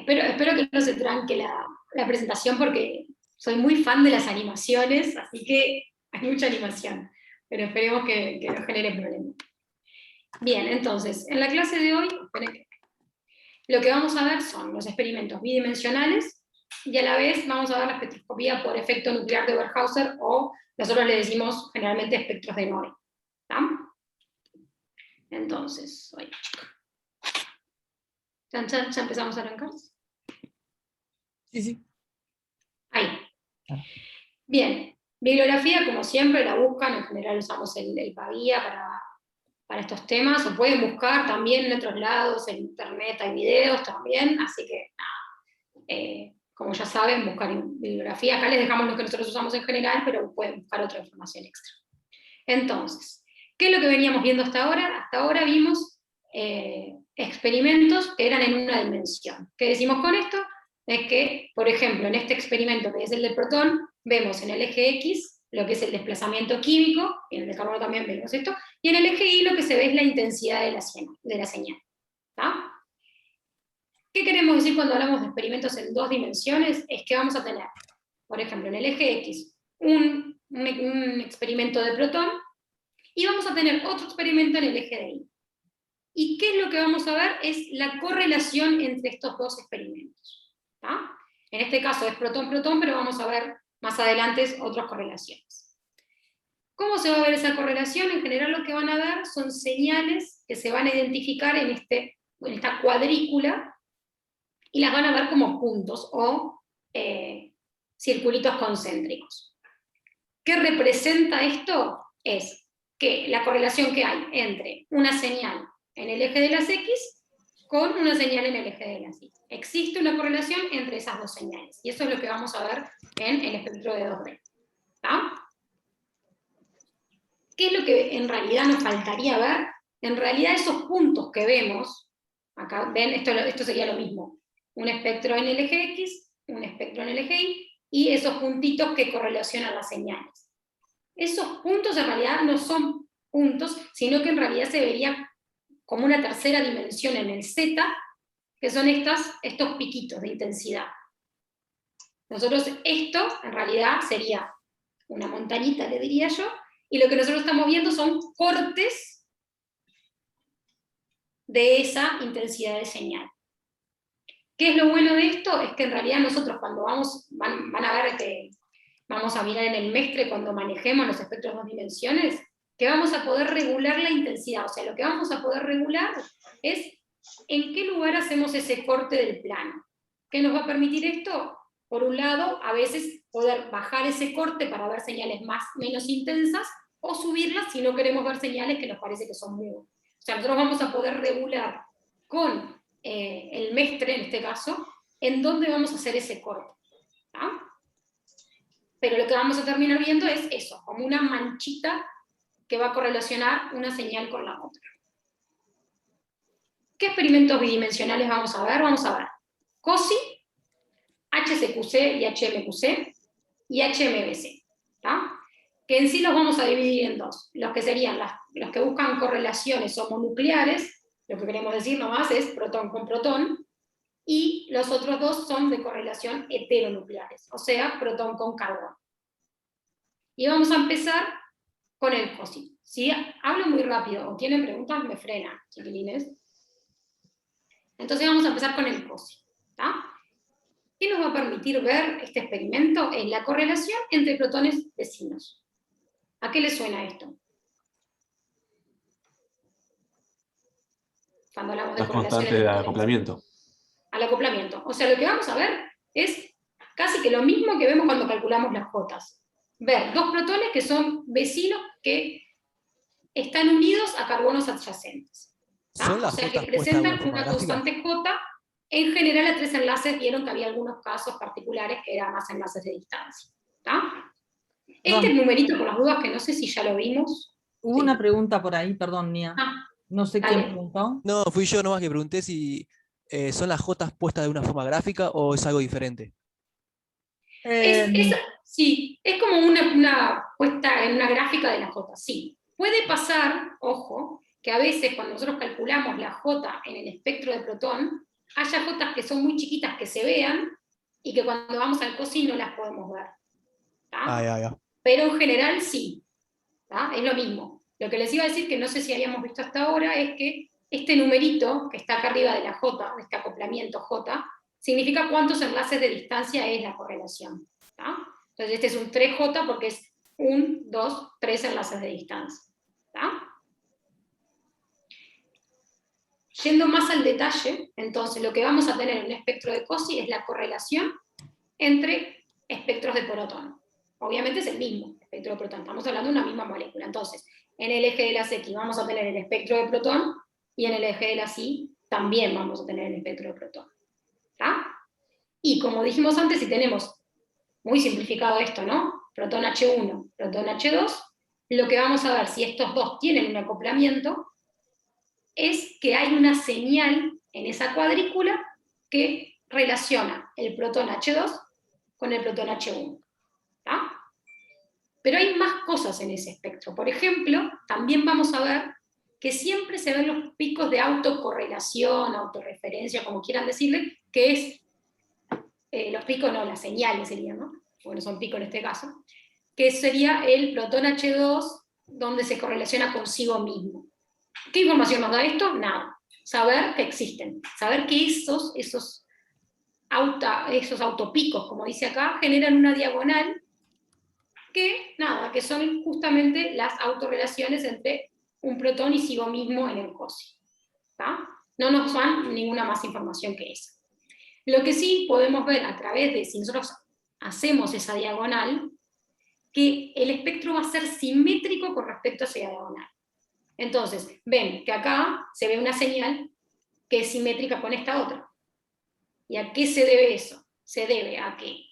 Espero que no se tranque la presentación porque soy muy fan de las animaciones, así que hay mucha animación, pero esperemos que no genere problemas. Bien, entonces, en la clase de hoy, lo que vamos a ver son los experimentos bidimensionales y a la vez vamos a ver la espectroscopía por efecto nuclear de Weyerhaeuser, o nosotros le decimos generalmente espectros de Noy. Entonces, hoy. ¿Ya empezamos a arrancar? Sí. Ahí. Bien, bibliografía, como siempre, la buscan, en general usamos el Pavía para estos temas, o pueden buscar también en otros lados, en internet hay videos también, así que nada, como ya saben, buscar en bibliografía. Acá les dejamos lo que nosotros usamos en general, pero pueden buscar otra información extra. Entonces, ¿qué es lo que veníamos viendo hasta ahora? Hasta ahora vimos experimentos que eran en una dimensión. ¿Qué decimos con esto? Es que, por ejemplo, en este experimento que es el del protón, vemos en el eje X lo que es el desplazamiento químico, y en el de carbono también vemos esto, y en el eje Y lo que se ve es la intensidad de la señal. ¿Tá? ¿Qué queremos decir cuando hablamos de experimentos en dos dimensiones? Es que vamos a tener, por ejemplo, en el eje X, un experimento de protón, y vamos a tener otro experimento en el eje de Y. ¿Y qué es lo que vamos a ver? Es la correlación entre estos dos experimentos. ¿Tá? En este caso es protón-protón, pero vamos a ver más adelante otras correlaciones. ¿Cómo se va a ver esa correlación? En general lo que van a ver son señales que se van a identificar en esta cuadrícula, y las van a ver como puntos o circulitos concéntricos. ¿Qué representa esto? Es que la correlación que hay entre una señal en el eje de las X con una señal en el eje de las Y. Existe una correlación entre esas dos señales, y eso es lo que vamos a ver en el espectro de 2D. ¿Tá? ¿Qué es lo que en realidad nos faltaría ver? En realidad esos puntos que vemos, acá ven, esto sería lo mismo, un espectro en el eje X, un espectro en el eje Y, y esos puntitos que correlacionan las señales. Esos puntos en realidad no son puntos, sino que en realidad se vería como una tercera dimensión en el Z, que son estos piquitos de intensidad. Nosotros esto en realidad sería una montañita, le diría yo, y lo que nosotros estamos viendo son cortes de esa intensidad de señal. ¿Qué es lo bueno de esto? Es que en realidad nosotros cuando van a ver que vamos a mirar en el Mestre cuando manejemos los espectros de dos dimensiones, que vamos a poder regular la intensidad. O sea, lo que vamos a poder regular es en qué lugar hacemos ese corte del plano. ¿Qué nos va a permitir esto? Por un lado, a veces poder bajar ese corte para ver señales menos intensas, o subirlas si no queremos ver señales que nos parece que son muy... O sea, nosotros vamos a poder regular con el Mestre, en este caso, en dónde vamos a hacer ese corte. ¿Tá? Pero lo que vamos a terminar viendo es eso, como una manchita que va a correlacionar una señal con la otra. ¿Qué experimentos bidimensionales vamos a ver? Vamos a ver COSY, HCQC y HMQC y HMBC. ¿Tá? Que en sí los vamos a dividir en dos. Los que serían los que buscan correlaciones homonucleares, lo que queremos decir nomás es protón con protón, y los otros dos son de correlación heteronucleares, o sea, protón con carbono. Y vamos a empezar con el COSY. Si hablo muy rápido o tienen preguntas, me frenan, chiquilines. Entonces vamos a empezar con el COSY. ¿Tá? ¿Qué nos va a permitir ver este experimento? Es la correlación entre protones vecinos. ¿A qué le suena esto? Cuando hablamos de La correlación constante de acoplamiento. Al acoplamiento. O sea, lo que vamos a ver es casi que lo mismo que vemos cuando calculamos las jotas. Ver dos protones que son vecinos que están unidos a carbonos adyacentes. ¿Son las o sea, que jotas puestas de una presentan forma una gráfica? constante J. En general, a 3 enlaces vieron que había algunos casos particulares que eran más enlaces de distancia. ¿Tá? Este numerito, por las dudas, que no sé si ya lo vimos. Hubo una pregunta por ahí, perdón, Nia. No sé dale. quién preguntó. No, fui yo nomás que pregunté si son las jotas puestas de una forma gráfica o es algo diferente. Sí, es como una puesta en una gráfica de la J, sí. Puede pasar, ojo, que a veces cuando nosotros calculamos la J en el espectro de protón, haya jotas que son muy chiquitas que se vean, y que cuando vamos al COSI no las podemos ver. Pero en general sí, ¿tá? Es lo mismo. Lo que les iba a decir, que no sé si habíamos visto hasta ahora, es que este numerito que está acá arriba de la J, de este acoplamiento J, significa cuántos enlaces de distancia es la correlación. ¿Tá? Entonces este es un 3J porque es 1, 2, 3 enlaces de distancia. ¿Tá? Yendo más al detalle, entonces lo que vamos a tener en un espectro de COSI es la correlación entre espectros de protón. Obviamente es el mismo espectro de protón, estamos hablando de una misma molécula. Entonces, en el eje de las X vamos a tener el espectro de protón, y en el eje de las Y también vamos a tener el espectro de protón. ¿Tá? Y como dijimos antes, si tenemos, muy simplificado esto, ¿no? Protón H1, protón H2, lo que vamos a ver si estos dos tienen un acoplamiento es que hay una señal en esa cuadrícula que relaciona el protón H2 con el protón H1. ¿Tá? Pero hay más cosas en ese espectro. Por ejemplo, también vamos a ver que siempre se ven los picos de autocorrelación, autorreferencia, como quieran decirle, que es, los picos no, las señales serían, ¿no? Bueno, son picos en este caso, que sería el protón H2 donde se correlaciona consigo mismo. ¿Qué información nos da esto? Nada. Saber que existen, saber que esos autopicos, como dice acá, generan una diagonal que, nada, que son justamente las autorrelaciones entre un protón y sí mismo en el COSI. ¿Tá? No nos dan ninguna más información que eso. Lo que sí podemos ver a través de, si nosotros hacemos esa diagonal, que el espectro va a ser simétrico con respecto a esa diagonal. Entonces, ven que acá se ve una señal que es simétrica con esta otra. ¿Y a qué se debe eso? Se debe a que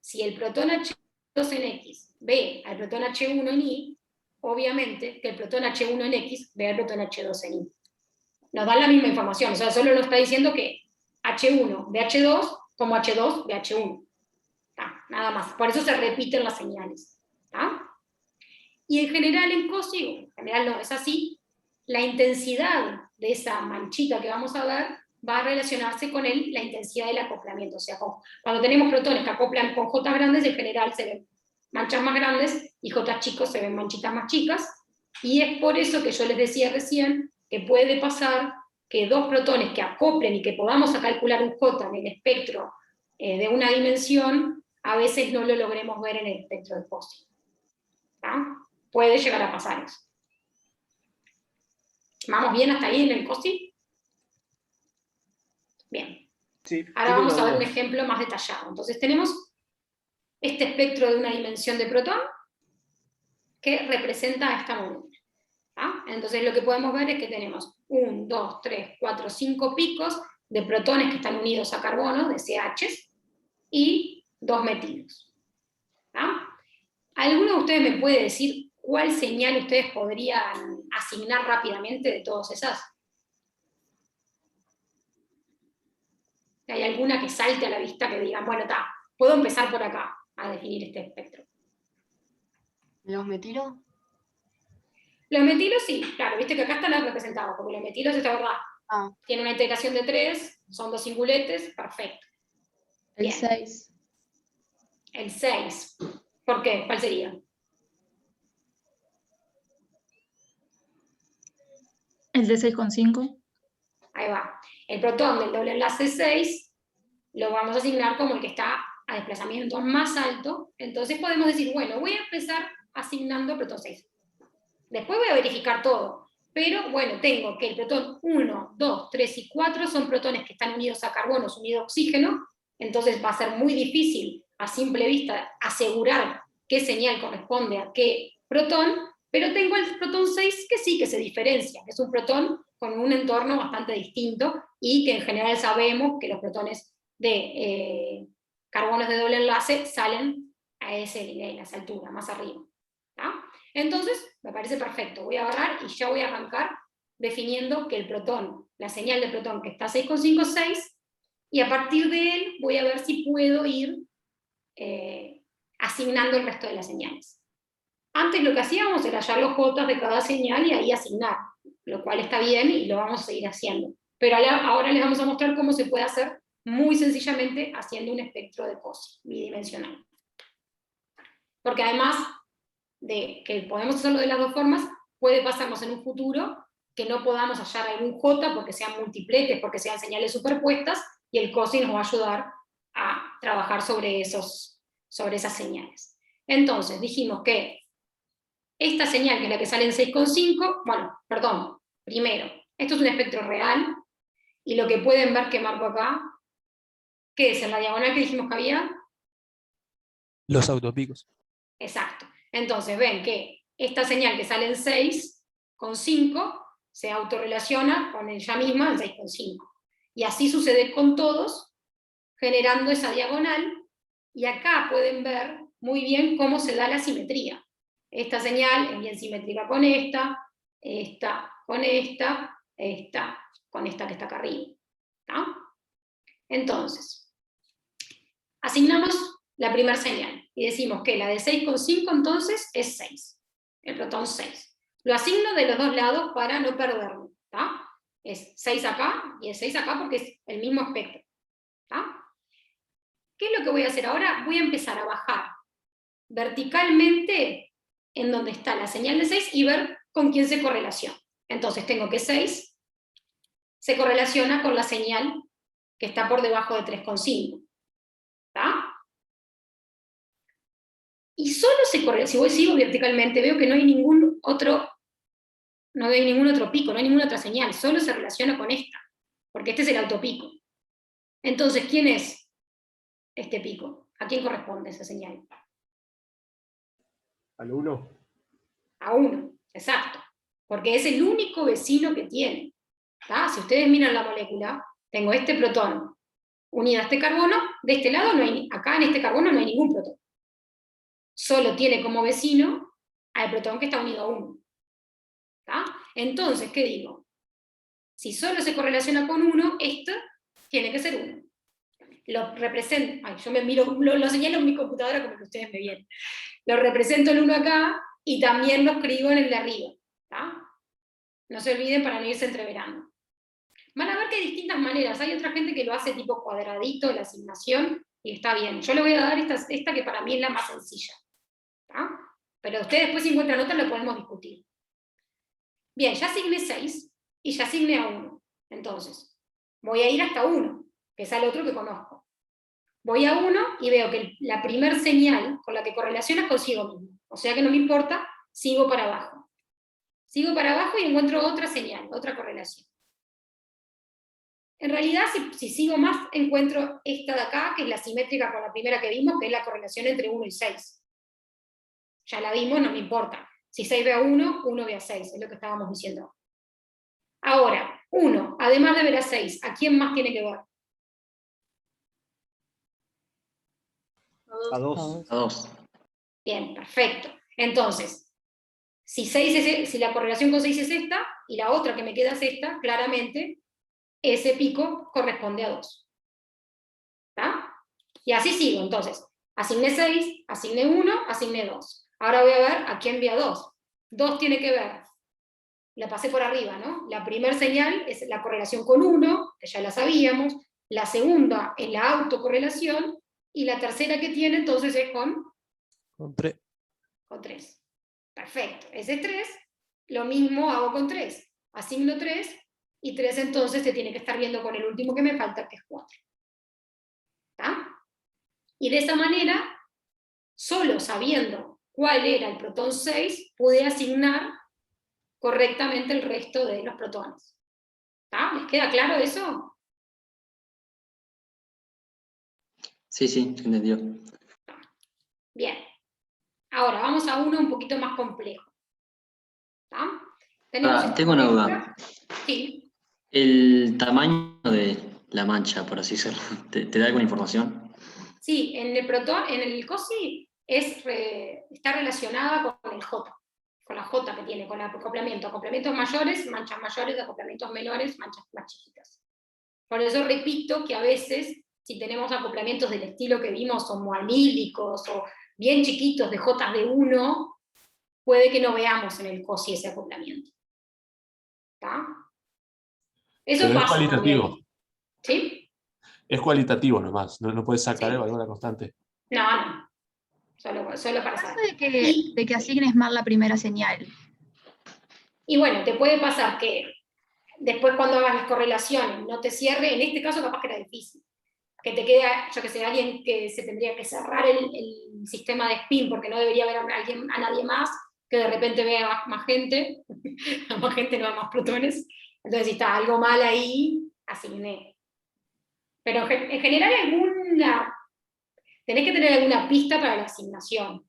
si el protón H2 en X ve al protón H1 en Y, obviamente que el protón H1 en X ve al protón H2 en Y. Nos dan la misma información, o sea, solo nos está diciendo que H1 ve H2 como H2 ve H1. ¿Tá? Nada más. Por eso se repiten las señales. ¿Tá? Y en general en COSI, en general no es así, la intensidad de esa manchita que vamos a ver va a relacionarse con la intensidad del acoplamiento. O sea, cuando tenemos protones que acoplan con J grandes, en general se ven manchas más grandes, y J chicos se ven manchitas más chicas, y es por eso que yo les decía recién que puede pasar que dos protones que acoplen y que podamos calcular un J en el espectro de una dimensión, a veces no lo logremos ver en el espectro de COSI. ¿Tá? Puede llegar a pasar eso. ¿Vamos bien hasta ahí en el COSI? Bien. Sí, ahora vamos a ver un ejemplo más detallado. Entonces tenemos este espectro de una dimensión de protón que representa esta molécula. ¿Ah? Entonces lo que podemos ver es que tenemos 1, 2, 3, 4, 5 picos de protones que están unidos a carbono, de CH, y 2 metilos. ¿Ah? ¿Alguno de ustedes me puede decir cuál señal ustedes podrían asignar rápidamente de todas esas? ¿Hay alguna que salte a la vista que digan, bueno, puedo empezar por acá a definir este espectro? ¿Los metilos? Los metilos sí, claro, viste que acá están representados, porque los metilos, esta verdad, tiene una integración de 3, son 2 singuletes, perfecto. El Bien. 6. El 6. ¿Por qué? ¿Cuál sería? El de 6,5. Ahí va. El protón del doble enlace 6 lo vamos a asignar como el que está a desplazamiento más alto. Entonces podemos decir, bueno, voy a empezar asignando protón 6. Después voy a verificar todo. Pero bueno, tengo que el protón 1, 2, 3 y 4 son protones que están unidos a carbono, unidos a oxígeno. Entonces va a ser muy difícil a simple vista asegurar qué señal corresponde a qué protón, pero tengo el protón 6 que sí que se diferencia, que es un protón con un entorno bastante distinto y que en general sabemos que los protones de carbonos de doble enlace salen a ese nivel, a esa altura, más arriba. ¿Tá? Entonces, me parece perfecto, voy a agarrar y ya voy a arrancar definiendo que el protón, la señal de protón que está 6,56, y a partir de él voy a ver si puedo ir asignando el resto de las señales. Antes lo que hacíamos era hallar los J de cada señal y ahí asignar, lo cual está bien y lo vamos a seguir haciendo. Pero ahora les vamos a mostrar cómo se puede hacer muy sencillamente haciendo un espectro de COSI bidimensional. Porque además de que podemos hacerlo de las dos formas, puede pasarnos en un futuro que no podamos hallar algún J porque sean multipletes, porque sean señales superpuestas, y el COSI nos va a ayudar a trabajar sobre esas señales. Entonces, dijimos que esta señal, que es la que sale en 6,5, bueno, perdón, primero, esto es un espectro real, y lo que pueden ver que marco acá, ¿qué es? En la diagonal que dijimos que había. Los autopicos. Exacto. Entonces ven que esta señal que sale en 6,5 se autorrelaciona con ella misma en 6,5. Y así sucede con todos, generando esa diagonal, y acá pueden ver muy bien cómo se da la simetría. Esta señal es bien simétrica con esta con esta con esta que está acá arriba. ¿Tá? Entonces, asignamos la primera señal y decimos que la de 6,5 entonces es 6, el protón 6. Lo asigno de los dos lados para no perderlo. ¿Tá? Es 6 acá y es 6 acá porque es el mismo espectro. ¿Tá? ¿Qué es lo que voy a hacer ahora? Voy a empezar a bajar verticalmente en donde está la señal de 6 y ver con quién se correlaciona. Entonces tengo que 6 se correlaciona con la señal que está por debajo de 3,5. ¿Tá? Y solo se correlaciona, si sigo verticalmente, veo que no hay ningún otro pico, no hay ninguna otra señal, solo se relaciona con esta, porque este es el autopico. Entonces, ¿quién es este pico? ¿A quién corresponde esa señal? Al 1. A 1, exacto, porque es el único vecino que tiene. ¿Tá? Si ustedes miran la molécula, tengo este protón unido a este carbono, de este lado no hay, acá en este carbono no hay ningún protón. Solo tiene como vecino al protón que está unido a 1. ¿Tá? Entonces, ¿qué digo? Si solo se correlaciona con 1, esto tiene que ser 1. Lo represento, yo me miro, lo señalo en mi computadora como que ustedes me ven. Lo represento el 1 acá y también lo escribo en el de arriba. ¿Tá? No se olviden para no irse entreverando. Van a ver que hay distintas maneras. Hay otra gente que lo hace tipo cuadradito, la asignación, y está bien. Yo le voy a dar esta que para mí es la más sencilla. ¿Tá? Pero ustedes después si encuentran otra lo podemos discutir. Bien, ya asigné 6 y ya asigné a 1. Entonces, voy a ir hasta 1, que es el otro que conozco. Voy a 1 y veo que la primer señal con la que correlaciona es consigo mismo. O sea que no me importa, sigo para abajo. Sigo para abajo y encuentro otra señal, otra correlación. En realidad, si sigo más, encuentro esta de acá, que es la simétrica con la primera que vimos, que es la correlación entre 1 y 6. Ya la vimos, no me importa. Si 6 ve a 1, 1 ve a 6, es lo que estábamos diciendo. Ahora, 1, además de ver a 6, ¿a quién más tiene que ver? A 2. A 2. Bien, perfecto. Entonces, si la correlación con 6 es esta, y la otra que me queda es esta, claramente, ese pico corresponde a 2. ¿Está? Y así sigo, entonces. Asigné 6, asigné 1, asigné 2. Ahora voy a ver a quién vi a 2. 2 tiene que ver, la pasé por arriba, ¿no? La primera señal es la correlación con 1, que ya la sabíamos. La segunda es la autocorrelación. Y la tercera que tiene, entonces, es con 3. Con 3. Perfecto. Ese es 3. Lo mismo hago con 3. Asigno 3. Y 3 entonces se tiene que estar viendo con el último que me falta, que es 4. ¿Está? Y de esa manera, solo sabiendo cuál era el protón 6, pude asignar correctamente el resto de los protones. ¿Está? ¿Les queda claro eso? Sí, se entendió. Bien. Ahora, vamos a uno un poquito más complejo. Tengo una duda. Sí. El tamaño de la mancha, por así decirlo, ¿te da alguna información? Sí, en el protón, en el COSI está relacionada con el J, con la J que tiene, con el acoplamiento. Acoplamientos mayores, manchas mayores, acoplamientos menores, manchas más chiquitas. Por eso repito que a veces, si tenemos acoplamientos del estilo que vimos, homoalílicos o bien chiquitos de J de 1, puede que no veamos en el COSI ese acoplamiento. ¿Está? Eso Pero es pasa cualitativo. también. ¿Sí? Es cualitativo nomás, no puedes sacar Sí. el valor de la constante. No. Solo para En caso saber. de que asignes mal la primera señal. Y bueno, te puede pasar que después cuando hagas las correlaciones no te cierre, en este caso capaz que era difícil. Que te quede, yo que sé, alguien que se tendría que cerrar el sistema de spin porque no debería haber a nadie más, que de repente vea más gente, a más gente no a más protones. Entonces, si está algo mal ahí, asigné. Pero en general tenés que tener alguna pista para la asignación.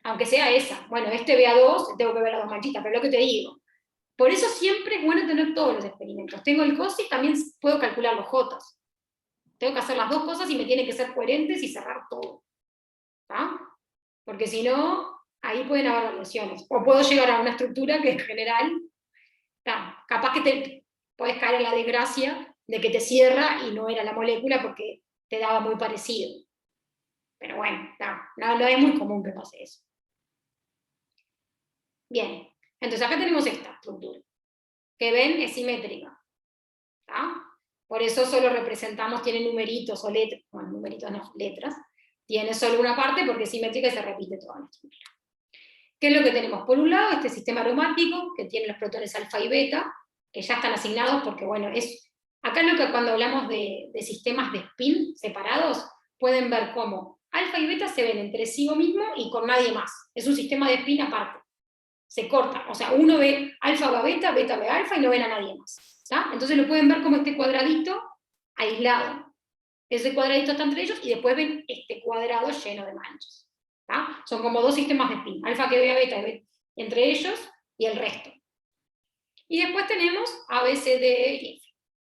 Aunque sea esa. Bueno, este BA2, tengo que ver las dos manchitas, pero lo que te digo. Por eso siempre es bueno tener todos los experimentos. Tengo el COSI, también puedo calcular los Jotas. Tengo que hacer las dos cosas y me tienen que ser coherentes y cerrar todo. ¿Tá? Porque si no, ahí pueden haber variaciones. O puedo llegar a una estructura que en general, capaz que te puedes caer en la desgracia de que te cierra y no era la molécula porque te daba muy parecido. Pero bueno, no es muy común que pase eso. Bien, entonces acá tenemos esta estructura, que ven es simétrica. ¿Tá? Por eso solo representamos, tiene numeritos o letras, bueno, numeritos no, letras, tiene solo una parte porque es simétrica y se repite toda la estructura. ¿Qué es lo que tenemos? Por un lado, este sistema aromático, que tiene los protones alfa y beta, que ya están asignados porque, bueno, acá es lo que cuando hablamos de sistemas de spin separados, pueden ver cómo alfa y beta se ven entre sí mismo y con nadie más. Es un sistema de spin aparte. Se corta, o sea, uno ve alfa va beta, beta ve alfa y no ven a nadie más. ¿Tá? Entonces lo pueden ver como este cuadradito aislado. Ese cuadradito está entre ellos y después ven este cuadrado lleno de manchas. ¿Tá? Son como dos sistemas de spin, alfa que ve a beta entre ellos y el resto. Y después tenemos A, B, C, D, y F,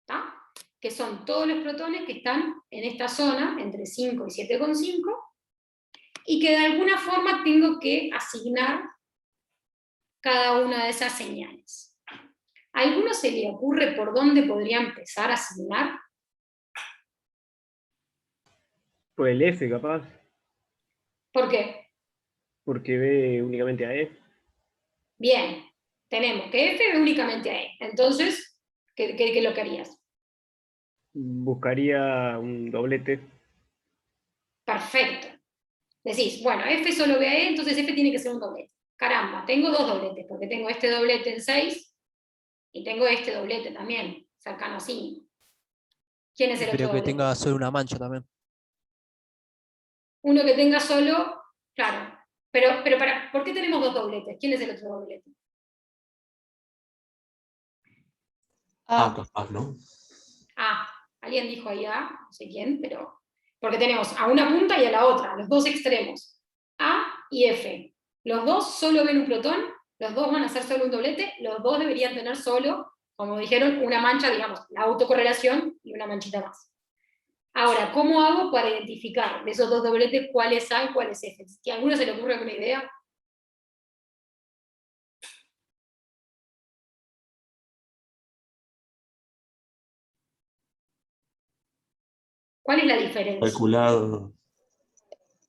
¿tá? Que son todos los protones que están en esta zona, entre 5 y 7,5, y que de alguna forma tengo que asignar cada una de esas señales. ¿A alguno se le ocurre por dónde podría empezar a asignar? Por el F, capaz. ¿Por qué? Porque ve únicamente a E. Bien, tenemos que F ve únicamente a E. Entonces, ¿qué lo querías? Buscaría un doblete. Perfecto. Decís, bueno, F solo ve a E, entonces F tiene que ser un doblete. Caramba, tengo dos dobletes, porque tengo este doblete en 6 y tengo este doblete también, cercano a 5. ¿Quién es el otro Espero que doblete? tenga solo una mancha también. Uno que tenga solo, claro. Pero ¿por qué tenemos dos dobletes? ¿Quién es el otro doblete? Capaz, ¿no? Alguien dijo ahí A, no sé quién, pero... Porque tenemos a una punta y a la otra, los dos extremos. A y F. Los dos solo ven un protón, los dos van a ser solo un doblete, los dos deberían tener solo, como dijeron, una mancha, digamos, la autocorrelación y una manchita más. Ahora, ¿cómo hago para identificar de esos dos dobletes cuál es A y cuál es F? ¿A alguno se le ocurre alguna idea? ¿Cuál es la diferencia? Calculado.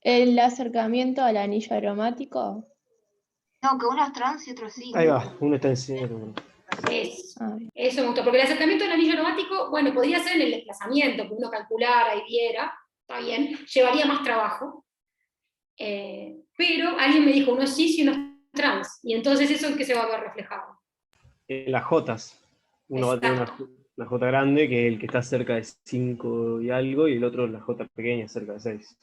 El acercamiento al anillo aromático. No, que uno es trans y otro sí. Ahí va, uno está en cero. Eso me gustó, porque el acercamiento del anillo aromático, bueno, podría ser en el desplazamiento, que uno calculara y viera, está bien, llevaría más trabajo, pero alguien me dijo, uno es cis y uno es trans, y entonces eso en qué se va a ver reflejado. En las Jotas. Uno va a tener una J grande, que es el que está cerca de 5 y algo, y el otro la J pequeña, cerca de 6.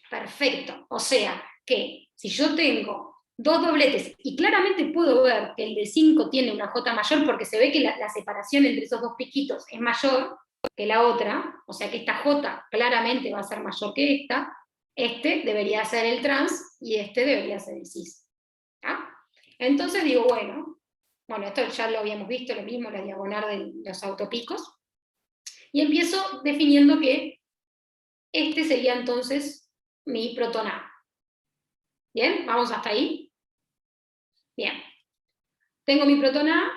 Perfecto, o sea, que si yo tengo dos dobletes, y claramente puedo ver que el de 5 tiene una J mayor, porque se ve que la separación entre esos dos piquitos es mayor que la otra, o sea que esta J claramente va a ser mayor que esta, este debería ser el trans, y este debería ser el cis. ¿Ah? Entonces digo, bueno, esto ya lo habíamos visto, lo mismo, la diagonal de los autopicos, y empiezo definiendo que este sería entonces mi protón A. ¿Bien? ¿Vamos hasta ahí? Bien. Tengo mi protón A,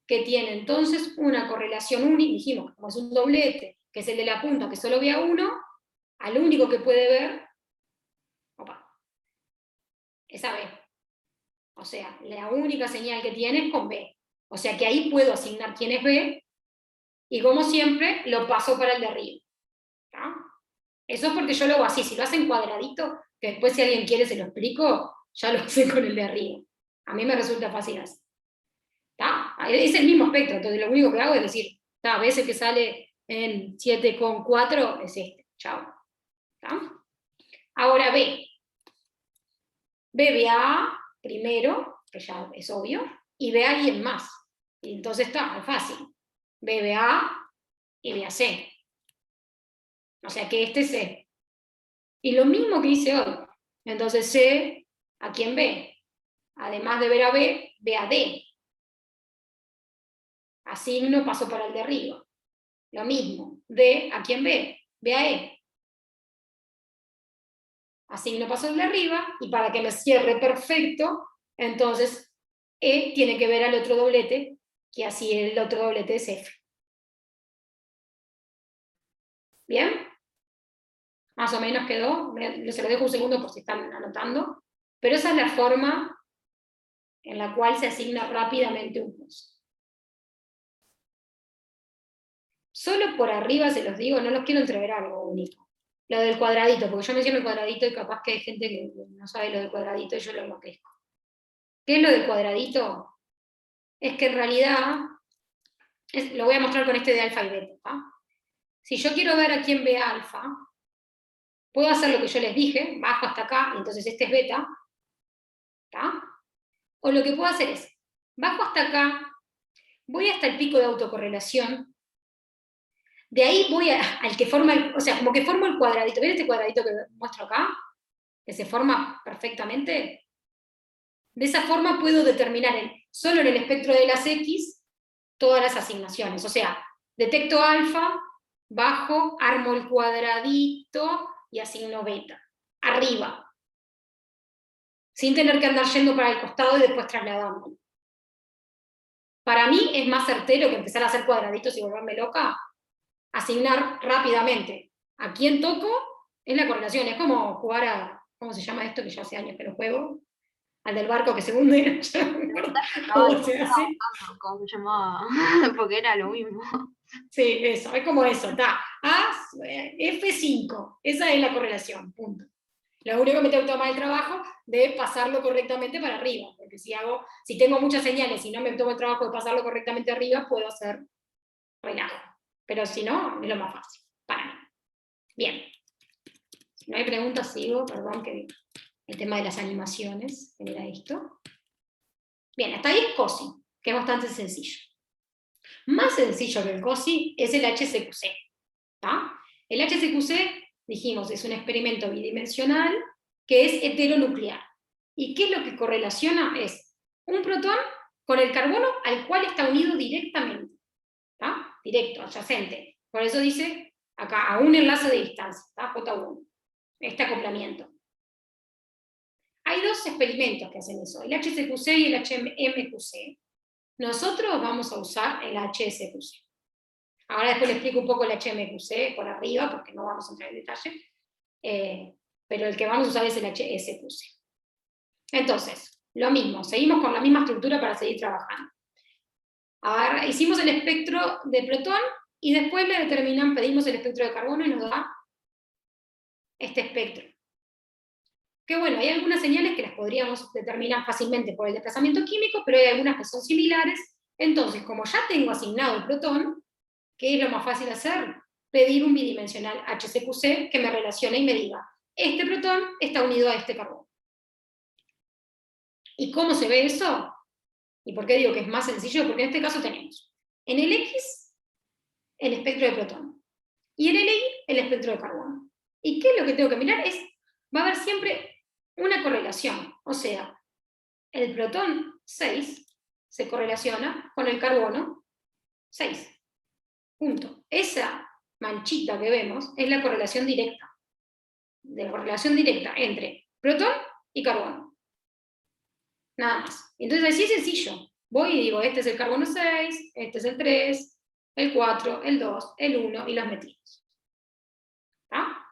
que tiene entonces una correlación única, dijimos, como es un doblete, que es el de la punta, que solo ve a uno, al único que puede ver, es a B. O sea, la única señal que tiene es con B. O sea que ahí puedo asignar quién es B, y como siempre, lo paso para el de arriba. ¿Tá? Eso es porque yo lo hago así. Si lo hacen cuadradito, que después si alguien quiere se lo explico, ya lo sé con el de arriba. A mí me resulta fácil así. ¿Tá? Es el mismo espectro, entonces lo único que hago es decir, a veces que sale en 7,4 es este. Chao. ¿Tá? Ahora B. B ve a A primero, que ya es obvio, y ve a alguien más. Y entonces está, es fácil. B ve a A y ve a C. O sea que este es C. Y lo mismo que hice hoy. Entonces C, ¿a quién ve? Además de ver a B, ve a D. Asigno, paso para el de arriba. Lo mismo. D, ¿a quién ve? Ve a E. Asigno, paso al de arriba, y para que me cierre perfecto, entonces E tiene que ver al otro doblete, que así el otro doblete es F. ¿Bien? Más o menos quedó. Se lo dejo un segundo por si están anotando. Pero esa es la forma en la cual se asigna rápidamente un curso. Solo por arriba se los digo, no los quiero entrever algo único. Lo del cuadradito, porque yo menciono el cuadradito y capaz que hay gente que no sabe lo del cuadradito y yo lo enloquezco. ¿Qué es lo del cuadradito? Es que en realidad, lo voy a mostrar con este de alfa y beta. ¿tá? Si yo quiero ver a quién ve alfa, puedo hacer lo que yo les dije, bajo hasta acá, y entonces este es beta. ¿tá? O lo que puedo hacer es, bajo hasta acá, voy hasta el pico de autocorrelación, de ahí voy al que forma, o sea, como que formo el cuadradito. ¿Ven este cuadradito que muestro acá? Que se forma perfectamente. De esa forma puedo determinar solo en el espectro de las X todas las asignaciones. O sea, detecto alfa, bajo, armo el cuadradito y asigno beta. Arriba. Sin tener que andar yendo para el costado y después trasladándolo. Para mí es más certero que empezar a hacer cuadraditos y volverme loca. Asignar rápidamente a quién toco es la correlación. Es como jugar a, ¿cómo se llama esto? Que ya hace años que lo juego. Al del barco que se hunde. ¿Cómo se hace? ¿Cómo se llamaba? Porque era lo mismo. Sí, eso, es como eso. F5, esa es la correlación, punto. Lo único que me tengo que tomar el trabajo de pasarlo correctamente para arriba, porque si tengo muchas señales y no me tomo el trabajo de pasarlo correctamente arriba, puedo hacer relajo. Pero si no, es lo más fácil, para mí. Bien. Si no hay preguntas, sigo, perdón, que el tema de las animaciones era esto. Bien, hasta ahí es COSI, que es bastante sencillo. Más sencillo que el COSI es el HCQC. ¿tá? El HCQC, dijimos, es un experimento bidimensional que es heteronuclear. ¿Y qué es lo que correlaciona? Es un protón con el carbono al cual está unido directamente. ¿tá? Directo, adyacente. Por eso dice acá, a un enlace de distancia, ¿tá? J1, este acoplamiento. Hay dos experimentos que hacen eso, el HCQC y el HMQC. Nosotros vamos a usar el HSQC. Ahora después les explico un poco el HMQC por arriba, porque no vamos a entrar en detalle, pero el que vamos a usar es el HSQC. Entonces, lo mismo, seguimos con la misma estructura para seguir trabajando. Ahora, hicimos el espectro de protón y después le pedimos el espectro de carbono y nos da este espectro. Que bueno, hay algunas señales que las podríamos determinar fácilmente por el desplazamiento químico, pero hay algunas que son similares. Entonces, como ya tengo asignado el protón, ¿qué es lo más fácil de hacer? Pedir un bidimensional HCQC que me relacione y me diga, este protón está unido a este carbono. ¿Y cómo se ve eso? ¿Y por qué digo que es más sencillo? Porque en este caso tenemos en el X el espectro de protón y en el Y el espectro de carbono. ¿Y qué es lo que tengo que mirar? Va a haber siempre una correlación. O sea, el protón 6 se correlaciona con el carbono 6. Punto. Esa manchita que vemos es la correlación directa. De la correlación directa entre protón y carbono. Nada más. Entonces así es sencillo. Voy y digo, este es el carbono 6, este es el 3, el 4, el 2, el 1 y los metidos. ¿Está?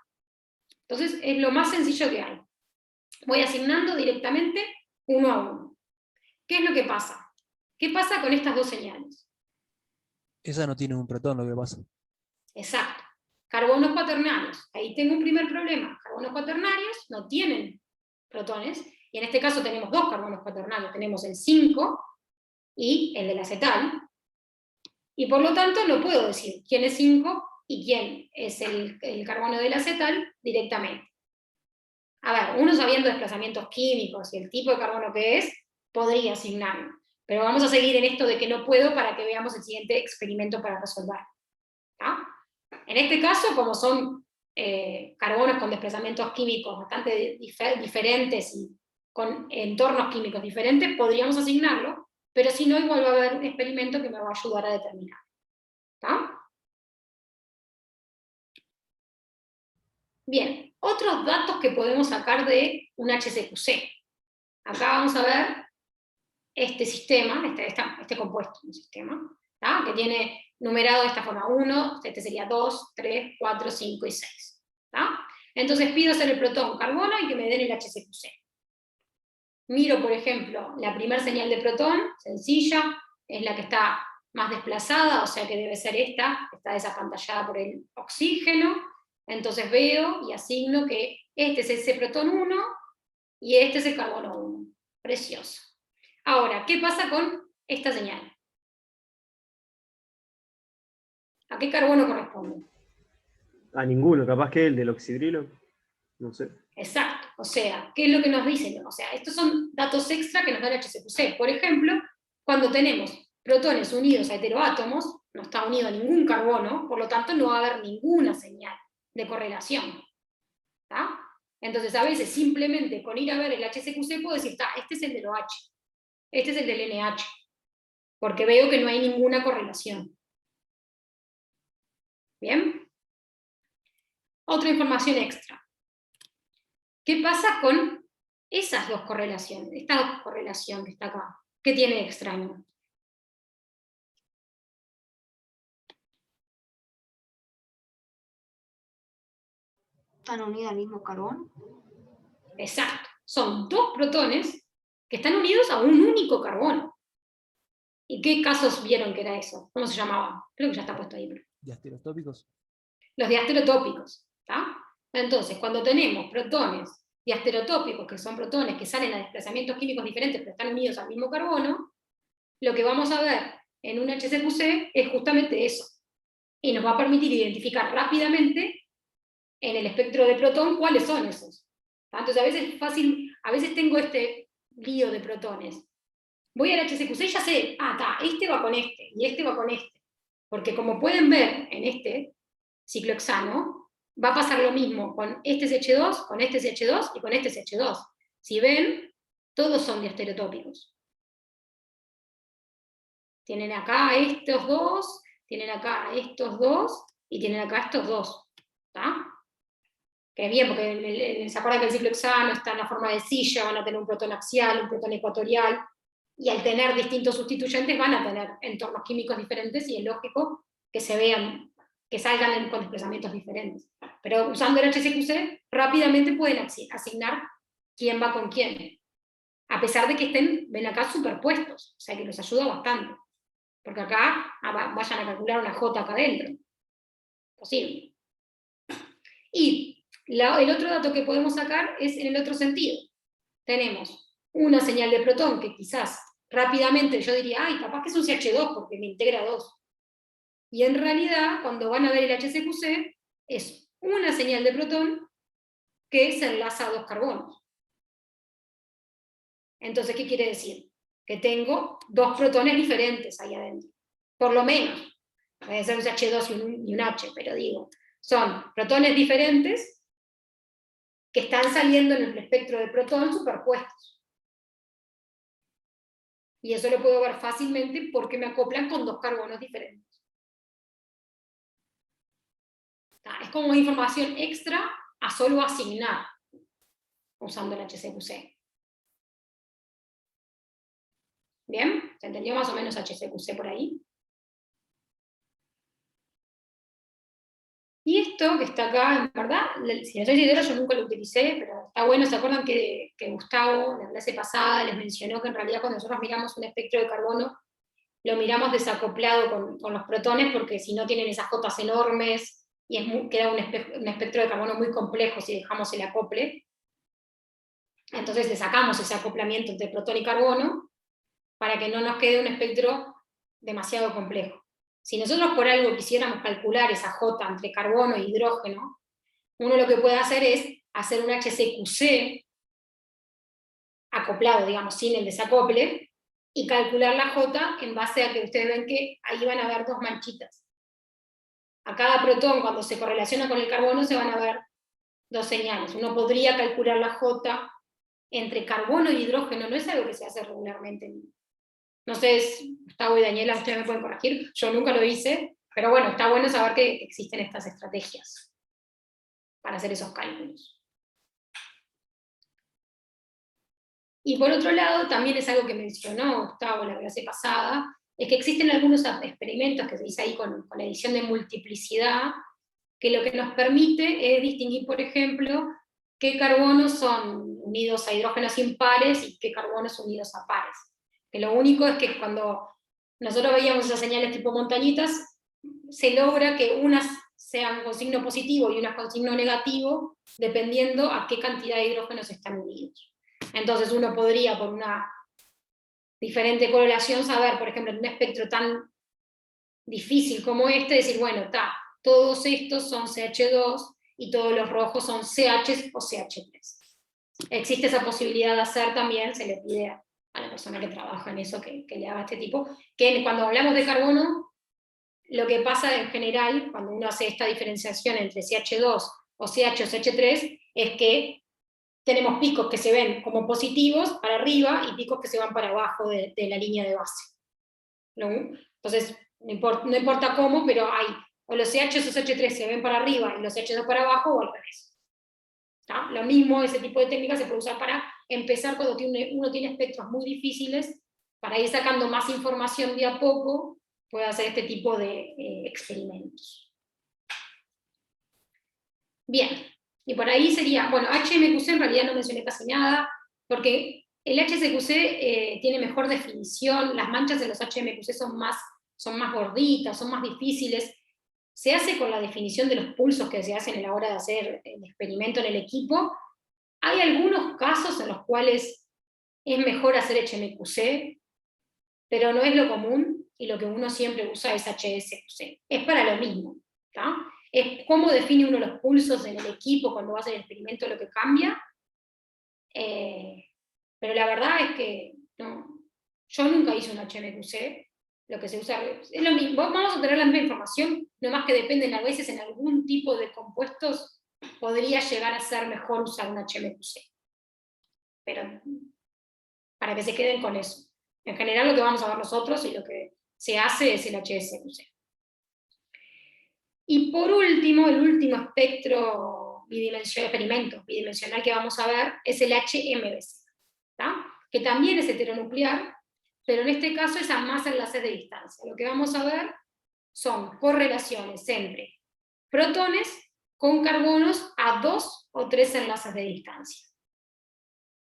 Entonces es lo más sencillo que hay. Voy asignando directamente uno a uno. ¿Qué es lo que pasa? ¿qué pasa con estas dos señales? Esa no tiene un protón, lo que pasa. Exacto. Carbonos cuaternarios. Ahí tengo un primer problema. Carbonos cuaternarios no tienen protones, y en este caso tenemos dos carbonos cuaternarios. Tenemos el 5 y el del acetal, y por lo tanto no puedo decir quién es 5 y quién es el carbono del acetal directamente. A ver, uno sabiendo desplazamientos químicos y el tipo de carbono que es, podría asignarlo. Pero vamos a seguir en esto de que no puedo para que veamos el siguiente experimento para resolver. ¿Tá? En este caso, como son carbonos con desplazamientos químicos bastante diferentes y con entornos químicos diferentes, podríamos asignarlo, pero si no, igual va a haber un experimento que me va a ayudar a determinar. ¿Tá? Bien, otros datos que podemos sacar de un HCQC. Acá vamos a ver este sistema, este compuesto, un sistema, ¿tá? Que tiene numerado de esta forma: 1, este sería 2, 3, 4, 5 y 6. ¿Tá? Entonces pido hacer el protón carbono y que me den el HCQC. Miro, por ejemplo, la primera señal de protón, sencilla, es la que está más desplazada, o sea que debe ser esta, está desapantallada por el oxígeno. Entonces veo y asigno que este es ese protón 1 y este es el carbono 1. Precioso. Ahora, ¿qué pasa con esta señal? ¿A qué carbono corresponde? A ninguno, capaz que el del oxidrilo. No sé. Exacto. O sea, ¿qué es lo que nos dicen? O sea, estos son datos extra que nos da el HCQC. Por ejemplo, cuando tenemos protones unidos a heteroátomos, no está unido a ningún carbono, por lo tanto no va a haber ninguna señal de correlación. ¿Tá? Entonces a veces simplemente con ir a ver el HCQC puedo decir, este es el del OH, este es el del NH, porque veo que no hay ninguna correlación. ¿Bien? Otra información extra. ¿Qué pasa con esas dos correlaciones? Esta correlación que está acá. ¿Qué tiene de extraño? ¿Están unidas al mismo carbono? Exacto. Son dos protones que están unidos a un único carbono. ¿Y qué casos vieron que era eso? ¿Cómo se llamaba? Creo que ya está puesto ahí. Pero... ¿Diastereotópicos? Los diastereotópicos. ¿Tá? Entonces, cuando tenemos protones diastereotópicos, que son protones que salen a desplazamientos químicos diferentes pero están unidos al mismo carbono, lo que vamos a ver en un HCQC es justamente eso. Y nos va a permitir identificar rápidamente en el espectro de protón cuáles son esos. Entonces a veces es fácil, a veces tengo este lío de protones. Voy al HCQC y ya sé, este va con este, y este va con este. Porque como pueden ver en este ciclohexano, va a pasar lo mismo con este CH2, con este CH2 y con este CH2. Si ven, todos son diastereotópicos. Tienen acá estos dos, tienen acá estos dos, y tienen acá estos dos. ¿Tá? Que es bien, porque se acuerdan que el ciclohexano está en la forma de silla, van a tener un protón axial, un protón ecuatorial, y al tener distintos sustituyentes van a tener entornos químicos diferentes, y es lógico que se vean, que salgan con desplazamientos diferentes. Pero usando el HCQC, rápidamente pueden asignar quién va con quién, a pesar de que estén, ven acá, superpuestos, o sea que los ayuda bastante. Porque acá vayan a calcular una J acá adentro. Posible. Y el otro dato que podemos sacar es en el otro sentido. Tenemos una señal de protón que quizás rápidamente yo diría, capaz que es un CH2 porque me integra 2. Y en realidad, cuando van a ver el HCQC, es una señal de protón que se enlaza a dos carbonos. Entonces, ¿qué quiere decir? Que tengo dos protones diferentes ahí adentro. Por lo menos. Puede ser un CH2 y un H, pero digo, son protones diferentes que están saliendo en el espectro de protón superpuestos. Y eso lo puedo ver fácilmente porque me acoplan con dos carbonos diferentes. Es como información extra a solo asignar usando el HCQC. ¿Bien? ¿Se entendió más o menos HCQC por ahí? Y esto que está acá, en verdad, si no soy sincera, yo nunca lo utilicé, pero está bueno. ¿Se acuerdan que Gustavo, la clase pasada, les mencionó que en realidad cuando nosotros miramos un espectro de carbono, lo miramos desacoplado con los protones, porque si no tienen esas jotas enormes, y queda un espectro de carbono muy complejo si dejamos el acople. Entonces le sacamos ese acoplamiento entre protón y carbono, para que no nos quede un espectro demasiado complejo. Si nosotros por algo quisiéramos calcular esa J entre carbono e hidrógeno, uno lo que puede hacer es hacer un HCQC acoplado, digamos, sin el desacople, y calcular la J en base a que ustedes ven que ahí van a haber dos manchitas. A cada protón, cuando se correlaciona con el carbono, se van a ver dos señales. Uno podría calcular la J entre carbono y hidrógeno, no es algo que se hace regularmente. No sé, Gustavo y Daniela, ustedes me pueden corregir, yo nunca lo hice, pero bueno, está bueno saber que existen estas estrategias para hacer esos cálculos. Y por otro lado, también es algo que mencionó Gustavo la clase pasada, es que existen algunos experimentos que se dice ahí con la edición de multiplicidad, que lo que nos permite es distinguir, por ejemplo, qué carbonos son unidos a hidrógenos impares y qué carbonos unidos a pares. Que lo único es que cuando nosotros veíamos esas señales tipo montañitas, se logra que unas sean con signo positivo y unas con signo negativo, dependiendo a qué cantidad de hidrógenos están unidos. Entonces uno podría, por una diferente correlación, saber, por ejemplo, en un espectro tan difícil como este, decir, bueno, todos estos son CH2 y todos los rojos son CH o CH3. Existe esa posibilidad de hacer también, se le pide a la persona que trabaja en eso que le haga este tipo, que cuando hablamos de carbono, lo que pasa en general, cuando uno hace esta diferenciación entre CH2 o CH o CH3, es que tenemos picos que se ven como positivos para arriba y picos que se van para abajo de la línea de base. ¿No? Entonces, no importa cómo, pero hay o los CH o CH3 se ven para arriba y los CH2 para abajo, o al revés. ¿Tá? Lo mismo, ese tipo de técnica se puede usar para empezar cuando uno tiene espectros muy difíciles, para ir sacando más información de a poco, puede hacer este tipo de experimentos. Bien, y por ahí sería, bueno, HMQC en realidad no mencioné casi nada, porque el HCQC tiene mejor definición, las manchas de los HMQC son más gorditas, son más difíciles. Se hace con la definición de los pulsos que se hacen a la hora de hacer el experimento en el equipo. Hay algunos casos en los cuales es mejor hacer HMQC, pero no es lo común, y lo que uno siempre usa es HSQC. Es para lo mismo, ¿tá? Es cómo define uno los pulsos en el equipo cuando va a hacer el experimento lo que cambia. Pero la verdad es que no, yo nunca hice un HMQC. Lo que se usa es lo mismo. Vamos a tener la misma información, no más que dependen a veces en algún tipo de compuestos podría llegar a ser mejor usar un HMQC. Pero para que se queden con eso. En general lo que vamos a ver nosotros y lo que se hace es el HSQC. Y por último, el último espectro experimento bidimensional que vamos a ver es el HMBC, ¿tá? Que también es heteronuclear, pero en este caso es a más enlaces de distancia. Lo que vamos a ver son correlaciones entre protones con carbonos a 2 o 3 enlaces de distancia.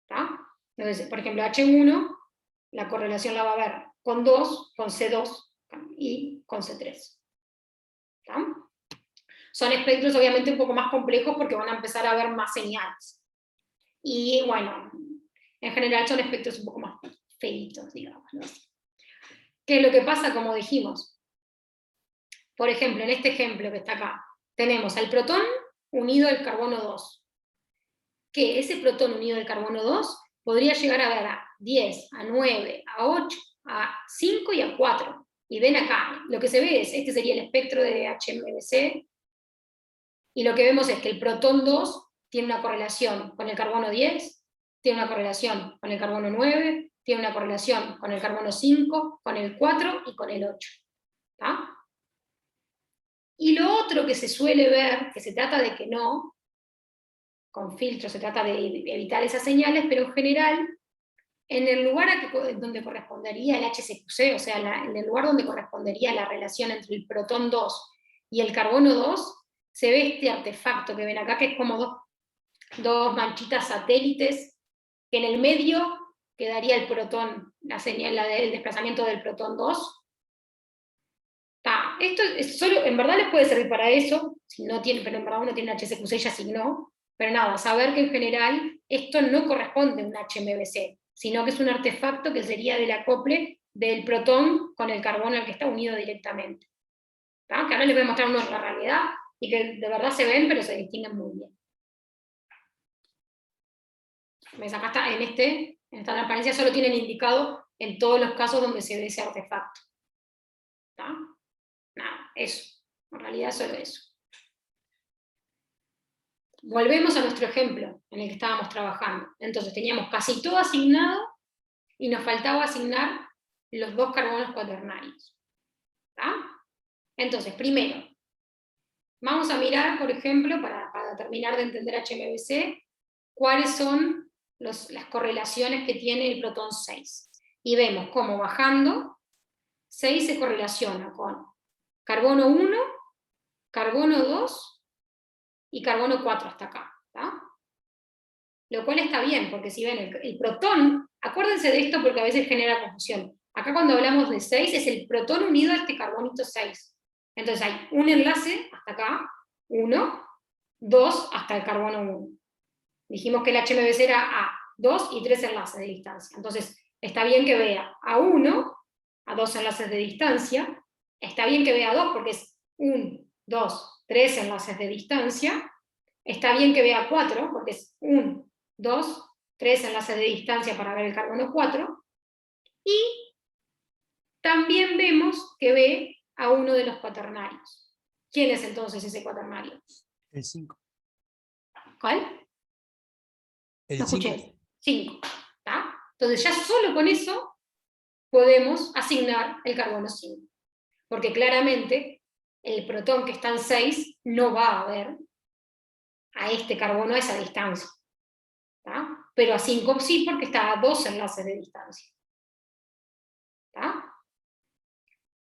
¿Tá? Entonces, por ejemplo, H1, la correlación la va a ver con 2, con C2 y con C3. ¿Tá? Son espectros obviamente un poco más complejos porque van a empezar a ver más señales. Y bueno, en general son espectros un poco más feitos, digamos, ¿no? ¿Qué es lo que pasa? Como dijimos, por ejemplo, en este ejemplo que está acá, tenemos al protón unido al carbono 2. Que ese protón unido al carbono 2 podría llegar a ver a 10, a 9, a 8, a 5 y a 4. Y ven acá, lo que se ve es, este sería el espectro de HMBC, y lo que vemos es que el protón 2 tiene una correlación con el carbono 10, tiene una correlación con el carbono 9, tiene una correlación con el carbono 5, con el 4 y con el 8. ¿Tá? Y lo otro que se suele ver, que se trata de que no, con filtros se trata de evitar esas señales, pero en general, en el lugar donde correspondería el HCQC, o sea, en el lugar donde correspondería la relación entre el protón 2 y el carbono 2, se ve este artefacto que ven acá, que es como dos manchitas satélites, que en el medio quedaría el protón, la señal del desplazamiento del protón 2, Esto es solo, en verdad les puede servir para eso, si no tiene, pero en verdad uno tiene HCQC y ya asignó, pero nada, saber que en general esto no corresponde a un HMBC, sino que es un artefacto que sería del acople del protón con el carbono al que está unido directamente. ¿Tá? Que ahora les voy a mostrar uno en la realidad, y que de verdad se ven, pero se distinguen muy bien. ¿Ves? Acá está, en esta transparencia solo tienen indicado en todos los casos donde se ve ese artefacto. ¿Tá? Nada, eso. En realidad solo eso. Volvemos a nuestro ejemplo en el que estábamos trabajando. Entonces teníamos casi todo asignado y nos faltaba asignar los 2 carbonos cuaternarios. ¿Tá? Entonces, primero, vamos a mirar, por ejemplo, para terminar de entender HMBC, cuáles son las correlaciones que tiene el protón 6. Y vemos cómo bajando, 6 se correlaciona con carbono 1, carbono 2 y carbono 4 hasta acá. ¿Tá? Lo cual está bien, porque si ven el protón, acuérdense de esto porque a veces genera confusión. Acá cuando hablamos de 6 es el protón unido a este carbonito 6. Entonces hay un enlace hasta acá, 1, 2 hasta el carbono 1. Dijimos que el HMBC era a 2 y 3 enlaces de distancia. Entonces está bien que vea a 1, a 2 enlaces de distancia. Está bien que vea a 2 porque es 1, 2, 3 enlaces de distancia. Está bien que vea 4 porque es 1, 2, 3 enlaces de distancia para ver el carbono 4. Y también vemos que ve a uno de los cuaternarios. ¿Quién es entonces ese cuaternario? El 5. ¿Cuál? El No 5. escuché. 5. Entonces ya solo con eso podemos asignar el carbono 5. Porque claramente el protón que está en 6 no va a ver a este carbono a esa distancia. ¿Tá? Pero a 5 sí, porque está a 2 enlaces de distancia. ¿Tá?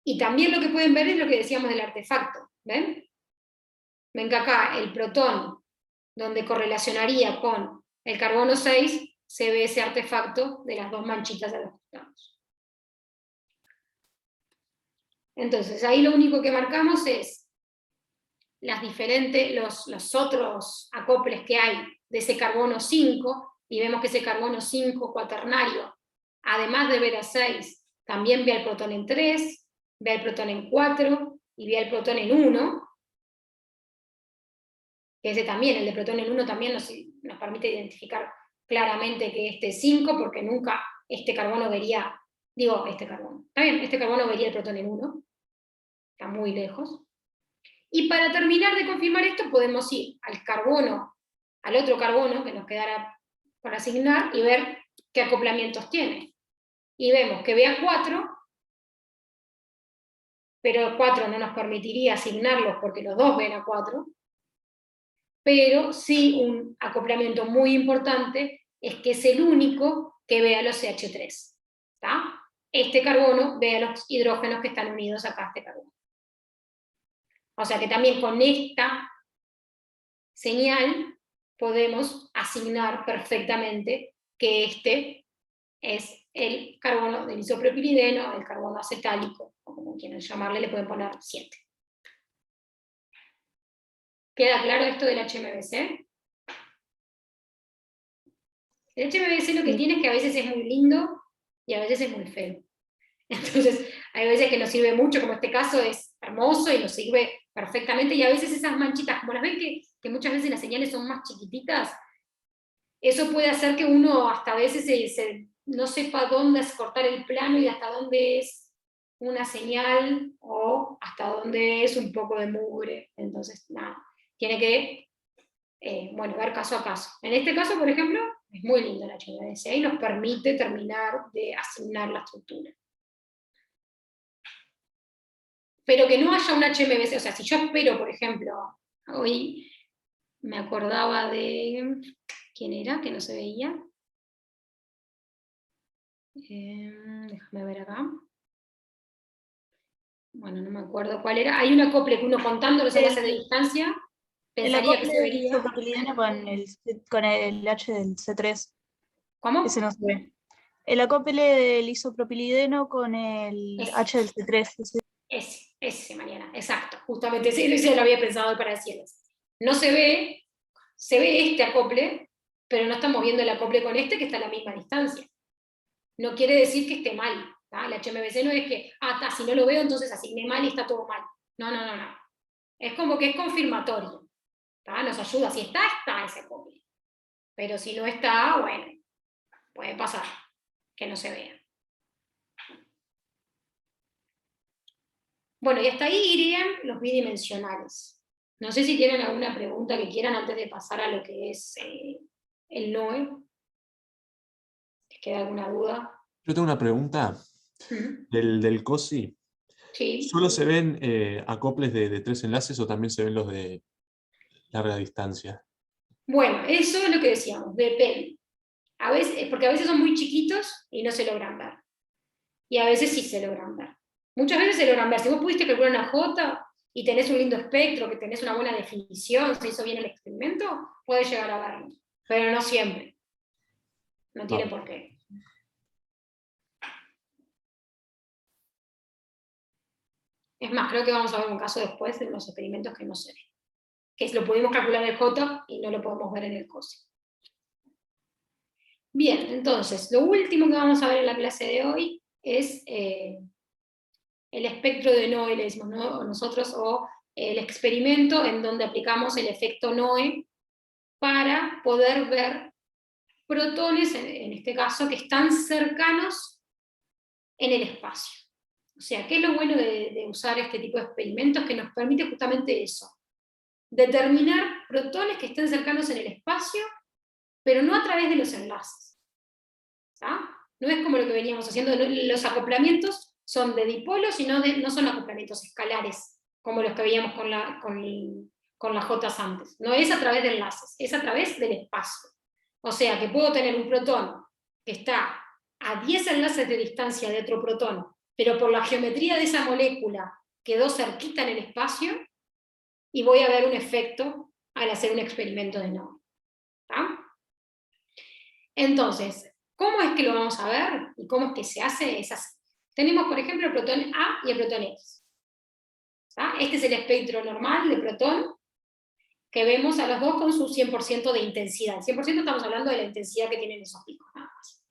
Y también lo que pueden ver es lo que decíamos del artefacto. ¿Ven? Ven que acá el protón, donde correlacionaría con el carbono 6, se ve ese artefacto de las 2 manchitas a los costados. Entonces, ahí lo único que marcamos es los otros acoples que hay de ese carbono 5, y vemos que ese carbono 5 cuaternario, además de ver a 6, también ve al protón en 3, ve al protón en 4, y ve al protón en 1, que ese también, el de protón en 1 también nos permite identificar claramente que este es 5, porque nunca este carbono vería, este carbono vería el protón en 1, está muy lejos. Y para terminar de confirmar esto, podemos ir al otro carbono que nos quedara por asignar, y ver qué acoplamientos tiene. Y vemos que ve a 4, pero 4 no nos permitiría asignarlos porque los dos ven a 4, pero sí un acoplamiento muy importante es que es el único que ve a los CH3. ¿Tá? Este carbono ve a los hidrógenos que están unidos acá a este carbono. O sea que también con esta señal podemos asignar perfectamente que este es el carbono del isopropilideno, el carbono acetálico, o como quieran llamarle, le pueden poner 7. ¿Queda claro esto del HMBC? El HMBC lo que tiene es que a veces es muy lindo y a veces es muy feo. Entonces, hay veces que nos sirve mucho, como este caso es hermoso y nos sirve perfectamente, y a veces esas manchitas, como las ven que muchas veces las señales son más chiquititas, eso puede hacer que uno hasta a veces no sepa dónde es cortar el plano y hasta dónde es una señal o hasta dónde es un poco de mugre. Entonces, nada, tiene que ver caso a caso. En este caso, por ejemplo, es muy lindo el HMBC y nos permite terminar de asignar la estructura. Pero que no haya un HMBC, o sea, si yo espero, por ejemplo, hoy me acordaba de... ¿Quién era? Que no se veía. Déjame ver acá. Bueno, no me acuerdo cuál era. Hay un acople que uno contando los enlaces de distancia pensaría que se vería. El isopropilideno con el H del C3. ¿Cómo? Ese no se ve. El acople del isopropilideno con el H del C3. Ese. Ese, Mariana, exacto. Justamente ese lo había pensado para decirles. No se ve este acople, pero no estamos viendo el acople con este que está a la misma distancia. No quiere decir que esté mal. El HMBC no es que, si no lo veo, entonces asigné mal y está todo mal. No. Es como que es confirmatorio. Nos ayuda. Si está ese acople. Pero si no está, bueno, puede pasar que no se vea. Bueno, y hasta ahí irían los bidimensionales. No sé si tienen alguna pregunta que quieran antes de pasar a lo que es el NOE. ¿Les queda alguna duda? Yo tengo una pregunta del COSI. Sí. ¿Solo se ven acoples de 3 enlaces o también se ven los de larga distancia? Bueno, eso es lo que decíamos, depende. Porque a veces son muy chiquitos y no se logran ver. Y a veces sí se logran ver. Muchas veces se logran ver. Si vos pudiste calcular una J y tenés un lindo espectro, que tenés una buena definición, se hizo bien el experimento, puedes llegar a verlo. Pero no siempre. No tiene por qué. Es más, creo que vamos a ver un caso después de unos experimentos que no se ven. Que lo pudimos calcular en el J y no lo podemos ver en el COSI. Bien, entonces, lo último que vamos a ver en la clase de hoy es el espectro de NOE, le decimos nosotros, o el experimento en donde aplicamos el efecto NOE para poder ver protones, en este caso, que están cercanos en el espacio. O sea, ¿qué es lo bueno de usar este tipo de experimentos? Que nos permite justamente eso, determinar protones que estén cercanos en el espacio, pero no a través de los enlaces. No es como lo que veníamos haciendo, los acoplamientos son de dipolos y no son acoplamientos escalares, como los que veíamos con las J antes. No es a través de enlaces, es a través del espacio. O sea, que puedo tener un protón que está a 10 enlaces de distancia de otro protón, pero por la geometría de esa molécula quedó cerquita en el espacio, y voy a ver un efecto al hacer un experimento de NOE. Entonces, ¿cómo es que lo vamos a ver? ¿Y cómo es que se hace? Es así. Tenemos, por ejemplo, el protón A y el protón X. Este es el espectro normal de protón, que vemos a los dos con su 100% de intensidad. El 100% estamos hablando de la intensidad que tienen esos picos, nada más.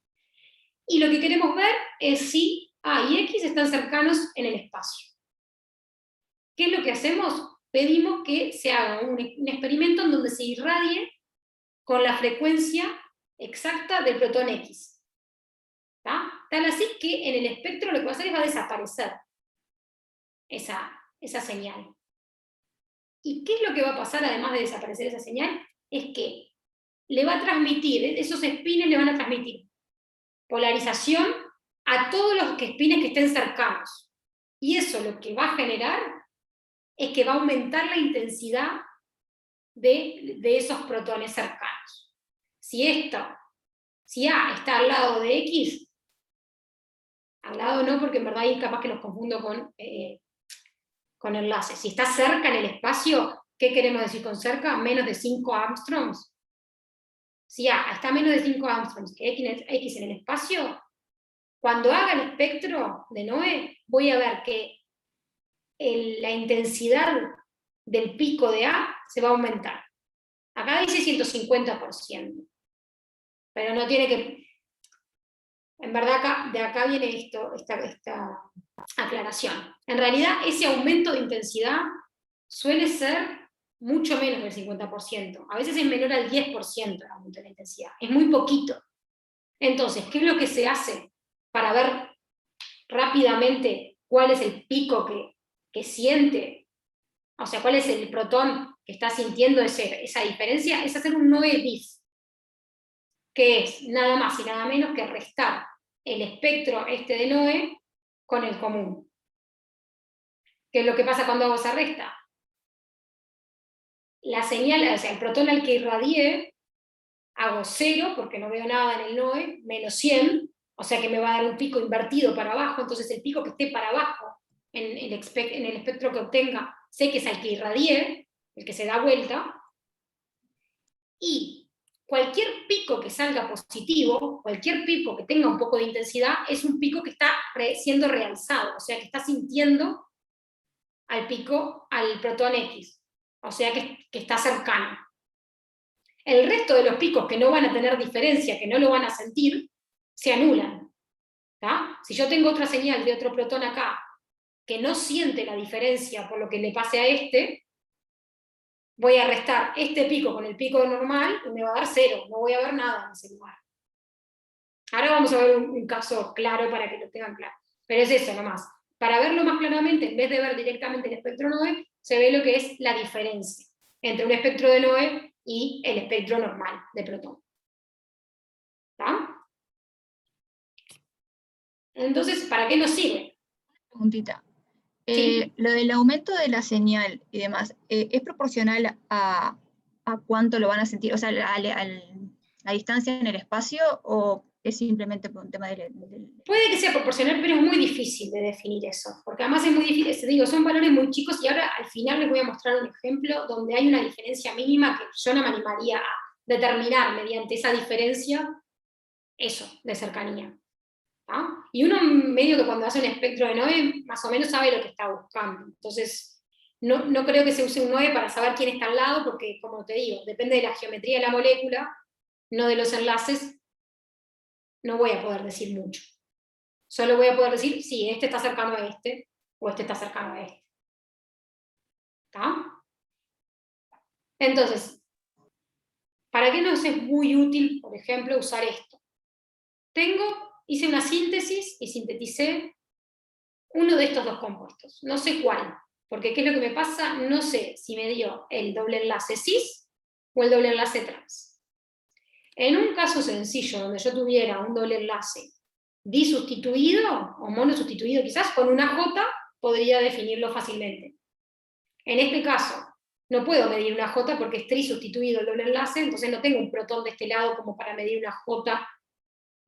Y lo que queremos ver es si A y X están cercanos en el espacio. ¿Qué es lo que hacemos? Pedimos que se haga un experimento en donde se irradie con la frecuencia exacta del protón X. Tal así que en el espectro lo que va a hacer es va a desaparecer esa señal. ¿Y qué es lo que va a pasar además de desaparecer esa señal? Es que le va a transmitir, esos espines le van a transmitir polarización a todos los espines que estén cercanos. Y eso lo que va a generar es que va a aumentar la intensidad de esos protones cercanos. Si A está al lado de X, al lado no, porque en verdad ahí capaz que los confundo con enlaces. Si está cerca en el espacio, ¿qué queremos decir con cerca? Menos de 5 angstroms. Si A está a menos de 5 angstroms que X en el espacio, cuando haga el espectro de NOE, voy a ver que la intensidad del pico de A se va a aumentar. Acá dice 150%, pero no tiene que... En verdad de acá viene esta aclaración. En realidad ese aumento de intensidad suele ser mucho menos del 50%. A veces es menor al 10% el aumento de la intensidad. Es muy poquito. Entonces, ¿qué es lo que se hace para ver rápidamente cuál es el pico que siente? O sea, cuál es el protón que está sintiendo esa diferencia, es hacer un NOE bis, que es nada más y nada menos que restar el espectro de NOE con el común. ¿Qué es lo que pasa cuando hago esa resta? La señal, o sea, el protón al que irradié, hago 0, porque no veo nada en el NOE, menos 100, o sea que me va a dar un pico invertido para abajo, entonces el pico que esté para abajo en el espectro que obtenga, sé que es al que irradié, el que se da vuelta, y cualquier pico que salga positivo, cualquier pico que tenga un poco de intensidad, es un pico que está siendo realzado, o sea que está sintiendo al pico, al protón X, o sea que está cercano. El resto de los picos que no van a tener diferencia, que no lo van a sentir, se anulan. ¿Tá? Si yo tengo otra señal de otro protón acá, que no siente la diferencia por lo que le pase a este, voy a restar este pico con el pico normal y me va a dar 0, no voy a ver nada en ese lugar. Ahora vamos a ver un caso claro para que lo tengan claro. Pero es eso nomás. Para verlo más claramente, en vez de ver directamente el espectro NOE, se ve lo que es la diferencia entre un espectro de NOE y el espectro normal de protón. ¿Está? Entonces, ¿para qué nos sirve? Preguntita. Sí. Lo del aumento de la señal y demás, ¿es proporcional a cuánto lo van a sentir? O sea, la distancia en el espacio, o es simplemente por un tema del... Puede que sea proporcional, pero es muy difícil de definir eso, porque además es muy difícil, te digo, son valores muy chicos, y ahora al final les voy a mostrar un ejemplo donde hay una diferencia mínima que yo no me animaría a determinar mediante esa diferencia eso, de cercanía. ¿Ah? Y uno medio que cuando hace un espectro de NOE más o menos sabe lo que está buscando, entonces no creo que se use un NOE para saber quién está al lado, porque como te digo, depende de la geometría de la molécula, no de los enlaces, no voy a poder decir mucho. Solo voy a poder decir, sí, este está cercano a este, o este está cercano a este. ¿Está? Entonces, ¿para qué nos es muy útil, por ejemplo, usar esto? Hice una síntesis y sinteticé uno de estos dos compuestos. No sé cuál, porque ¿qué es lo que me pasa? No sé si me dio el doble enlace cis o el doble enlace trans. En un caso sencillo, donde yo tuviera un doble enlace disustituido o monosustituido quizás, con una J podría definirlo fácilmente. En este caso, no puedo medir una J porque es trisustituido el doble enlace, entonces no tengo un protón de este lado como para medir una J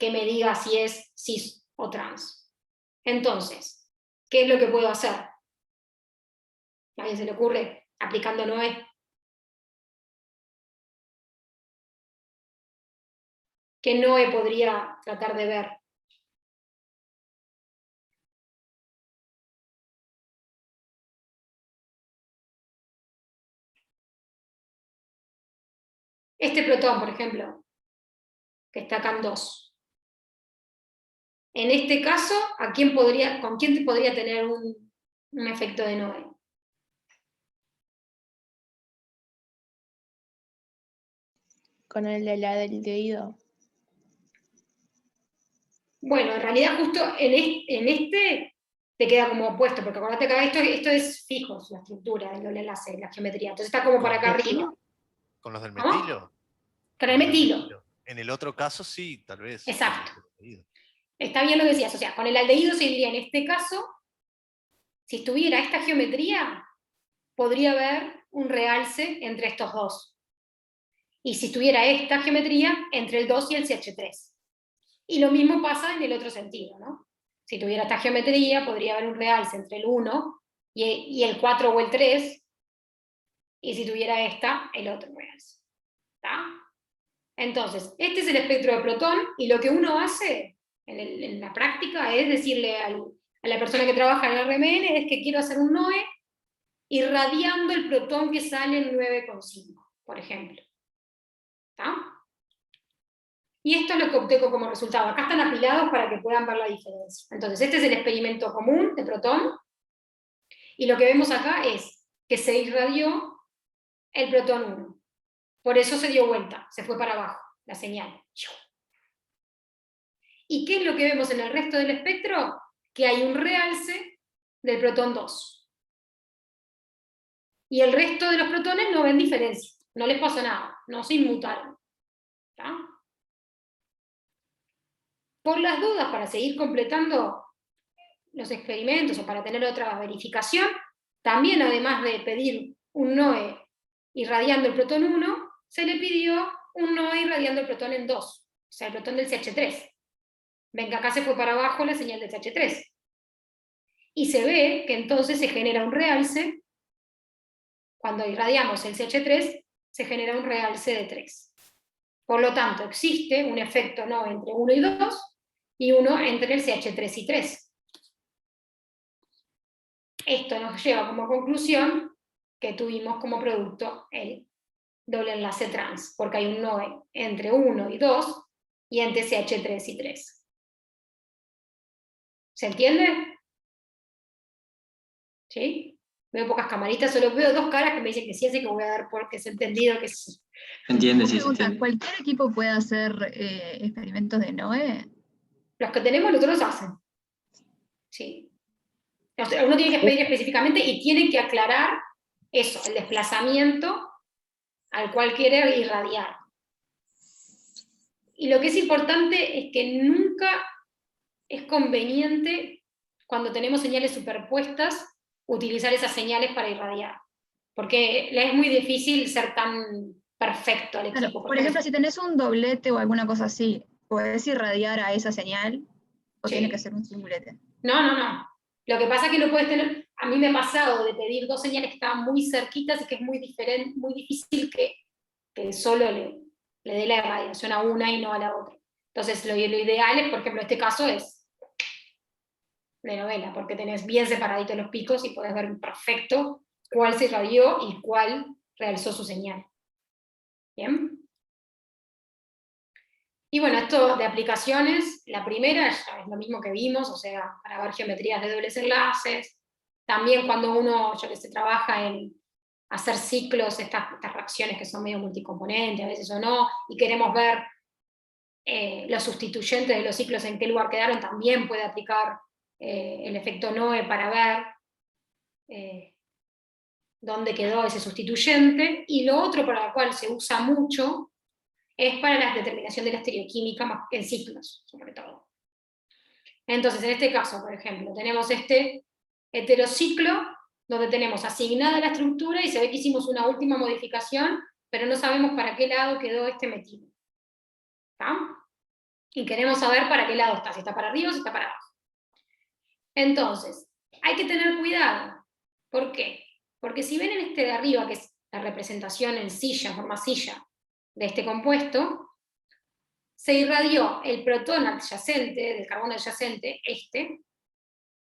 que me diga si es cis o trans. Entonces, ¿qué es lo que puedo hacer? ¿A alguien se le ocurre? Aplicando NOE. ¿Qué NOE podría tratar de ver? Este protón, por ejemplo, que está acá en 2. En este caso, ¿con quién podría tener un efecto de NOE? Con el del aldehído. Bueno, en realidad justo en este te queda como opuesto, porque acordate que esto es fijo, la estructura, el doble enlace, la geometría. Entonces está como para acá arriba. ¿Con los del ¿Cómo? metilo? Con el metilo. En el otro caso sí, tal vez. Exacto. Está bien lo que decías, o sea, con el aldehído se diría en este caso, si estuviera esta geometría, podría haber un realce entre estos dos. Y si estuviera esta geometría, entre el 2 y el CH3. Y lo mismo pasa en el otro sentido, ¿no? Si tuviera esta geometría, podría haber un realce entre el 1 y el 4 o el 3, y si tuviera esta, el otro realce. ¿Está? Entonces, este es el espectro de protón, y lo que uno hace en la práctica es decirle a la persona que trabaja en el RMN es que quiero hacer un NOE irradiando el protón que sale en 9,5, por ejemplo. ¿Está? Y esto es lo que obtengo como resultado. Acá están apilados para que puedan ver la diferencia. Entonces, este es el experimento común de protón, y lo que vemos acá es que se irradió el protón 1. Por eso se dio vuelta, se fue para abajo la señal. ¿Y qué es lo que vemos en el resto del espectro? Que hay un realce del protón 2. Y el resto de los protones no ven diferencia, no les pasó nada, no se inmutaron. ¿Está? Por las dudas, para seguir completando los experimentos o para tener otra verificación, también además de pedir un NOE irradiando el protón 1, se le pidió un NOE irradiando el protón en 2, o sea, el protón del CH3. Ven que acá se fue para abajo la señal del CH3. Y se ve que entonces se genera un realce, cuando irradiamos el CH3, se genera un realce de 3. Por lo tanto, existe un efecto NOE entre 1 y 2, y uno entre el CH3 y 3. esto nos lleva como conclusión que tuvimos como producto el doble enlace trans, porque hay un NOE entre 1 y 2 y entre CH3 y 3. ¿Se entiende? ¿Sí? Veo pocas camaritas, solo veo 2 caras que me dicen que sí, así que voy a dar porque se ha entendido que sí. ¿Se entiende? Una Sí, se pregunta, entiende. ¿cualquier equipo puede hacer experimentos de NOE? Los que tenemos, los otros hacen. Sí. O sea, uno tiene que pedir específicamente y tiene que aclarar eso, el desplazamiento al cual quiere irradiar. Y lo que es importante es que nunca es conveniente, cuando tenemos señales superpuestas, utilizar esas señales para irradiar. Porque le es muy difícil ser tan perfecto al equipo. Claro, por ejemplo, si tenés un doblete o alguna cosa así, ¿podés irradiar a esa señal? ¿O Sí. tiene que ser un singulete? No. Lo que pasa es que no puedes tener, a mí me ha pasado de pedir 2 señales que estaban muy cerquitas y que es muy diferente, muy difícil que solo le dé la irradiación a una y no a la otra. Entonces lo ideal es, por ejemplo, este caso es de novela, porque tenés bien separaditos los picos y podés ver perfecto cuál se irradió y cuál realzó su señal. ¿Bien? Y bueno, esto de aplicaciones, la primera ya es lo mismo que vimos, o sea, para ver geometrías de dobles enlaces. También cuando uno, yo que sé, trabaja en hacer ciclos, estas reacciones que son medio multicomponentes, a veces o no, y queremos ver los sustituyentes de los ciclos en qué lugar quedaron, también puede aplicar el efecto NOE para ver dónde quedó ese sustituyente. Y lo otro para lo cual se usa mucho es para la determinación de la estereoquímica en ciclos, sobre todo. Entonces, en este caso, por ejemplo, tenemos este heterociclo, donde tenemos asignada la estructura y se ve que hicimos una última modificación, pero no sabemos para qué lado quedó este metilo. ¿Está? Y queremos saber para qué lado está, si está para arriba o si está para abajo. Entonces, hay que tener cuidado. ¿Por qué? Porque si ven en este de arriba, que es la representación en silla, forma silla, de este compuesto, se irradió el protón adyacente, del carbono adyacente,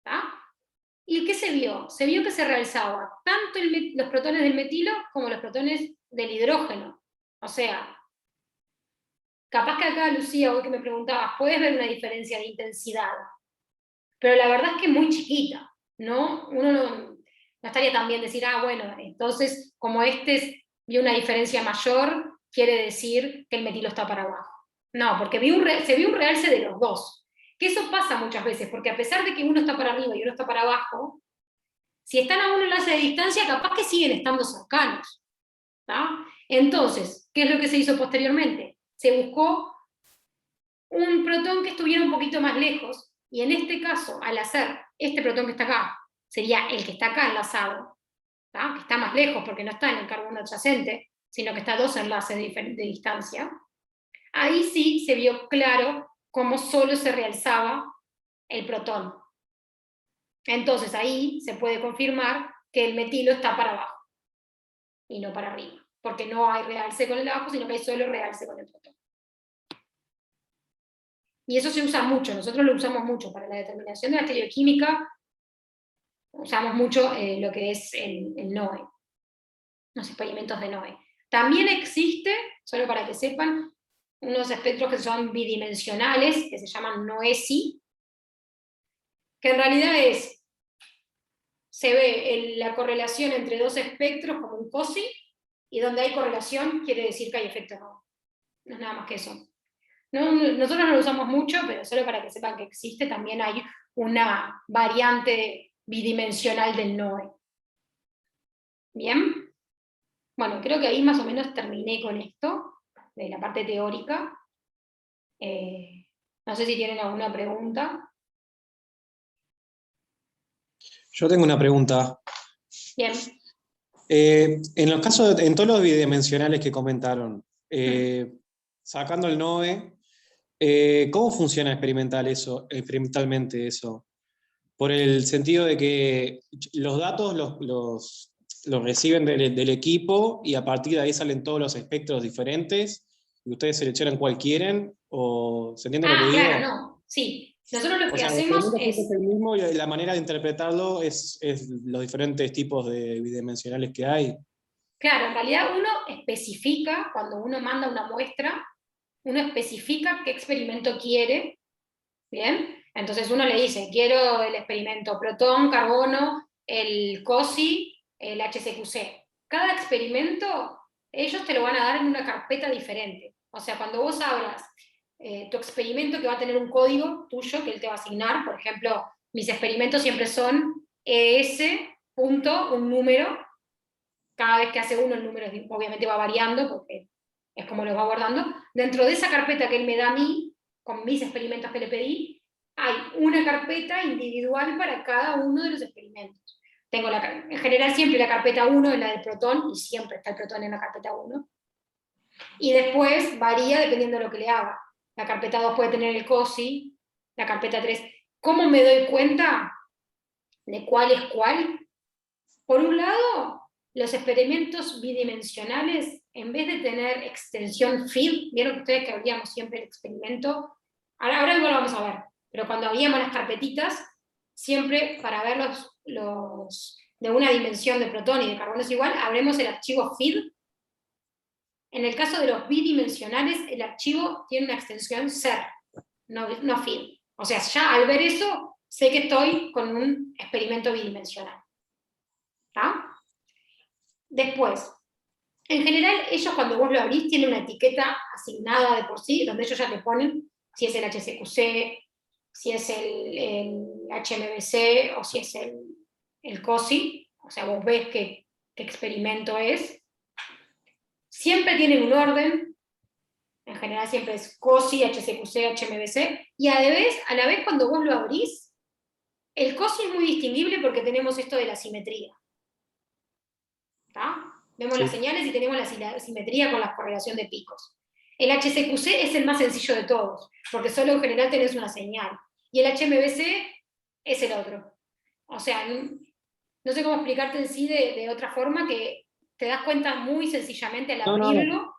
¿tá? ¿Y qué se vio? Se vio que se realzaba tanto los protones del metilo como los protones del hidrógeno. O sea, capaz que acá, Lucía, vos que me preguntabas, puedes ver una diferencia de intensidad, pero la verdad es que es muy chiquita, ¿no? Uno no estaría tan bien decir, bueno, entonces, como vio una diferencia mayor, quiere decir que el metilo está para abajo. No, porque se vio un realce de los dos. Que eso pasa muchas veces, porque a pesar de que uno está para arriba y uno está para abajo, si están a un enlace de distancia, capaz que siguen estando cercanos. ¿Tá? Entonces, ¿qué es lo que se hizo posteriormente? Se buscó un protón que estuviera un poquito más lejos, y en este caso, al hacer este protón que está acá, sería el que está acá enlazado, ¿tá? Que está más lejos porque no está en el carbono adyacente, sino que está a 2 enlaces de distancia. Ahí sí se vio claro cómo solo se realzaba el protón. Entonces ahí se puede confirmar que el metilo está para abajo y no para arriba, porque no hay realce con el de abajo, sino que hay solo realce con el protón. Y eso se usa mucho, nosotros lo usamos mucho para la determinación de la estereoquímica, usamos mucho lo que es el NOE, los experimentos de NOE. También existe, solo para que sepan, unos espectros que son bidimensionales, que se llaman NOESI, que en realidad se ve la correlación entre 2 espectros como un COSI, y donde hay correlación quiere decir que hay efecto NOE. No es nada más que eso. Nosotros no lo usamos mucho, pero solo para que sepan que existe, también hay una variante bidimensional del NOE. ¿Bien? Bueno, creo que ahí más o menos terminé con esto, de la parte teórica. No sé si tienen alguna pregunta. Yo tengo una pregunta. Bien. En los casos, en todos los bidimensionales que comentaron, sacando el NOE, ¿cómo funciona experimentalmente eso? Por el sentido de que los datos los reciben del equipo y a partir de ahí salen todos los espectros diferentes y ustedes seleccionan cuál quieren, o ¿se entiende lo que digo? Claro, no, sí. Nosotros lo O que sea, el hacemos experimento es, el mismo y la manera de interpretarlo es los diferentes tipos de bidimensionales que hay. claro, en realidad uno especifica, cuando uno manda una muestra, uno especifica qué experimento quiere, ¿bien? Entonces uno le dice, quiero el experimento protón, carbono, el COSI, el HCQC. Cada experimento, ellos te lo van a dar en una carpeta diferente. O sea, cuando vos abras tu experimento que va a tener un código tuyo que él te va a asignar, por ejemplo, mis experimentos siempre son ES, punto, un número. Cada vez que hace uno, el número obviamente va variando, porque es como lo va guardando. Dentro de esa carpeta que él me da a mí, con mis experimentos que le pedí, hay una carpeta individual para cada uno de los experimentos. Tengo en general siempre la carpeta 1 es la del protón, y siempre está el protón en la carpeta 1. Y después varía dependiendo de lo que le haga. La carpeta 2 puede tener el COSI, la carpeta 3. ¿Cómo me doy cuenta de cuál es cuál? Por un lado, los experimentos bidimensionales, en vez de tener extensión feed, vieron que ustedes que abríamos siempre el experimento, ahora igual lo vamos a ver, pero cuando abríamos las carpetitas, siempre para ver los de una dimensión de protón y de carbono es igual, abremos el archivo feed. En el caso de los bidimensionales, el archivo tiene una extensión ser, no feed. O sea, ya al ver eso, sé que estoy con un experimento bidimensional. ¿Está? Después, en general, ellos cuando vos lo abrís tienen una etiqueta asignada de por sí, donde ellos ya te ponen si es el HCQC, si es el HMBC o si es el COSI, o sea, vos ves qué experimento es. Siempre tienen un orden, en general siempre es COSI, HCQC, HMBC, y a la vez cuando vos lo abrís, el COSI es muy distinguible porque tenemos esto de la simetría. ¿Está? Vemos Sí. las señales y tenemos la simetría con la correlación de picos. El HCQC es el más sencillo de todos, porque solo en general tenés una señal. Y el HMBC es el otro. O sea, no sé cómo explicarte en sí de otra forma, que te das cuenta muy sencillamente al abrirlo. No.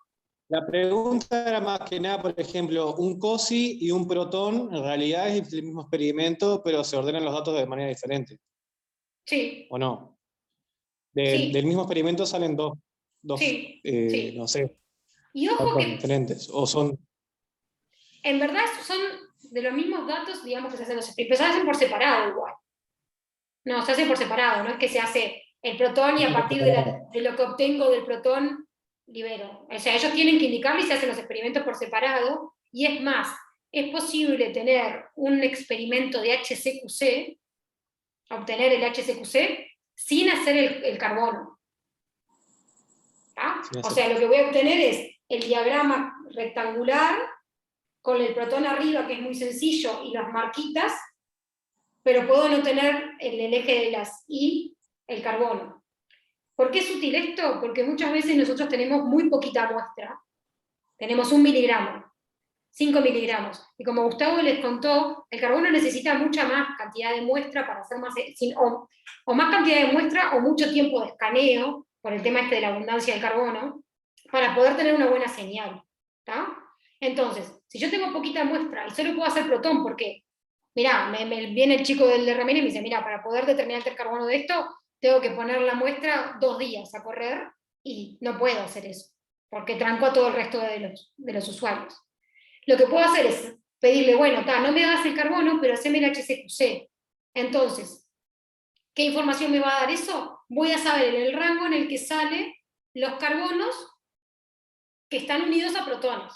La pregunta era más que nada, por ejemplo, un COSI y un protón, en realidad es el mismo experimento, pero se ordenan los datos de manera diferente. Sí. ¿O no? Sí. Del mismo experimento salen dos Sí. no sé, Y ojo datos que diferentes. O son. en verdad son de los mismos datos, digamos, que se hacen los experimentos, pero se hacen por separado igual. No, se hace por separado, no es que se hace el protón y a partir de lo que obtengo del protón libero. O sea, ellos tienen que indicarlo y se hacen los experimentos por separado, y es más, es posible tener un experimento de HCQC, obtener el HCQC, sin hacer el carbono. ¿Ah? O sea, lo que voy a obtener es el diagrama rectangular con el protón arriba, que es muy sencillo, y las marquitas, pero puedo no tener en el eje de las Y el carbono. ¿Por qué es útil esto? Porque muchas veces nosotros tenemos muy poquita muestra. Tenemos 1 miligramo, 5 miligramos. Y como Gustavo les contó, el carbono necesita mucha más cantidad de muestra para hacer más, o más cantidad de muestra o mucho tiempo de escaneo, por el tema este de la abundancia del carbono, para poder tener una buena señal. ¿Tá? Entonces, si yo tengo poquita muestra y solo puedo hacer protón, porque mirá, me viene el chico del de Ramírez y me dice, mirá, para poder determinar el carbono de esto, tengo que poner la muestra 2 días a correr, y no puedo hacer eso, porque tranco a todo el resto de los usuarios. Lo que puedo hacer es pedirle, bueno, no me hagas el carbono, pero haceme el HCQC. Entonces, ¿qué información me va a dar eso? Voy a saber en el rango en el que salen los carbonos que están unidos a protones.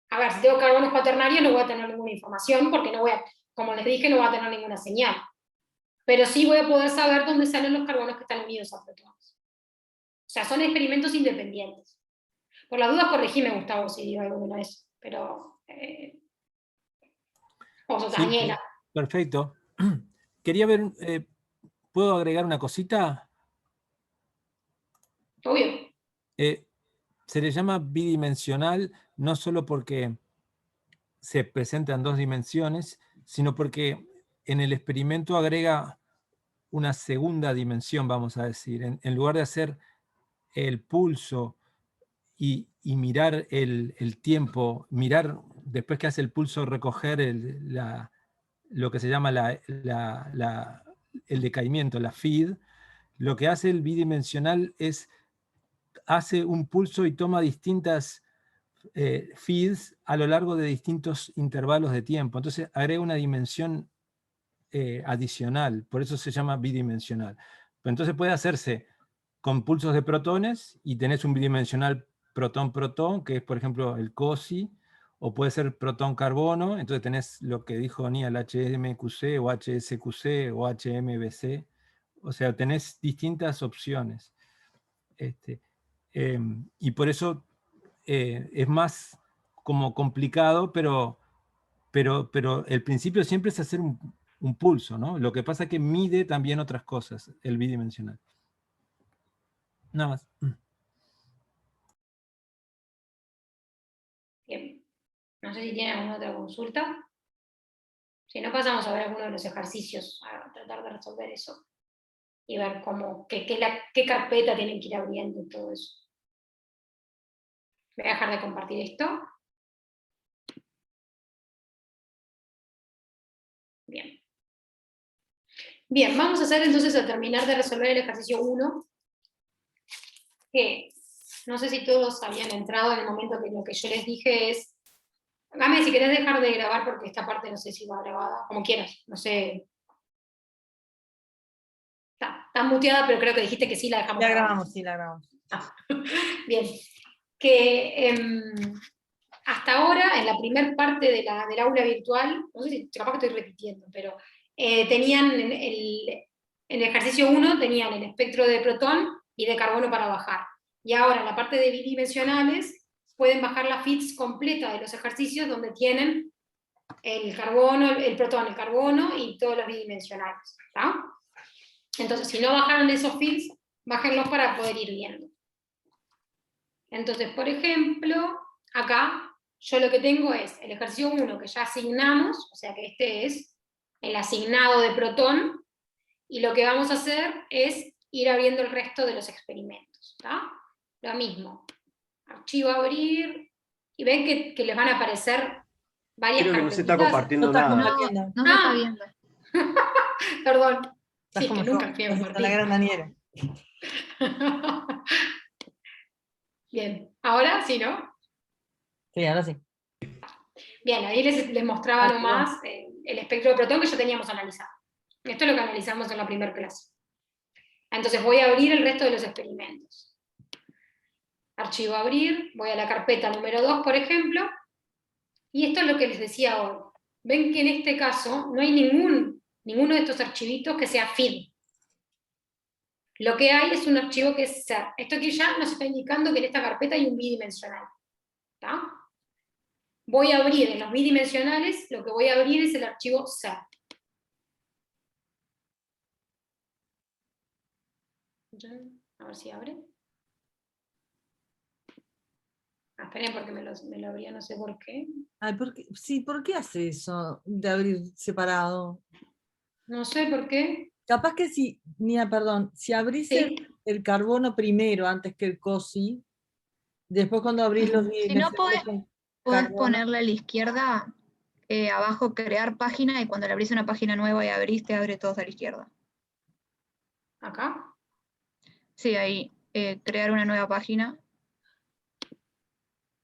A ver, si tengo carbonos cuaternarios no voy a tener ninguna información, porque no voy a, como les dije, no voy a tener ninguna señal. Pero sí voy a poder saber dónde salen los carbonos que están unidos a protones. O sea, son experimentos independientes. Por las dudas, corregime, Gustavo, si digo alguna vez. Pero... Daniela. Perfecto. Quería ver, ¿puedo agregar una cosita? Obvio. Se le llama bidimensional no solo porque se presentan 2 dimensiones, sino porque en el experimento agrega una segunda dimensión, vamos a decir. En lugar de hacer el pulso y mirar el tiempo, mirar después que hace el pulso recoger lo que se llama el decaimiento, la feed, lo que hace el bidimensional es, hace un pulso y toma distintas feeds a lo largo de distintos intervalos de tiempo. Entonces agrega una dimensión adicional, por eso se llama bidimensional. Pero entonces puede hacerse con pulsos de protones y tenés un bidimensional protón-protón, que es por ejemplo el COSI, o puede ser protón-carbono, entonces tenés lo que dijo Nia, el HMQC o HSQC o HMBC, o sea, tenés distintas opciones. Y por eso es más como complicado, pero el principio siempre es hacer un pulso, ¿no? Lo que pasa es que mide también otras cosas, el bidimensional. Nada más. Bien. No sé si tienen alguna otra consulta. Si no, pasamos a ver algunos de los ejercicios, a tratar de resolver eso. Y ver qué carpeta tienen que ir abriendo y todo eso. Voy a dejar de compartir esto. Bien. Bien, vamos a hacer entonces a terminar de resolver el ejercicio 1, que no sé si todos habían entrado en el momento que lo que yo les dije es, Game, si querés dejar de grabar porque esta parte no sé si va grabada, como quieras, no sé. Está muteada, pero creo que dijiste que sí la dejamos La grabada. grabamos, sí, la grabamos. Bien, que hasta ahora, en la primer parte del aula virtual, no sé si capaz que estoy repitiendo, pero tenían en el ejercicio 1 tenían el espectro de protón y de carbono para bajar. Y ahora en la parte de bidimensionales pueden bajar la feeds completa de los ejercicios donde tienen el carbono, el protón, el carbono y todos los bidimensionales. ¿Está? Entonces, si no bajaron esos feeds, bájenlos para poder ir viendo. Entonces, por ejemplo, acá yo lo que tengo es el ejercicio 1 que ya asignamos, o sea que este es el asignado de protón, y lo que vamos a hacer es ir abriendo el resto de los experimentos. ¿Está? Lo mismo. Archivo abrir, y ven que les van a aparecer varias Creo que no se está carpetitas. compartiendo No está nada. compartiendo. No se está viendo. Perdón. Estás Sí, como que yo, nunca fui a estás compartir. la gran Daniela. Bien, ahora sí, ¿no? Sí, ahora sí. Bien, ahí les mostraba nomás el espectro de protón que ya teníamos analizado. Esto es lo que analizamos en la primera clase. Entonces voy a abrir el resto de los experimentos. Archivo abrir, voy a la carpeta número 2, por ejemplo, y esto es lo que les decía hoy. Ven que en este caso no hay ninguno de estos archivitos que sea feed. Lo que hay es un archivo que es ser. Esto aquí ya nos está indicando que en esta carpeta hay un bidimensional. ¿Está? Voy a abrir en los bidimensionales, lo que voy a abrir es el archivo ser. A ver si abre. Esperen porque me lo abría, no sé por qué. Ay, ¿por qué hace eso de abrir separado? No sé por qué. Capaz que si, Nia, perdón, si abrís el carbono primero antes que el COSI, después cuando abrís los Si no bidimensionales podés ponerle a la izquierda, abajo crear página, y cuando le abrís una página nueva y abrís, te abre todos a la izquierda. ¿Acá? Sí, ahí, crear una nueva página.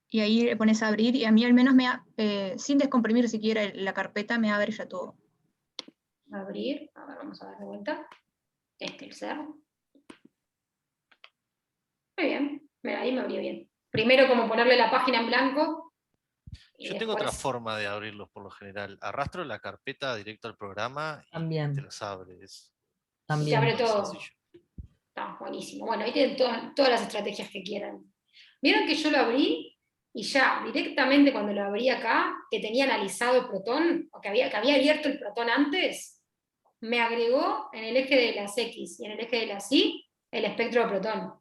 Y ahí le pones a abrir, y a mí al menos sin descomprimir siquiera la carpeta, me abre ya todo. Abrir, a ver, vamos a dar de vuelta. El ser. Muy bien, mira, ahí me abrió bien. Primero como ponerle la página en blanco. Yo tengo otra forma de abrirlos por lo general. Arrastro la carpeta directo al programa y también te los abres. Y te abre todo. Está buenísimo. Bueno, ahí tienen todas las estrategias que quieran. Vieron que yo lo abrí y ya directamente cuando lo abrí acá, que tenía analizado el protón, o que había abierto el protón antes, me agregó en el eje de las X y en el eje de las Y el espectro de protón.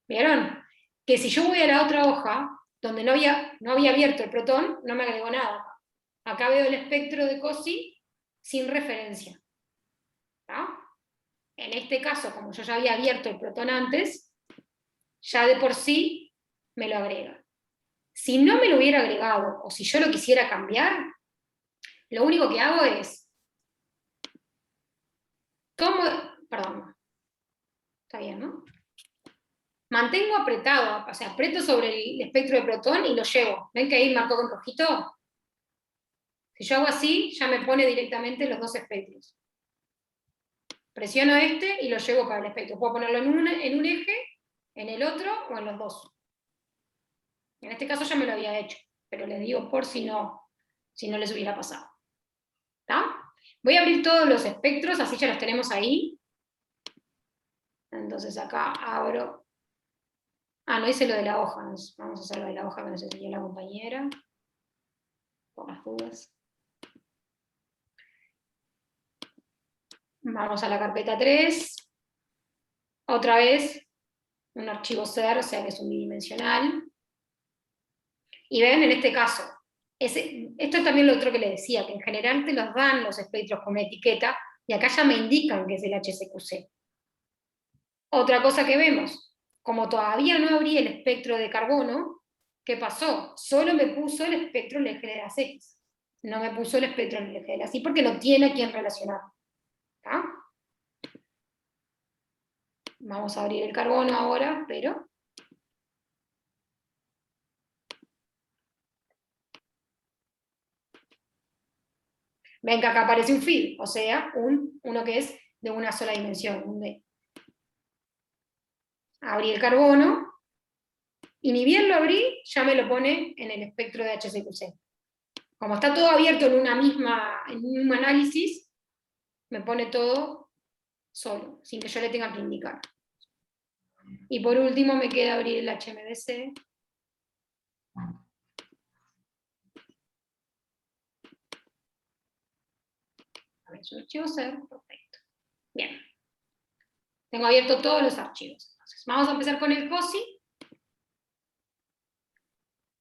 ¿Vieron? Que si yo voy a la otra hoja, donde no había abierto el protón, no me agregó nada. Acá veo el espectro de COSI sin referencia. ¿Está? En este caso, como yo ya había abierto el protón antes, ya de por sí me lo agrega. Si no me lo hubiera agregado, o si yo lo quisiera cambiar, Lo único que hago es, perdón, está bien, ¿no? Mantengo apretado, o sea, aprieto sobre el espectro de protón y lo llevo. ¿Ven que ahí marcó con rojito? Si yo hago así, ya me pone directamente los dos espectros. Presiono este y lo llevo para el espectro. Puedo ponerlo en un eje, en el otro o en los dos. En este caso ya me lo había hecho, pero les digo por si no les hubiera pasado. ¿Está? Voy a abrir todos los espectros, así ya los tenemos ahí. Entonces acá abro. No hice lo de la hoja. Vamos a hacer lo de la hoja que nos enseñó la compañera. Por las dudas. Vamos a la carpeta 3. Otra vez, un archivo ser, o sea que es un bidimensional. Y ven, en este caso, esto es también lo otro que les decía, que en general te los dan los espectros con una etiqueta, y acá ya me indican que es el HCQC. Otra cosa que vemos, como todavía no abrí el espectro de carbono, ¿qué pasó? Solo me puso el espectro en el eje de las X. No me puso el espectro en el eje de las Y porque no tiene a quién relacionar. ¿Está? Vamos a abrir el carbono ahora, pero... Ven que acá aparece un feed, o sea, uno que es de una sola dimensión, un D. Abrí el carbono, y ni bien lo abrí, ya me lo pone en el espectro de HCQC. Como está todo abierto en un mismo análisis, me pone todo solo, sin que yo le tenga que indicar. Y por último me queda abrir el HMDC. A ver, es un archivo ser, perfecto. Bien. Tengo abierto todos los archivos. Entonces, vamos a empezar con el COSI.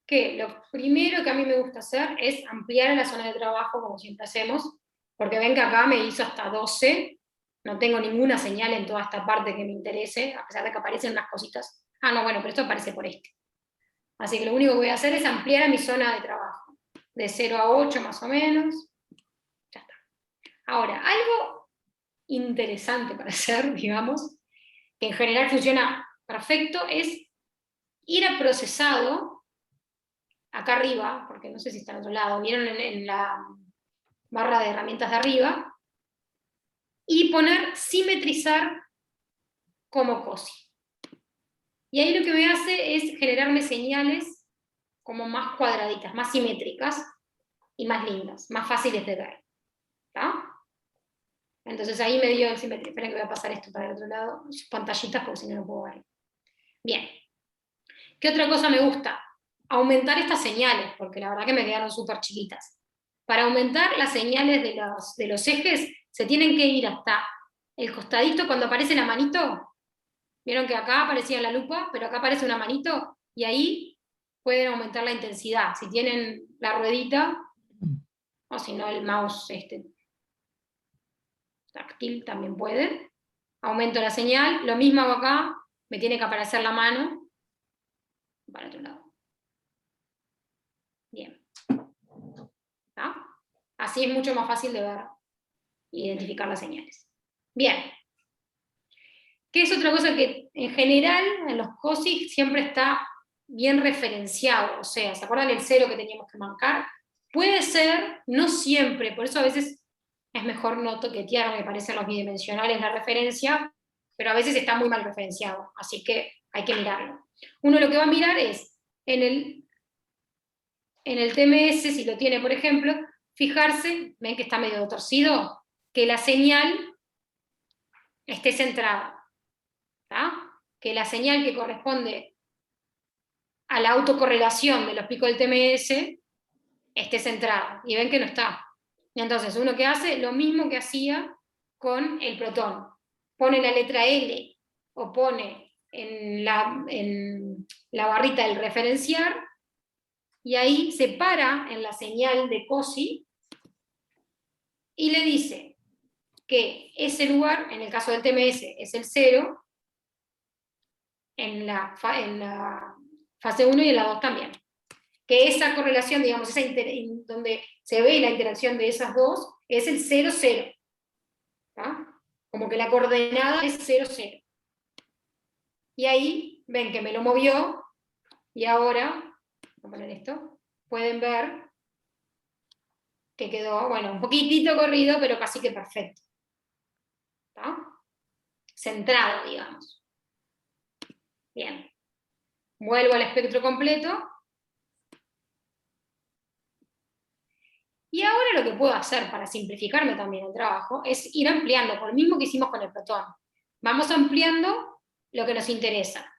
Que lo primero que a mí me gusta hacer es ampliar la zona de trabajo, como siempre hacemos, porque ven que acá me hizo hasta 12, no tengo ninguna señal en toda esta parte que me interese, a pesar de que aparecen unas cositas. No, bueno, pero esto aparece por este. Así que lo único que voy a hacer es ampliar a mi zona de trabajo, de 0 a 8 más o menos. Ya está. Ahora, algo interesante para hacer, digamos, que en general funciona perfecto, es ir a procesado, acá arriba, porque no sé si está en otro lado, vieron en la barra de herramientas de arriba, y poner simetrizar como COSI. Y ahí lo que me hace es generarme señales como más cuadraditas, más simétricas y más lindas, más fáciles de ver. ¿Está? Entonces ahí me dio simetría. Esperen que voy a pasar esto para el otro lado, pantallitas porque si no, no puedo ver. Bien. ¿Qué otra cosa me gusta? Aumentar estas señales, porque la verdad que me quedaron súper chiquitas. Para aumentar las señales de los ejes, se tienen que ir hasta el costadito cuando aparece la manito. Vieron que acá aparecía la lupa, pero acá aparece una manito, y ahí pueden aumentar la intensidad. Si tienen la ruedita, o si no el mouse táctil también pueden. Aumento la señal, lo mismo hago acá, me tiene que aparecer la mano, para otro lado. Bien. ¿Está? Así es mucho más fácil de ver e identificar las señales. Bien. ¿Qué es otra cosa que en general en los COSI siempre está bien referenciado? O sea, ¿se acuerdan el 0 que teníamos que marcar? Puede ser, no siempre, por eso a veces es mejor no toquetear, me parecen los bidimensionales la referencia, pero a veces está muy mal referenciado, así que hay que mirarlo. Uno lo que va a mirar es, en el TMS, si lo tiene, por ejemplo, fijarse, ven que está medio torcido, que la señal esté centrada. ¿Tá? Que la señal que corresponde a la autocorrelación de los picos del TMS esté centrada. Y ven que no está. Y entonces uno que hace lo mismo que hacía con el protón. Pone la letra L o pone en la barrita del referenciar, y ahí se para en la señal de COSI y le dice que ese lugar, en el caso del TMS, es el 0, en la fase 1 y en la 2 también. que esa correlación, digamos, donde se ve la interacción de esas dos, es el 0, 0. ¿Tá? Como que la coordenada es 0, 0. Y ahí ven que me lo movió, y ahora, voy a poner esto, pueden ver que quedó, bueno, un poquitito corrido, pero casi que perfecto. ¿Tá? Centrado, digamos. Bien. Vuelvo al espectro completo. Y ahora lo que puedo hacer para simplificarme también el trabajo es ir ampliando, por lo mismo que hicimos con el protón. Vamos ampliando lo que nos interesa.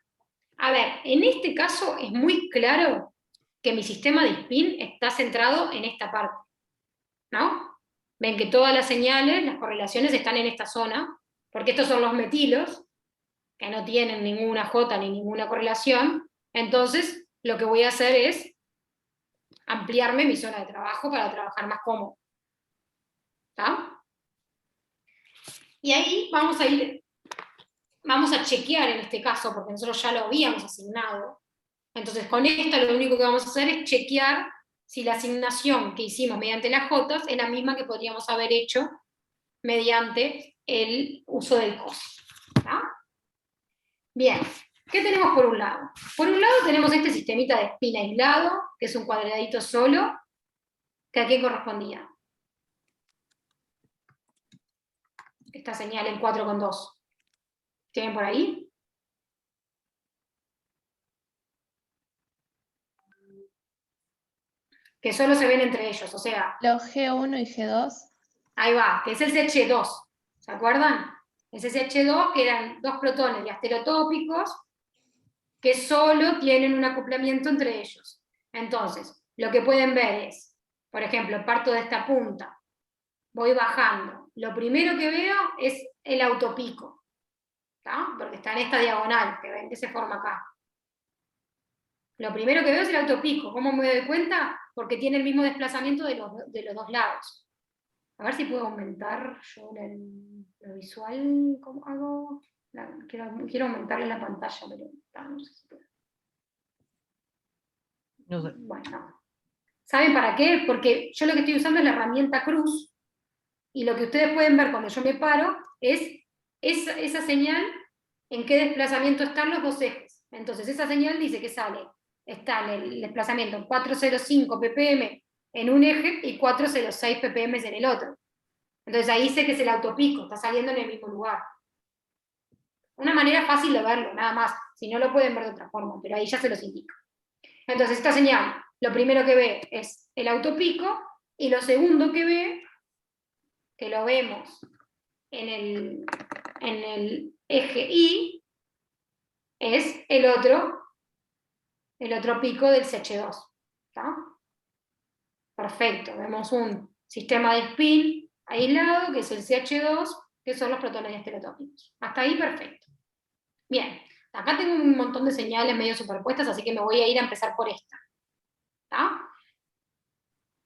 A ver, en este caso es muy claro que mi sistema de spin está centrado en esta parte, ¿no? Ven que todas las señales, las correlaciones están en esta zona, porque estos son los metilos, que no tienen ninguna J ni ninguna correlación. Entonces, lo que voy a hacer es ampliarme mi zona de trabajo para trabajar más cómodo. ¿Está? Y ahí vamos a chequear en este caso, porque nosotros ya lo habíamos asignado. Entonces con esto lo único que vamos a hacer es chequear si la asignación que hicimos mediante las J es la misma que podríamos haber hecho mediante el uso del cos. ¿Está? Bien. ¿Qué tenemos por un lado? Por un lado tenemos este sistemita de spin aislado, que es un cuadradito solo, que a quién correspondía. Esta señal en 4,2. ¿Tienen por ahí? Que solo se ven entre ellos, o sea... Los G1 y G2. Ahí va, que es el CH2. ¿Se acuerdan? Es ese CH2 que eran dos protones diastereotópicos que solo tienen un acoplamiento entre ellos. Entonces, lo que pueden ver es, por ejemplo, parto de esta punta, voy bajando. Lo primero que veo es el autopico, ¿tá? Porque está en esta diagonal, que ven que se forma acá. Lo primero que veo es el autopico. ¿Cómo me doy cuenta? Porque tiene el mismo desplazamiento de los dos lados. A ver si puedo aumentar yo lo visual. ¿Cómo hago? Quiero aumentarle la pantalla, pero no sé si puedo. No sé. Bueno. ¿Saben para qué? Porque yo lo que estoy usando es la herramienta cruz, y lo que ustedes pueden ver cuando yo me paro es esa señal en qué desplazamiento están los dos ejes. Entonces esa señal dice que está en el desplazamiento 405 ppm en un eje y 406 ppm en el otro. Entonces ahí sé que es el autopico, está saliendo en el mismo lugar. Una manera fácil de verlo, nada más. Si no lo pueden ver de otra forma, pero ahí ya se los indico. Entonces esta señal, lo primero que ve es el autopico, y lo segundo que ve, que lo vemos en el eje Y, es el otro pico del CH2. ¿Está? Perfecto, vemos un sistema de spin aislado, que es el CH2, que son los protones diastereotópicos. Hasta ahí perfecto. Bien, acá tengo un montón de señales medio superpuestas, así que me voy a ir a empezar por esta. ¿Está?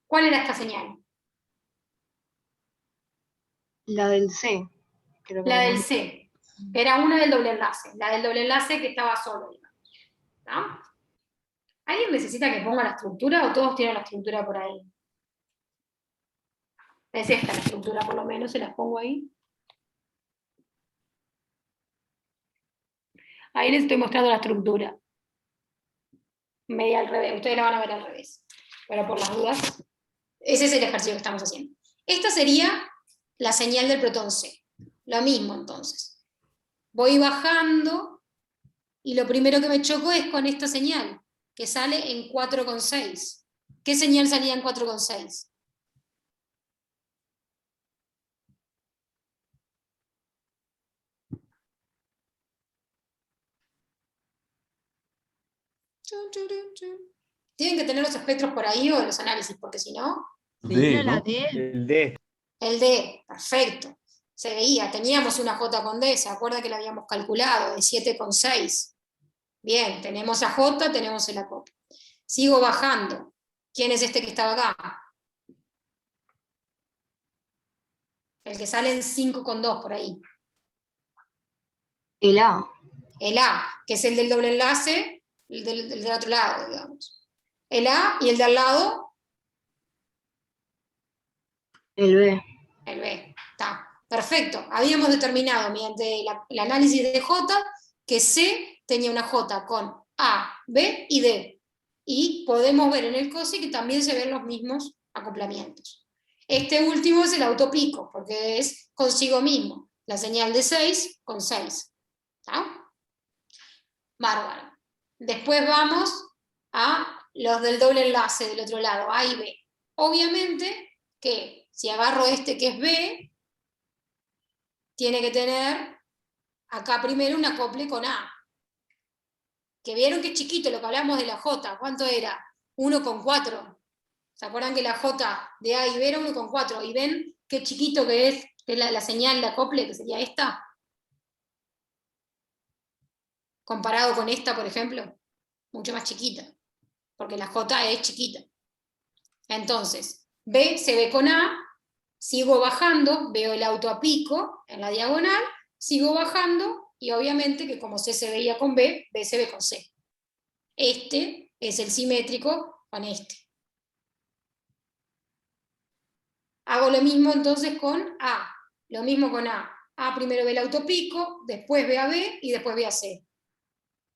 ¿Cuál era esta señal? La del C. Creo que La del C. Era una del doble enlace. La del doble enlace que estaba solo, digamos. ¿Está? ¿Alguien necesita que ponga la estructura o todos tienen la estructura por ahí? Es esta la estructura, por lo menos, se las pongo ahí. Ahí les estoy mostrando la estructura. Media al revés, ustedes la van a ver al revés. Pero por las dudas, ese es el ejercicio que estamos haciendo. Esta sería la señal del protón C. Lo mismo entonces. Voy bajando y lo primero que me choco es con esta señal, que sale en 4,6. ¿Qué señal salía en 4,6? Tienen que tener los espectros por ahí o los análisis, porque si no... D, la ¿no? D. El D. El D, perfecto. Se veía, teníamos una J con D, ¿se acuerda que la habíamos calculado? De 7,6. Bien, tenemos a J, tenemos el acople. Sigo bajando. ¿Quién es este que estaba acá? El que sale en 5,2 por ahí. El A. El A, que es el del doble enlace, el del otro lado, digamos. El A y el de al lado, El B. el B. Está. Perfecto. Habíamos determinado mediante el análisis de J que C tenía una J con A, B y D. Y podemos ver en el COSI que también se ven los mismos acoplamientos. Este último es el autopico, porque es consigo mismo. La señal de 6 con 6. ¿Está? Bárbaro. Después vamos a los del doble enlace del otro lado, A y B. Obviamente que si agarro este que es B, tiene que tener acá primero un acople con A. Que vieron que es chiquito lo que hablamos de la J. ¿Cuánto era? 1,4. ¿Se acuerdan que la J de A y B era 1,4? ¿Y ven qué chiquito que es la señal de acople, que sería esta? Comparado con esta, por ejemplo, mucho más chiquita. Porque la J es chiquita. Entonces, B se ve con A, sigo bajando, veo el auto a pico en la diagonal, sigo bajando, y obviamente que como C se veía con B, B se ve con C. Este es el simétrico con este. Hago lo mismo entonces con A. Lo mismo con A. A primero ve el autopico, después ve a B y después ve a C.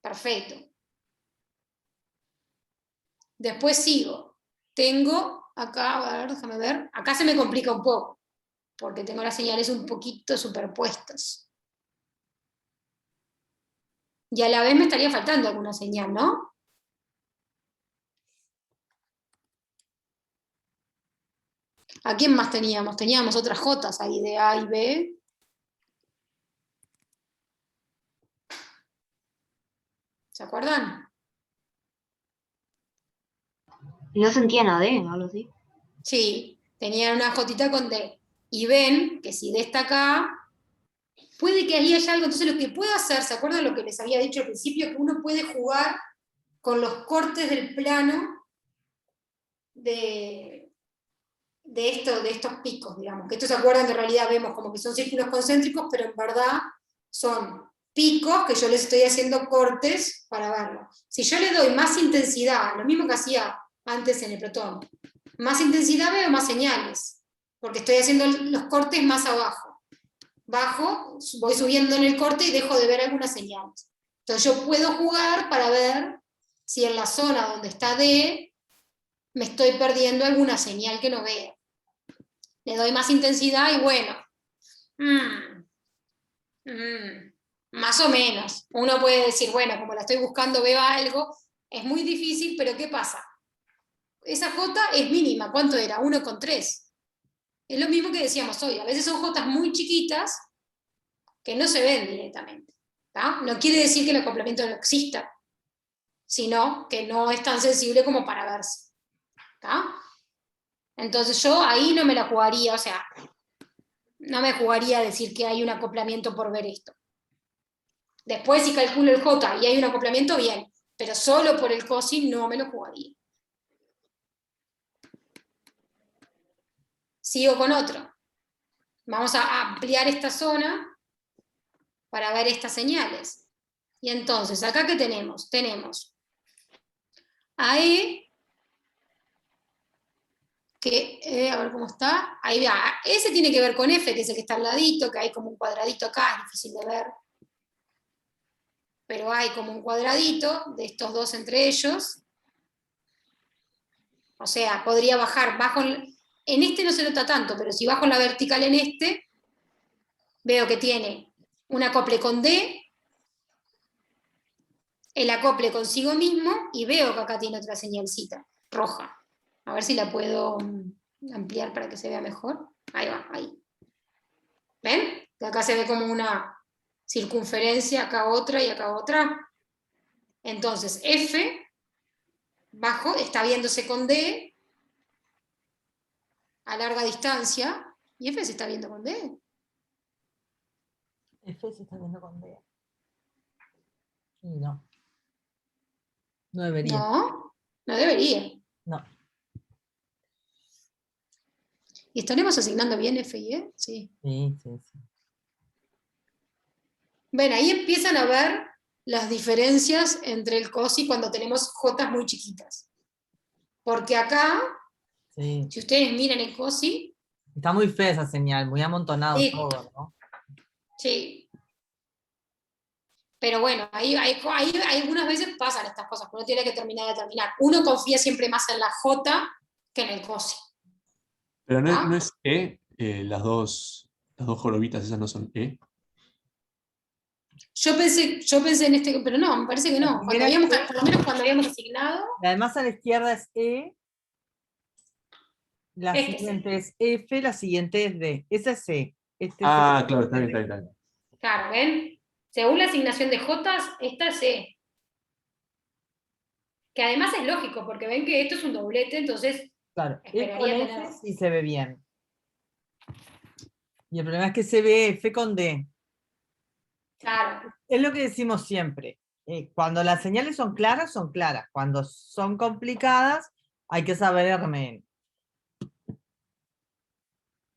Perfecto. Después sigo. Tengo acá, a ver, déjame ver. Acá se me complica un poco, porque tengo las señales un poquito superpuestas. Y a la vez me estaría faltando alguna señal, ¿no? ¿A quién más teníamos? Teníamos otras Jotas ahí de A y B. ¿Se acuerdan? No sentían a D, algo así. Sí, tenían una Jotita con D. Y ven que si D está acá, puede que ahí haya algo. Entonces lo que puedo hacer, ¿se acuerdan lo que les había dicho al principio? Que uno puede jugar con los cortes del plano de estos picos, digamos. Que estos se acuerdan que en realidad vemos como que son círculos concéntricos, pero en verdad son picos que yo les estoy haciendo cortes para verlo. Si yo le doy más intensidad, lo mismo que hacía antes en el protón, más intensidad veo más señales, porque estoy haciendo los cortes más abajo. Bajo, voy subiendo en el corte y dejo de ver algunas señales. Entonces yo puedo jugar para ver si en la zona donde está D me estoy perdiendo alguna señal que no veo. Le doy más intensidad y bueno, más o menos. Uno puede decir, bueno, como la estoy buscando veo algo, es muy difícil, pero ¿qué pasa? Esa J es mínima, ¿cuánto era? 1,3. Es lo mismo que decíamos hoy, a veces son J muy chiquitas que no se ven directamente. ¿Tá? No quiere decir que el acoplamiento no exista, sino que no es tan sensible como para verse. ¿Tá? Entonces yo ahí no me la jugaría, o sea, no me jugaría a decir que hay un acoplamiento por ver esto. Después si calculo el J y hay un acoplamiento, bien, pero solo por el COSI no me lo jugaría. Sigo con otro. Vamos a ampliar esta zona para ver estas señales. Y entonces, ¿acá qué tenemos? Tenemos a E, que, a ver cómo está, ahí va, ese tiene que ver con F, que es el que está al ladito, que hay como un cuadradito acá, es difícil de ver, pero hay como un cuadradito de estos dos entre ellos, o sea, podría bajar, en este no se nota tanto, pero si bajo la vertical en este, veo que tiene un acople con D, el acople consigo mismo, y veo que acá tiene otra señalcita, roja. A ver si la puedo ampliar para que se vea mejor. Ahí va, ahí. ¿Ven? Que acá se ve como una circunferencia, acá otra y acá otra. Entonces, F, bajo, está viéndose con D, a larga distancia, y F se está viendo con D. F se está viendo con D. Y no. No debería. No, no debería. No. ¿Y estaremos asignando bien F y E? Sí. Sí. Ven, ahí empiezan a ver las diferencias entre el COSI cuando tenemos J muy chiquitas. Porque acá, Sí. si ustedes miran el COSI, Está muy fea esa señal, muy amontonado Sí. todo, ¿no? sí. Pero bueno, ahí algunas veces pasan estas cosas, que uno tiene que terminar de terminar. Uno confía siempre más en la J que en el COSI. Pero no, ¿Ah? no es E, las dos jorobitas esas no son E. Yo pensé en este, pero no, me parece que no. Cuando habíamos, por lo menos cuando habíamos asignado, Y además a la izquierda es E, la Este siguiente es F, la siguiente es D. Esa es C. Este es Ah, claro, está bien, está bien, está bien. claro, ¿ven? Según la asignación de Jotas, esta es E. Que además es lógico, porque ven que esto es un doblete, entonces Claro, E con esperaría F tener. sí se ve bien. Y el problema es que se ve F con D. Claro. Es lo que decimos siempre. Cuando las señales son claras, son claras. Cuando son complicadas, hay que saber RMN.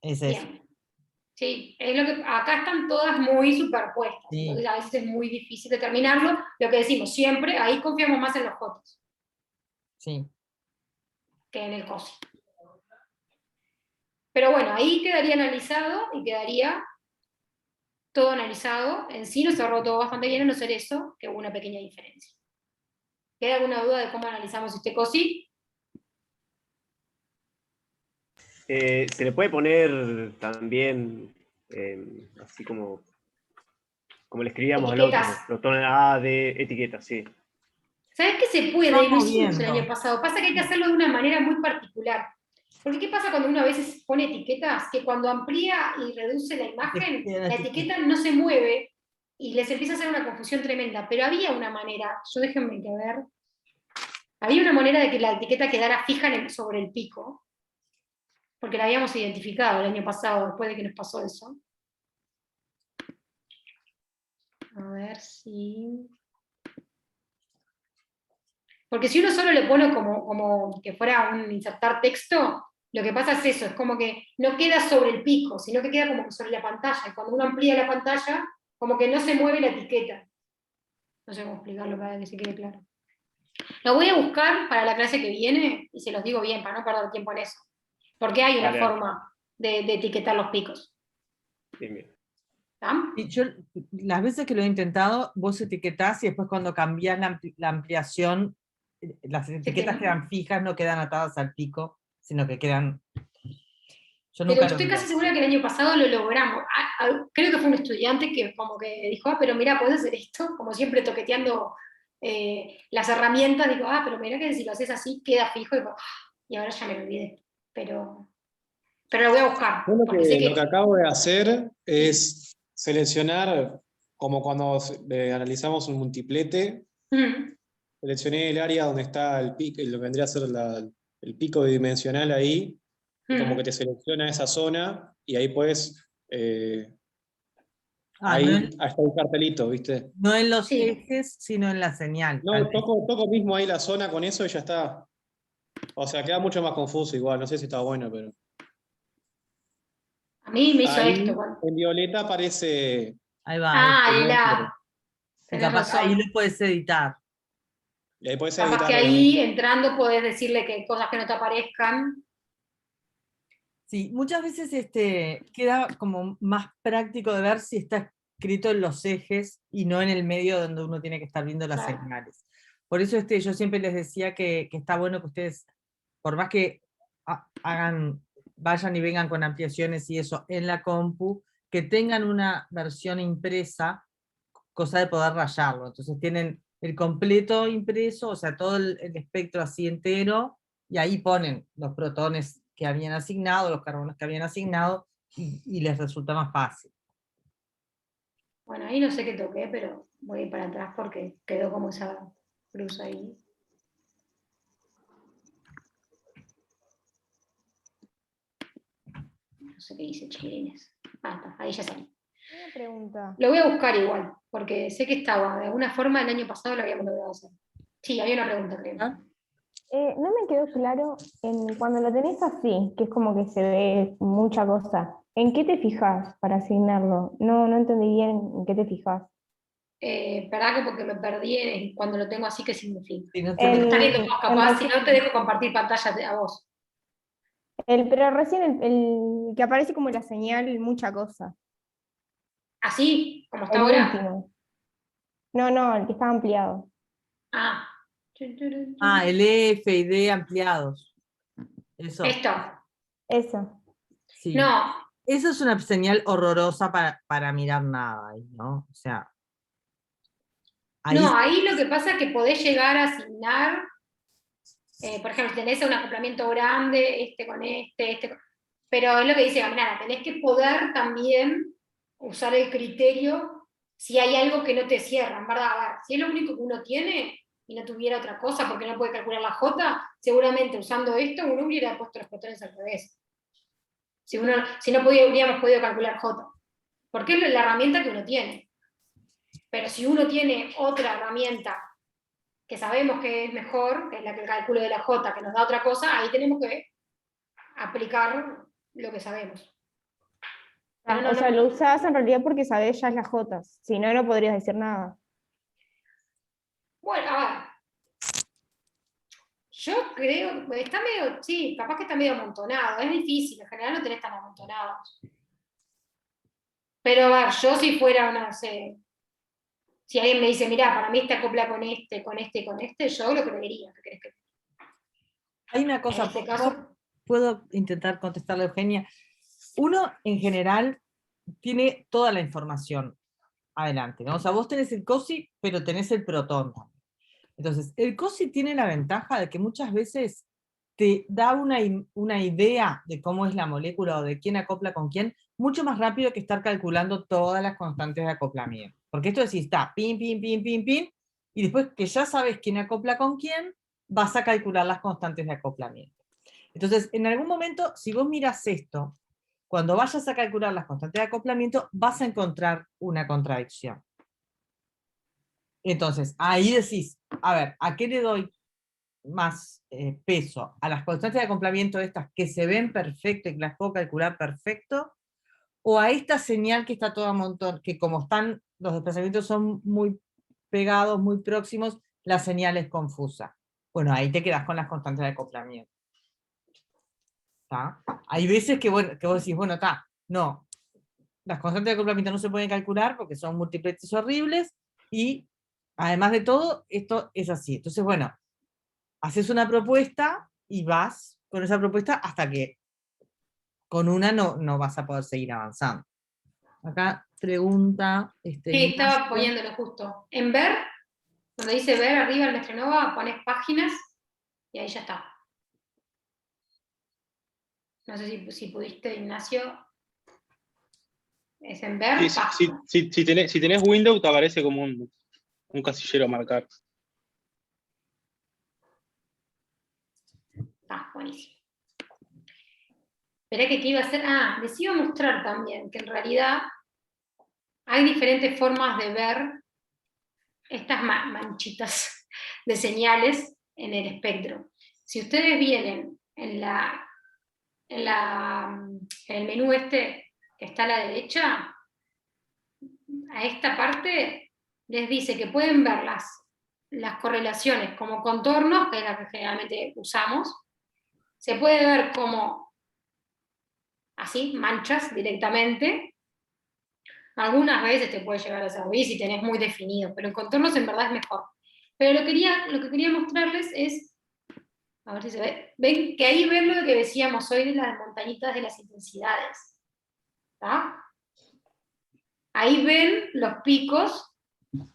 Es eso. Bien. Sí, es lo que acá están todas muy superpuestas. Sí. Entonces a veces es muy difícil determinarlo. Lo que decimos siempre, ahí confiamos más en los Jotas Sí. que en el COSI. Pero bueno, ahí quedaría analizado y quedaría todo analizado. En sí nos cerró todo bastante bien, a no ser eso, que hubo una pequeña diferencia. ¿Queda alguna duda de cómo analizamos este COSI? Se le puede poner también, así como le escribíamos al otro, Etiquetas. protón A, D, etiquetas, sí. ¿Sabes qué se puede? Vamos Lo hicimos el viendo. año pasado. Pasa que hay que hacerlo de una manera muy particular. Porque ¿qué pasa cuando uno a veces pone etiquetas? Que cuando amplía y reduce la imagen, queda la etiqueta no se mueve y les empieza a hacer una confusión tremenda. Pero había una manera, déjenme que ver, había una manera de que la etiqueta quedara fija sobre el pico, porque la habíamos identificado el año pasado, después de que nos pasó eso. A ver si... Porque si uno solo le pone como que fuera un insertar texto, lo que pasa es eso, es como que no queda sobre el pico, sino que queda como que sobre la pantalla. Y cuando uno amplía la pantalla, como que no se mueve la etiqueta. No sé cómo explicarlo para que se quede claro. Lo voy a buscar para la clase que viene, y se los digo bien, para no perder tiempo en eso. Porque hay una Dale, forma de etiquetar los picos. bien, bien. Y yo, las veces que lo he intentado, vos etiquetás y después cuando cambiás la ampliación, las etiquetas quedan fijas, no quedan atadas al pico, sino que quedan... Yo Pero nunca lo estoy vi. casi segura que el año pasado lo logramos. Creo que fue un estudiante que como que dijo, pero mira, ¿podés hacer esto? Como siempre toqueteando las herramientas, digo, pero mira que si lo haces así queda fijo, y ahora ya me lo olvidé. Pero lo voy a buscar. Yo Porque sé lo que que... acabo de hacer es seleccionar, como cuando analizamos un multiplete, seleccioné el área donde está el pico, lo que vendría a ser el pico bidimensional ahí, y como que te selecciona esa zona, y ahí puedes, ahí está el cartelito, ¿viste? No en los ejes, sino en la señal. No, toco mismo ahí la zona con eso y ya está. O sea, queda mucho más confuso igual, no sé si está bueno, pero... A mí me hizo Ahí, esto. Bueno. en violeta aparece... Ahí va. Tenés Capaz razón. ahí lo puedes editar. Y ahí puedes Capaz editar, que ahí entrando podés decirle que cosas que no te aparezcan. Sí, muchas veces queda como más práctico de ver si está escrito en los ejes y no en el medio donde uno tiene que estar viendo las señales. Por eso yo siempre les decía que está bueno que ustedes, por más que vayan y vengan con ampliaciones y eso en la compu, que tengan una versión impresa, cosa de poder rayarlo. Entonces tienen el completo impreso, o sea, todo el espectro así entero, y ahí ponen los protones que habían asignado, los carbonos que habían asignado, y les resulta más fácil. Bueno, ahí no sé qué toqué, pero voy a ir para atrás porque quedó como esa cruz ahí. No sé qué dice chiquilines. Está, ahí ya salí. Una pregunta. Lo voy a buscar igual, porque sé que estaba. De alguna forma el año pasado lo habíamos logrado hacer. Sí, había una pregunta, creo. No me quedó claro cuando lo tenés así, que es como que se ve mucha cosa. ¿En qué te fijas para asignarlo? No entendí bien en qué te fijas. Perdá que porque me perdí cuando lo tengo así, ¿qué significa? Si no Porque te estás viendo El, vos, el capaz, si no te resumen. dejo compartir pantalla a vos. Pero recién el que aparece como la señal, mucha cosa. ¿Así? ¿Como está El ahora? último. No, el que está ampliado. Ah. El F y D ampliados. Eso. Esto. Eso. Sí. No. Eso es una señal horrorosa para mirar nada ahí, ¿no? O sea. Ahí No, ahí lo que pasa es que podés llegar a asignar, por ejemplo, tenés un acoplamiento grande, este con este, pero es lo que dice Gaminara, tenés que poder también usar el criterio si hay algo que no te cierra, en verdad. A ver, si es lo único que uno tiene y no tuviera otra cosa porque no puede calcular la J, seguramente usando esto uno hubiera puesto los botones al revés. Si no hubiéramos podido calcular J, porque es la herramienta que uno tiene. Pero si uno tiene otra herramienta que sabemos que es mejor, que es la que el cálculo de la J, que nos da otra cosa, ahí tenemos que aplicar lo que sabemos. Pero O sea, lo usás en realidad porque sabés ya las jotas. Si no, no podrías decir nada. Bueno, a ver. Yo creo, está medio, sí, capaz que está medio amontonado. Es difícil, en general no tenés tan amontonados. Pero a ver, yo si fuera una, no sé, si alguien me dice, mirá, para mí esta acopla con este, con este y con este, yo lo creería. ¿Qué crees que? Hay una cosa, En este caso, puedo intentar contestarle a Eugenia. Uno, en general, tiene toda la información adelante, ¿no? O sea, vos tenés el COSI, pero tenés el protón. Entonces, el COSI tiene la ventaja de que muchas veces te da una idea de cómo es la molécula o de quién acopla con quién, mucho más rápido que estar calculando todas las constantes de acoplamiento. Porque esto decís, está, pin, pin, pin, pin, pin, y después que ya sabes quién acopla con quién, vas a calcular las constantes de acoplamiento. Entonces, en algún momento, si vos miras esto, cuando vayas a calcular las constantes de acoplamiento, vas a encontrar una contradicción. Entonces, ahí decís, a ver, ¿a qué le doy más peso? ¿A las constantes de acoplamiento estas que se ven perfecto y que las puedo calcular perfecto? ¿O a esta señal que está toda a montón, que como están, los desplazamientos son muy pegados, muy próximos, la señal es confusa? Bueno, ahí te quedas con las constantes de acoplamiento. ¿Tá? Hay veces que, bueno, que vos decís, bueno, está, no, las constantes de acoplamiento no se pueden calcular porque son múltipletes horribles, y además de todo, esto es así. Entonces, bueno, haces una propuesta y vas con esa propuesta hasta que con una no vas a poder seguir avanzando. Acá pregunta... sí, estaba poniéndolo justo. En ver, donde dice ver arriba el Metronova, pones páginas y ahí ya está. No sé si pudiste, Ignacio. Es en ver. Si tenés Windows, te aparece como un casillero a marcar. Está buenísimo. Esperé que qué iba a hacer. Les iba a mostrar también que en realidad hay diferentes formas de ver estas manchitas de señales en el espectro. Si ustedes vienen en el menú este que está a la derecha, a esta parte les dice que pueden ver las correlaciones como contornos, que es la que generalmente usamos. Se puede ver como así, manchas directamente. Algunas veces te puede llegar a servir si tenés muy definido, pero en contornos en verdad es mejor. Pero lo que quería mostrarles es, a ver si se ve, ven que ahí ven lo que decíamos hoy de las montañitas de las intensidades. ¿Está? Ahí ven los picos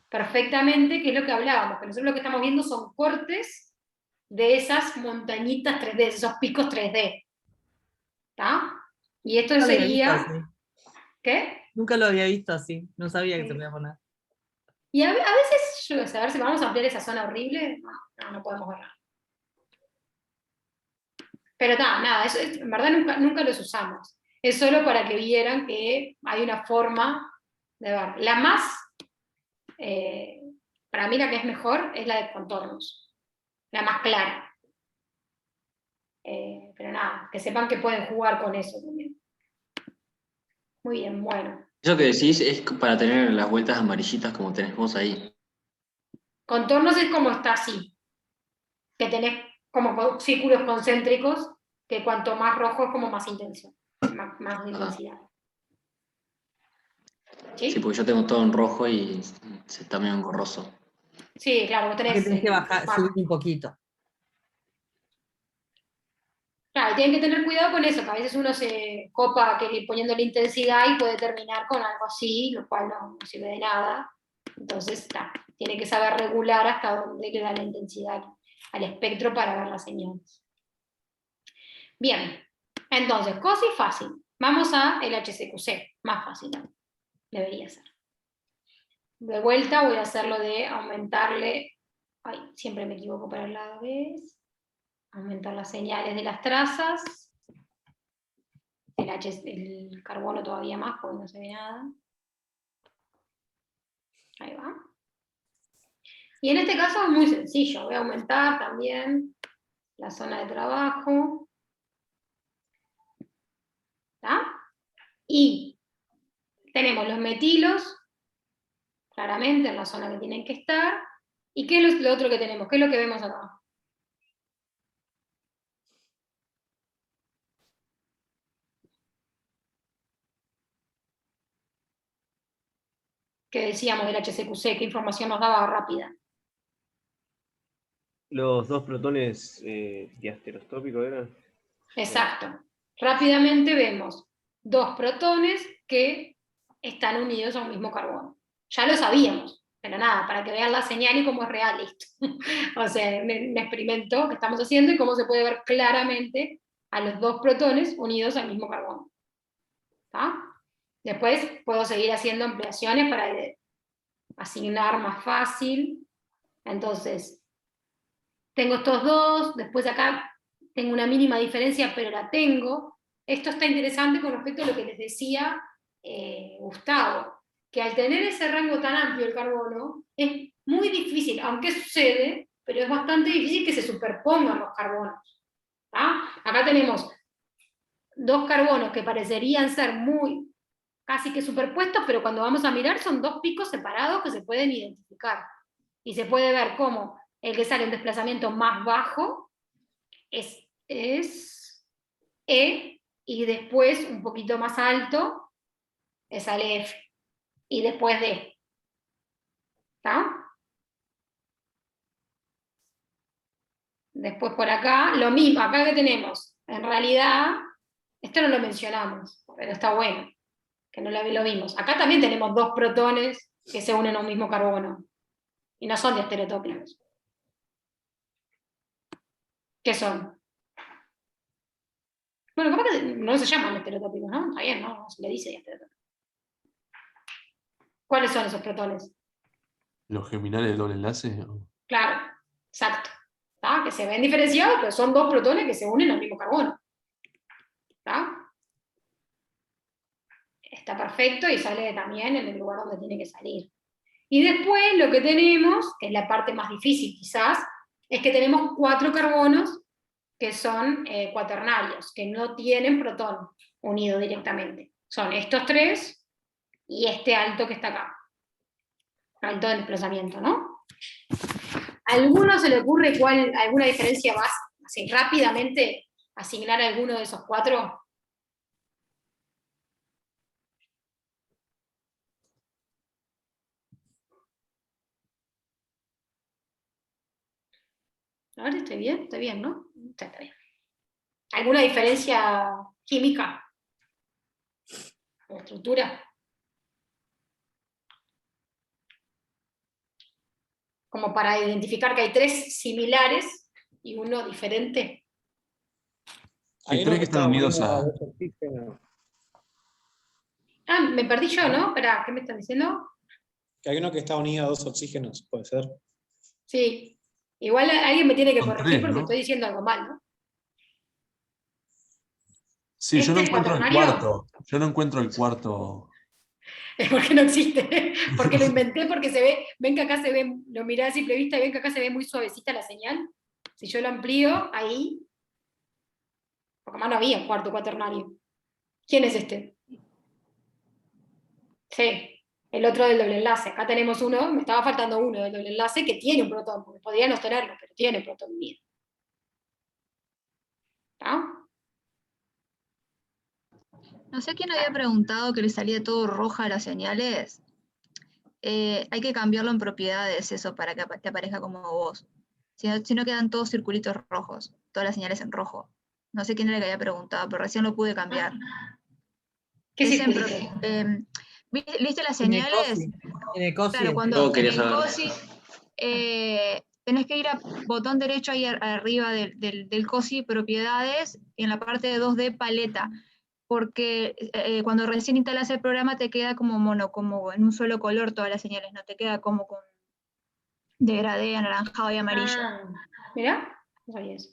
perfectamente, que es lo que hablábamos, que nosotros lo que estamos viendo son cortes de esas montañitas 3D, de esos picos 3D. ¿Está? Y esto No sería... ¿Qué? Nunca lo había visto así, no sabía que se podía poner. Y a veces, yo sé, a ver si vamos a ampliar esa zona horrible, no podemos ver nada. Pero nada, eso en verdad nunca los usamos. Es solo para que vieran que hay una forma de ver. La más, para mí la que es mejor, es la de contornos. La más clara. Pero nada, que sepan que pueden jugar con eso también. Muy bien, bueno. Eso que decís es para tener las vueltas amarillitas como tenés vos ahí. Contornos es como está así, que tenés como círculos concéntricos, que cuanto más rojo es como más intenso, más intensidad. Sí, porque yo tengo todo en rojo y se está medio engorroso. Sí, claro, vos tenés... Que tenés que bajar, subir un poquito. Claro, tienen que tener cuidado con eso, que a veces uno se copa poniendo la intensidad y puede terminar con algo así, lo cual no sirve de nada. Entonces, tiene que saber regular hasta dónde le da la intensidad al espectro para ver las señales. Bien, entonces, COSI fácil. Vamos a el HCQC, más fácil, debería ser. De vuelta voy a hacerlo de aumentarle, ay, siempre me equivoco para el lado, ¿ves? Aumentar las señales de las trazas. El carbono todavía más porque no se ve nada. Ahí va. Y en este caso es muy sencillo. Voy a aumentar también la zona de trabajo. ¿Está? Y tenemos los metilos, claramente en la zona que tienen que estar. ¿Y qué es lo otro que tenemos? ¿Qué es lo que vemos acá? Que decíamos del HCQC, ¿qué información nos daba rápida? Los dos protones diasterostópicos eran. Exacto. Rápidamente vemos dos protones que están unidos a un mismo carbono. Ya lo sabíamos, pero nada, para que vean la señal y cómo es real esto. O sea, un experimento que estamos haciendo y cómo se puede ver claramente a los dos protones unidos al mismo carbono. ¿Está? Después puedo seguir haciendo ampliaciones para asignar más fácil. Entonces, tengo estos dos, después acá tengo una mínima diferencia, pero la tengo. Esto está interesante con respecto a lo que les decía Gustavo, que al tener ese rango tan amplio el carbono, es muy difícil, aunque sucede, pero es bastante difícil que se superpongan los carbonos. Acá tenemos dos carbonos que parecerían ser casi que superpuestos, pero cuando vamos a mirar son dos picos separados que se pueden identificar. Y se puede ver cómo el que sale en desplazamiento más bajo es E, y después un poquito más alto sale F, y después D. ¿Está? Después por acá, lo mismo, acá que tenemos, en realidad, esto no lo mencionamos, pero está bueno, que no lo vimos. Acá también tenemos dos protones que se unen a un mismo carbono, y no son diastereotópicos. ¿Qué son? Bueno, capaz que no se llaman diastereotópicos, ¿no? Está bien, ¿no? Se le dice diastereotópico. ¿Cuáles son esos protones? ¿Los geminales de doble enlace? Claro, exacto. ¿Está? Que se ven diferenciados, pero son dos protones que se unen al mismo carbono. ¿Está? Está perfecto y sale también en el lugar donde tiene que salir. Y después lo que tenemos, que es la parte más difícil quizás, es que tenemos 4 carbonos que son cuaternarios, que no tienen protón unido directamente. Son estos 3 y este alto que está acá. Alto de desplazamiento, ¿no? ¿A alguno se le ocurre alguna diferencia más? Así, rápidamente asignar a alguno de esos 4. A ver, estoy bien, ¿no? Está bien. ¿Alguna diferencia química? ¿O estructura? Como para identificar que hay 3 similares y uno diferente. Hay 3 que están unidos a... Ah, me perdí yo, ¿no? Espera, ¿qué me están diciendo? Que hay uno que está unido a 2 oxígenos, puede ser. Sí. Igual alguien me tiene que Son corregir 3, porque ¿no? estoy diciendo algo mal, ¿no? Sí, yo no ¿Este encuentro el cuaternario? cuarto. Yo no encuentro el cuarto. Es porque no existe. Porque lo inventé, porque se ve, ven que acá se ve, lo miré a simple vista y ven que acá se ve muy suavecita la señal. Si yo lo amplío, ahí, porque más no había un cuarto cuaternario. ¿Quién es este? Sí, el otro del doble enlace. Acá tenemos uno, me estaba faltando uno del doble enlace que tiene un protón, porque podría no tenerlo, pero tiene protón unido. ¿Está? No sé quién había preguntado que le salía todo roja a las señales. Hay que cambiarlo en propiedades eso para que te aparezca como vos. Si no quedan todos circulitos rojos, todas las señales en rojo. No sé quién era el que había preguntado, pero recién lo pude cambiar. ¿Qué Es en circulito? ¿Viste las En el señales? COSI. En el COSI. Claro, cuando Todo en quería el saber. COSI tenés que ir a botón derecho ahí arriba del COSI, propiedades, y en la parte de 2D, paleta. Porque cuando recién instalas el programa te queda como mono, como en un solo color todas las señales, no te queda como con degradé, anaranjado y amarillo. Mirá, no sabía eso.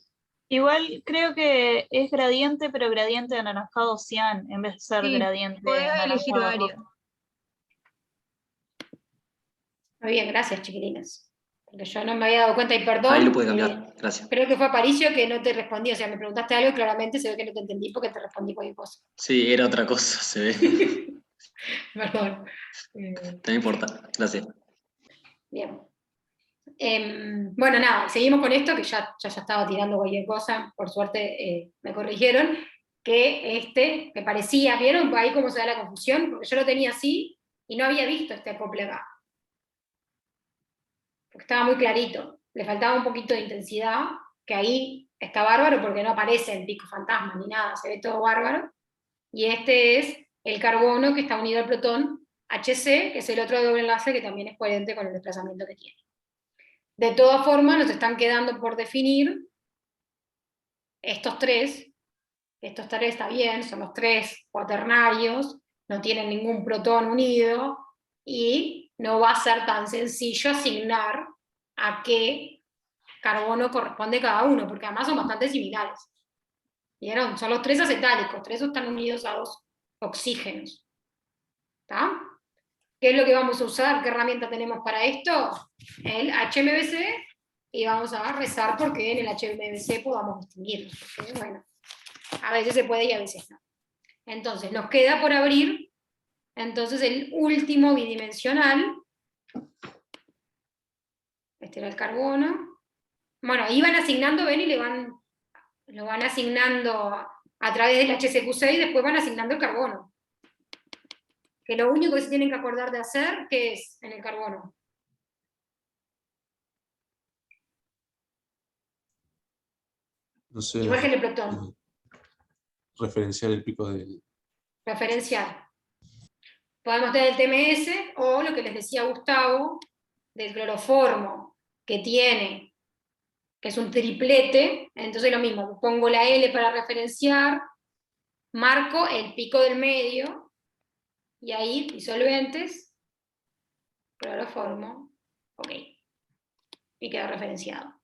Igual creo que es gradiente, pero gradiente anaranjado cian, en vez de ser Sí, gradiente podés elegir anaranjado varios. rojo. Muy bien, gracias, chiquilines. Porque yo no me había dado cuenta y perdón. Ahí lo puede cambiar, gracias. Creo que fue Aparicio que no te respondí. O sea, me preguntaste algo y claramente se ve que no te entendí porque te respondí cualquier cosa. Sí, era otra cosa, se ve. Perdón. No importa, gracias. Bien. Bueno, nada, seguimos con esto, que ya estaba tirando cualquier cosa, por suerte me corrigieron, que me parecía, ¿vieron ahí cómo se da la confusión? Porque yo lo tenía así y no había visto este acople acá. Porque estaba muy clarito, le faltaba un poquito de intensidad, que ahí está bárbaro porque no aparece el pico fantasma ni nada, se ve todo bárbaro. Y este es el carbono que está unido al protón HC, que es el otro doble enlace que también es coherente con el desplazamiento que tiene. De todas formas, nos están quedando por definir estos tres está bien, son los tres cuaternarios, no tienen ningún protón unido, y no va a ser tan sencillo asignar a qué carbono corresponde cada uno, porque además son bastante similares. ¿Vieron? Son los tres acetálicos, tres están unidos a dos oxígenos. ¿Está? ¿Qué es lo que vamos a usar? ¿Qué herramienta tenemos para esto? El HMBC, y vamos a rezar porque en el HMBC podamos distinguirlos. Porque, bueno, a veces se puede y a veces no. Entonces, nos queda por abrir entonces el último bidimensional. Este era el carbono. Bueno, ahí van asignando, ven, y lo van asignando a través del HCQ6 y después van asignando el carbono. Que lo único que se tienen que acordar de hacer, ¿qué es en el carbono? No sé, Igual que en el protón. referenciar el pico del... Referencial. Podemos tener el TMS o lo que les decía Gustavo, del cloroformo, que tiene, que es un triplete, entonces lo mismo, pongo la L para referenciar, marco el pico del medio, y ahí disolventes, cloroformo, ok, y queda referenciado.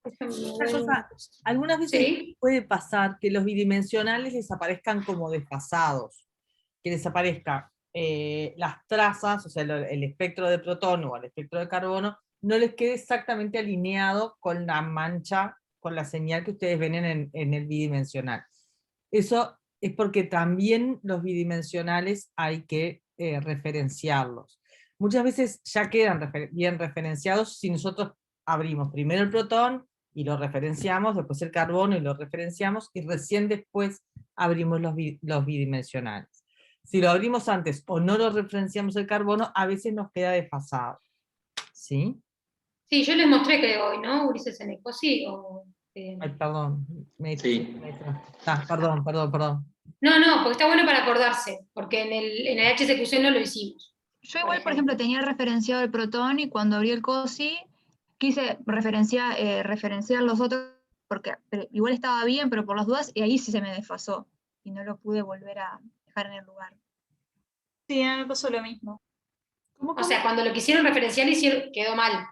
Otra cosa, algunas veces ¿Sí? puede pasar que los bidimensionales les aparezcan como desfasados, que les aparezcan las trazas, o sea, el espectro de protono o el espectro de carbono, no les quede exactamente alineado con la mancha, con la señal que ustedes ven en el bidimensional. Eso es porque también los bidimensionales hay que referenciarlos. Muchas veces ya quedan bien referenciados si nosotros abrimos primero el protón y lo referenciamos, después el carbono y lo referenciamos, y recién después abrimos los bidimensionales. Si lo abrimos antes o no lo referenciamos el carbono, a veces nos queda desfasado. ¿Sí? Sí, yo les mostré que hoy, ¿no? Ulises en ECOSI, o... Ay, perdón. Sí. Perdón. No, porque está bueno para acordarse, porque en el HCQC no lo hicimos. Yo igual, por ejemplo, tenía referenciado el protón y cuando abrí el COSI quise referenciar los otros, porque igual estaba bien, pero por las dudas, y ahí sí se me desfasó. Y no lo pude volver a dejar en el lugar. Sí, a mí me pasó lo mismo. O sea, cuando lo quisieron referenciar quedó mal.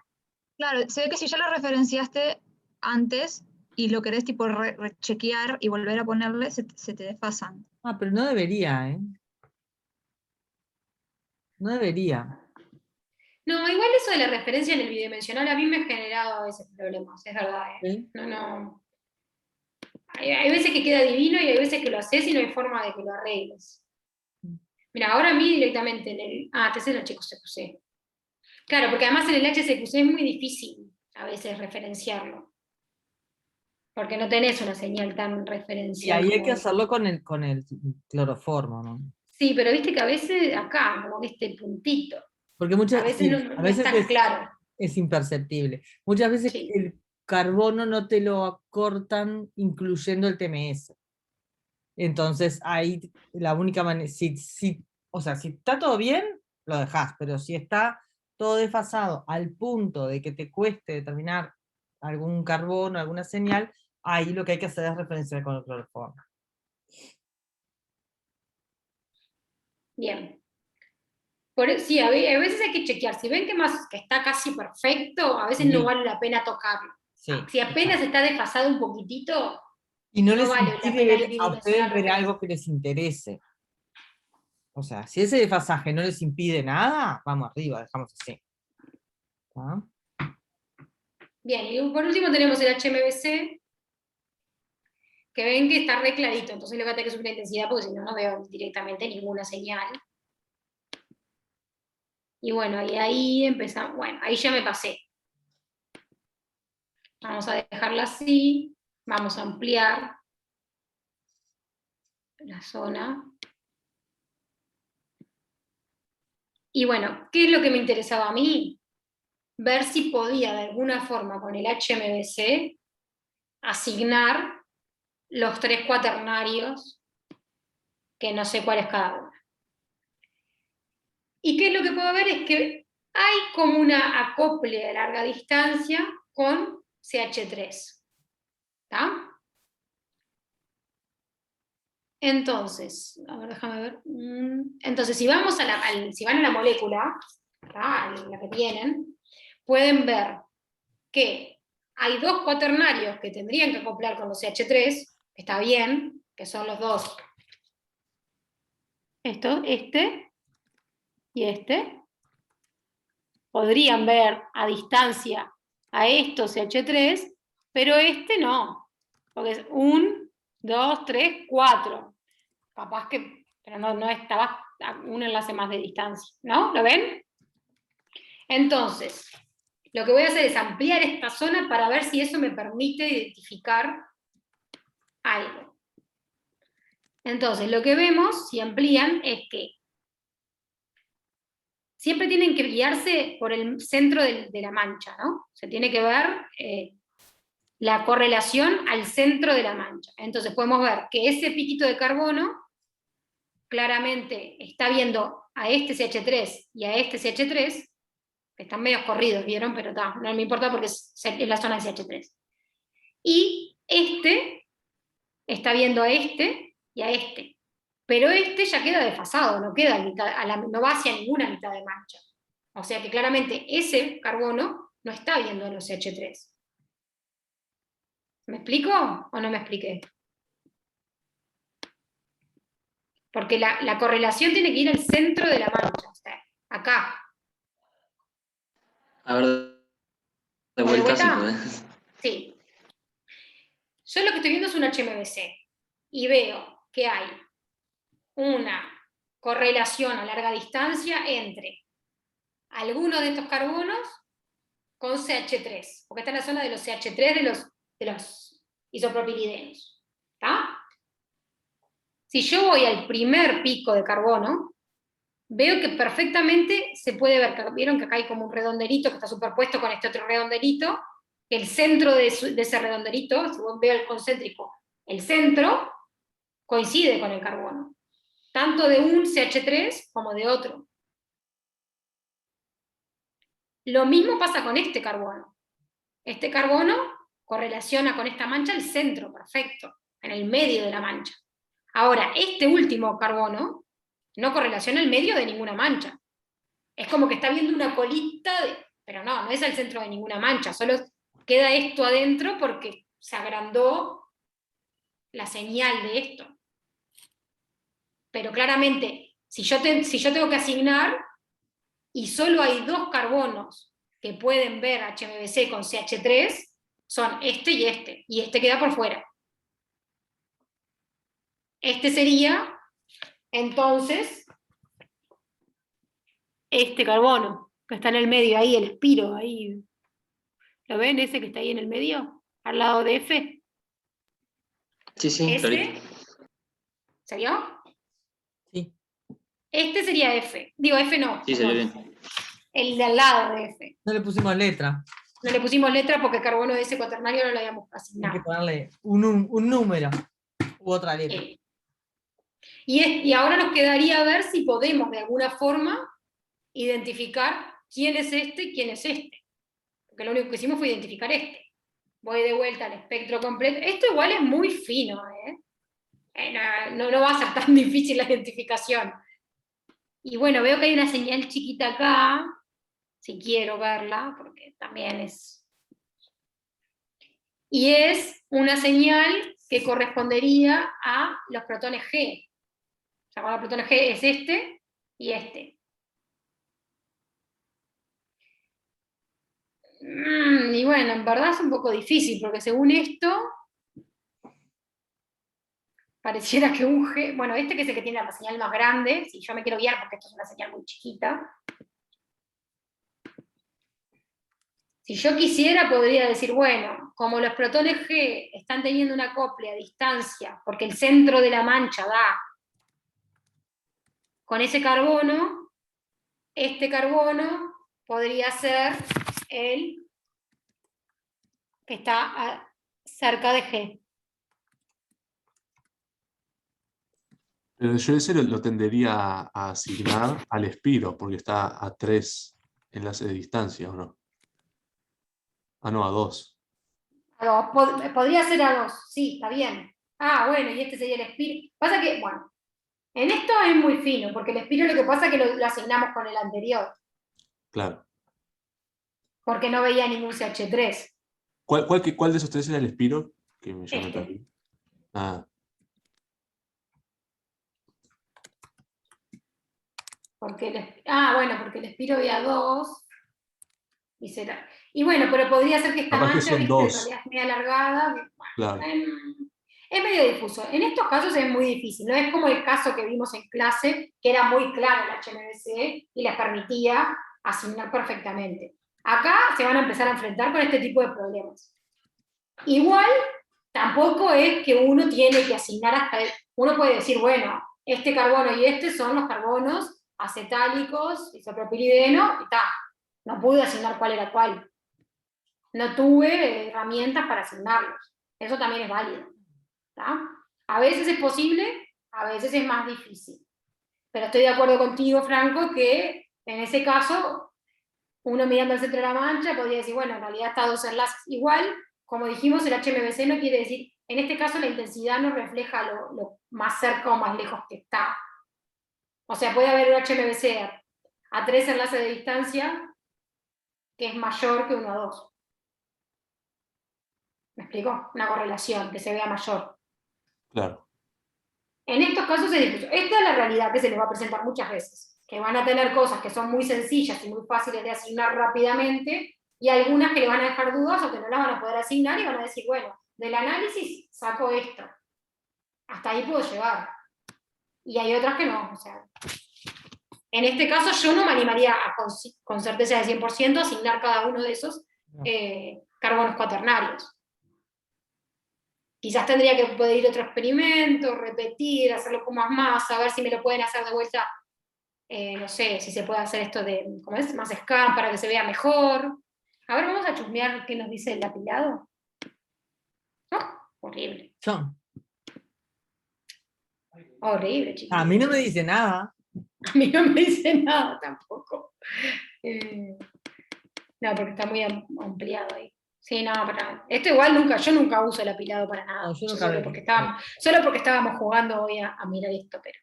Claro, se ve que si ya lo referenciaste antes y lo querés tipo rechequear y volver a ponerle, se te desfasan. Ah, pero no debería, ¿eh? No debería. No, igual eso de la referencia en el bidimensional a mí me ha generado a veces problemas, es verdad. ¿Sí? No. Hay veces que queda divino y hay veces que lo haces y no hay forma de que lo arregles. Mira, ahora a mí directamente en el... este es el HQC. Claro, porque además en el HCQC es muy difícil a veces referenciarlo. Porque no tenés una señal tan Y referencial. ahí hay como que esta. hacerlo con el cloroformo, ¿no? Sí, pero viste que a veces acá, como que este puntito, Porque a muchas veces sí, no, a no veces está claro. es imperceptible. Muchas veces Sí. el carbono no te lo acortan incluyendo el TMS. Entonces ahí la única manera, o sea, si está todo bien, lo dejás, pero si está todo desfasado al punto de que te cueste determinar algún carbono, alguna señal, ahí lo que hay que hacer es referenciar con el cloroformo. Bien. Sí, a veces hay que chequear. Si ven que está casi perfecto, a veces no Sí. vale la pena tocarlo. Sí, Si apenas está desfasado un poquitito, y no no les vale la impide pena ver a dimensionar ustedes ver referencia. algo que les interese. O sea, si ese desfasaje no les impide nada, vamos arriba, dejamos así. ¿Ah? Bien, y por último tenemos el HMBC, que ven que está re clarito, entonces le voy a tener que subir la intensidad porque si no, no veo directamente ninguna señal. Y bueno, y ahí empezamos, bueno, ahí ya me pasé. Vamos a dejarla así, vamos a ampliar la zona. Y bueno, ¿qué es lo que me interesaba a mí? Ver si podía de alguna forma con el HMBC asignar los 3 cuaternarios, que no sé cuál es cada uno. ¿Y qué es lo que puedo ver? Es que hay como una acople a larga distancia con CH3. ¿Está? Entonces, a ver, déjame ver. Entonces, si vamos si van a la molécula, ¿tá? La que tienen, pueden ver que hay 2 cuaternarios que tendrían que acoplar con los CH3, que está bien, que son los dos. Este y este. Podrían ver a distancia a estos CH3, pero este no, porque es 1, 2, 3, 4. Capaz que, pero no estaba un enlace más de distancia, ¿no? ¿Lo ven? Entonces, lo que voy a hacer es ampliar esta zona para ver si eso me permite identificar algo. Entonces, lo que vemos, si amplían, es que siempre tienen que guiarse por el centro de la mancha, ¿no? Se tiene que ver la correlación al centro de la mancha. Entonces podemos ver que ese piquito de carbono claramente está viendo a este CH3 y a este CH3, que están medio corridos, ¿vieron? Pero no me importa porque es la zona de CH3. Y este está viendo a este y a este. Pero este ya queda desfasado, no va hacia ninguna mitad de mancha. O sea que claramente ese carbono no está viendo a los CH3. ¿Me explico o no me expliqué? Porque la correlación tiene que ir al centro de la mancha, o sea, acá. A ver, de vuelta si podés. Sí. Yo lo que estoy viendo es un HMBC y veo que hay una correlación a larga distancia entre alguno de estos carbonos con CH3, porque está en la zona de los CH3 de los isopropilidenos. ¿Está? Si yo voy al primer pico de carbono, veo que perfectamente se puede ver, vieron que acá hay como un redondelito que está superpuesto con este otro redondelito, que el centro de ese redondelito, si vos veo el concéntrico, el centro coincide con el carbono, tanto de un CH3 como de otro. Lo mismo pasa con este carbono. Este carbono correlaciona con esta mancha el centro, perfecto, en el medio de la mancha. Ahora, este último carbono no correlaciona el medio de ninguna mancha. Es como que está viendo una colita, pero no es el centro de ninguna mancha, solo queda esto adentro porque se agrandó la señal de esto. Pero claramente, si yo tengo que asignar, y solo hay 2 carbonos que pueden ver HMBC con CH3, son este, y este queda por fuera. Este sería, entonces, este carbono, que está en el medio, ahí el espiro, ahí. ¿Lo ven ese que está ahí en el medio? Al lado de F. Sí, sí, clarito. ¿Se vio? Sí. Este sería F. Digo, F no. Sí, se ve perdón. bien. El de al lado de F. No le pusimos letra. No le pusimos letra porque carbono de ese cuaternario no lo habíamos Hay que asignado. ponerle un número u otra letra. Y ahora nos quedaría ver si podemos de alguna forma identificar quién es este y quién es este. Porque lo único que hicimos fue identificar este. Voy de vuelta al espectro completo. Esto igual es muy fino, ¿eh? No va a ser tan difícil la identificación. Y bueno, veo que hay una señal chiquita acá, si quiero verla, porque también es... Y es una señal que correspondería a los protones G. O sea, cuando los protones G es este y este. Y bueno, en verdad es un poco difícil, porque según esto, pareciera que un G, bueno, este que es el que tiene la señal más grande, si yo me quiero guiar porque esto es una señal muy chiquita, si yo quisiera podría decir, bueno, como los protones G están teniendo un acople a distancia, porque el centro de la mancha da con ese carbono, este carbono podría ser el que está cerca de G. Pero yo ese lo tendería a asignar al espiro, porque está a 3 enlaces de distancia, ¿o no? Ah, no, a 2. Podría ser a 2, sí, está bien. Ah, bueno, y este sería el espiro. Pasa que, bueno, en esto es muy fino, porque el espiro lo que pasa es que lo asignamos con el anterior, Claro. porque no veía ningún CH3. ¿Cuál de esos tres era el espiro? Que me Este. perdí. Ah, Porque porque el espiro veía 2. Y bueno, pero podría ser que esta capaz que mancha, son viste, en 2. realidad es media alargada. Claro. Es medio difuso. En estos casos es muy difícil. No es como el caso que vimos en clase, que era muy claro el HMBC y les permitía asignar perfectamente. Acá se van a empezar a enfrentar con este tipo de problemas. Igual, tampoco es que uno tiene que asignar hasta... Uno puede decir, bueno, este carbono y este son los carbonos acetálicos, isopropilideno, y ta. No pude asignar cuál era cuál. No tuve herramientas para asignarlos. Eso también es válido. ¿Tá? A veces es posible, a veces es más difícil. Pero estoy de acuerdo contigo, Franco, que en ese caso, uno mirando el centro de la mancha podría decir, bueno, en realidad está 2 enlaces. Igual, como dijimos, el HMBC no quiere decir, en este caso la intensidad no refleja lo más cerca o más lejos que está. O sea, puede haber un HMBC a 3 enlaces de distancia que es mayor que 1 a 2. ¿Me explico? Una correlación que se vea mayor. Claro. En estos casos es difuso. Esta es la realidad que se les va a presentar muchas veces, que van a tener cosas que son muy sencillas y muy fáciles de asignar rápidamente, y algunas que le van a dejar dudas o que no las van a poder asignar y van a decir, bueno, del análisis saco esto. Hasta ahí puedo llegar. Y hay otras que no. O sea, en este caso yo no me animaría con certeza de 100% a asignar cada uno de esos carbonos cuaternarios. Quizás tendría que poder ir a otro experimento, repetir, hacerlo con más, a ver si me lo pueden hacer de vuelta, no sé, si se puede hacer esto de, ¿cómo es? Más scan para que se vea mejor. A ver, vamos a chusmear qué nos dice el apilado. Oh, horrible. Horrible, chicos. A mí no me dice nada. A mí no me dice nada tampoco. No, porque está muy ampliado ahí. Sí, no, pero esto igual yo nunca uso el apilado para nada. No, yo nunca solo veo. porque estábamos jugando hoy a mirar esto, pero.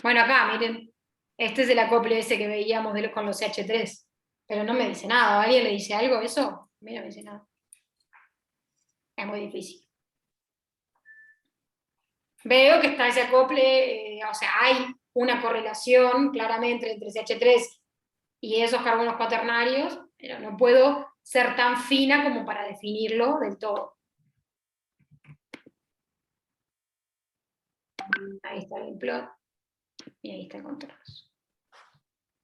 Bueno, acá, miren. Este es el acople ese que veíamos con los CH3. Pero no me dice nada. ¿Alguien le dice algo eso? A mí no me dice nada. Es muy difícil. Veo que está ese acople, o sea, hay una correlación claramente entre CH3 y esos carbonos cuaternarios, pero no puedo ser tan fina como para definirlo del todo. Ahí está el plot y ahí está el contraste.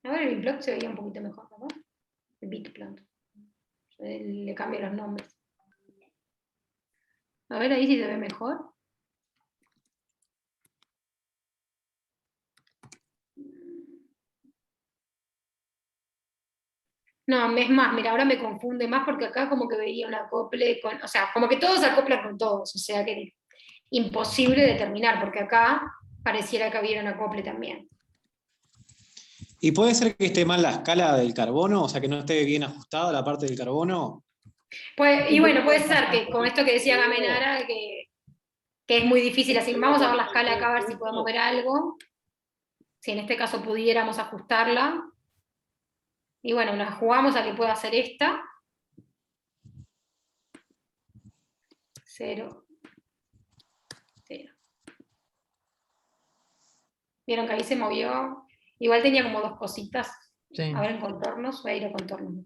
Ahora el Bitplot se veía un poquito mejor, ¿verdad? El Bitplot. Le cambio los nombres. A ver ahí si se ve mejor. No, es más, mira, ahora me confunde más porque acá como que veía un acople con, o sea, como que todos se acoplan con todos, o sea que imposible determinar, porque acá pareciera que hubiera un acople también. ¿Y puede ser que esté mal la escala del carbono? O sea, que no esté bien ajustada la parte del carbono. Pues, y bueno, puede ser que con esto que decía Gamenara, que es muy difícil, así vamos a ver la escala acá a ver si podemos ver algo. Si en este caso pudiéramos ajustarla. Y bueno, nos jugamos a que pueda hacer esta. 0, 0. Vieron que ahí se movió. Igual tenía como dos cositas. Sí. Ahora en contornos, voy a ir a contornos.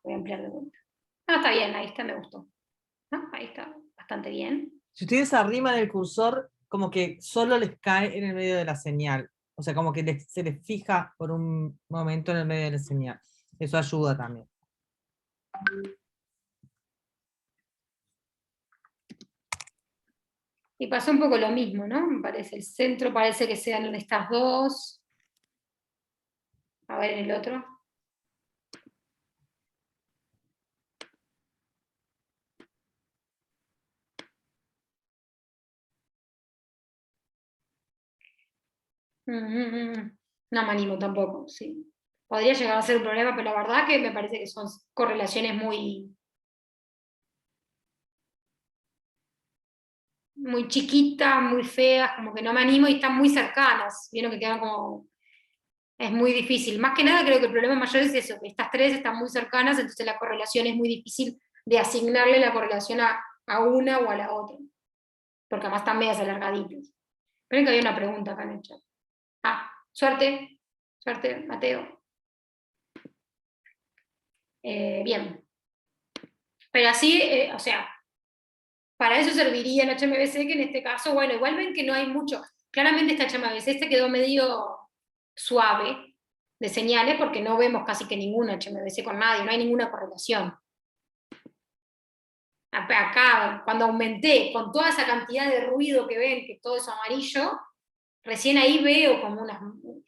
Voy a ampliar de vuelta. Ah, está bien, ahí está, me gustó. ¿No? Ahí está, bastante bien. Si ustedes arriman el cursor, como que solo les cae en el medio de la señal. O sea, como que se les fija por un momento en el medio de la señal. Eso ayuda también. Y pasó un poco lo mismo, ¿no? Me parece, el centro parece que sean en estas dos. A ver en el otro. No me animo tampoco, sí. Podría llegar a ser un problema, pero la verdad que me parece que son correlaciones muy chiquitas, muy feas, como que no me animo y están muy cercanas. Vieron que quedan como... Es muy difícil. Más que nada creo que el problema mayor es eso, que estas tres están muy cercanas, entonces la correlación es muy difícil de asignarle la correlación a una o a la otra. Porque además están medias alargaditas. Esperen que había una pregunta acá en el chat. Ah, suerte. Suerte, Mateo. Bien. Pero así, o sea, para eso serviría el HMBC, que en este caso, bueno, igual ven que no hay mucho. Claramente este HMBC este quedó medio suave de señales porque no vemos casi que ningún HMBC con nadie, no hay ninguna correlación. Acá, cuando aumenté con toda esa cantidad de ruido que ven, que todo es amarillo, recién ahí veo como unas...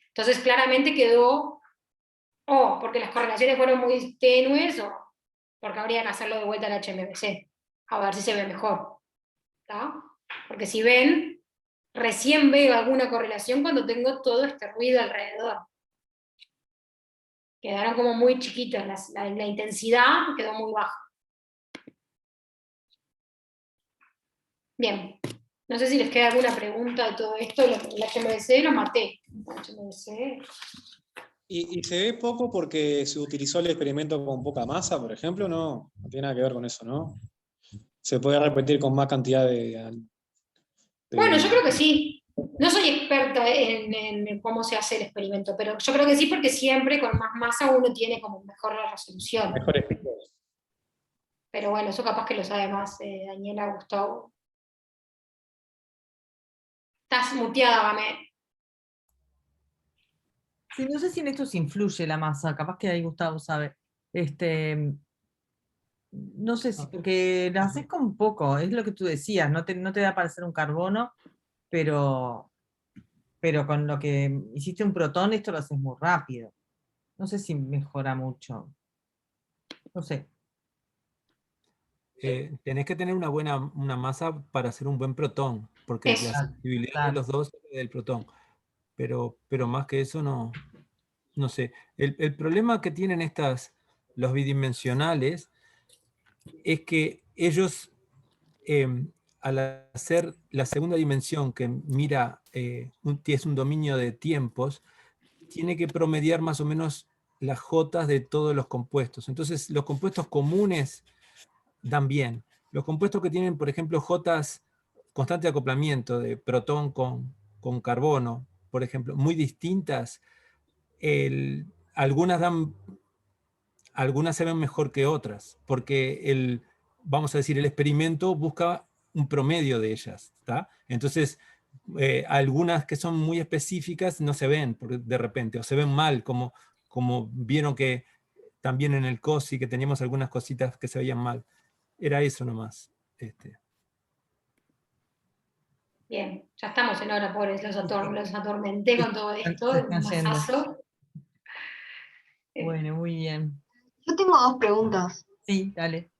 Entonces claramente quedó, o porque las correlaciones fueron muy tenues, o porque habría que hacerlo de vuelta al HMBC, a ver si se ve mejor. ¿Tá? Porque si ven, recién veo alguna correlación cuando tengo todo este ruido alrededor. Quedaron como muy chiquitas, la intensidad quedó muy baja. Bien, no sé si les queda alguna pregunta de todo esto, el HMBC lo maté. HMBC. ¿Y se ve poco porque se utilizó el experimento con poca masa, por ejemplo? No tiene nada que ver con eso, ¿no? ¿Se puede repetir con más cantidad de... Bueno, yo creo que sí. No soy experta en cómo se hace el experimento, pero yo creo que sí, porque siempre con más masa uno tiene como mejor la resolución. Mejores picos. Pero bueno, eso capaz que lo sabe más Daniela, Gustavo. Estás muteada, Gamé. Sí, no sé si en esto se influye la masa, capaz que ahí Gustavo sabe. No sé si, porque lo haces con poco, es lo que tú decías, no te da para hacer un carbono, pero con lo que hiciste un protón, esto lo haces muy rápido. No sé si mejora mucho. No sé. Tenés que tener una masa para hacer un buen protón, porque Eso. la sensibilidad de los dos es del protón. Pero más que eso no sé. El problema que tienen los bidimensionales es que ellos, al hacer la segunda dimensión que mira, es un dominio de tiempos, tiene que promediar más o menos las jotas de todos los compuestos. Entonces, los compuestos comunes dan bien. Los compuestos que tienen, por ejemplo, jotas constante acoplamiento de protón con carbono, por ejemplo, muy distintas, algunas se ven mejor que otras, porque vamos a decir, el experimento busca un promedio de ellas, ¿tá? Entonces, algunas que son muy específicas no se ven de repente, o se ven mal, como vieron que también en el COSI, que teníamos algunas cositas que se veían mal. Era eso nomás. Bien, ya estamos en hora, pobres, los atormenté con todo esto, Se un están yendo. masazo. Bueno, muy bien. Yo tengo dos preguntas. Sí, dale.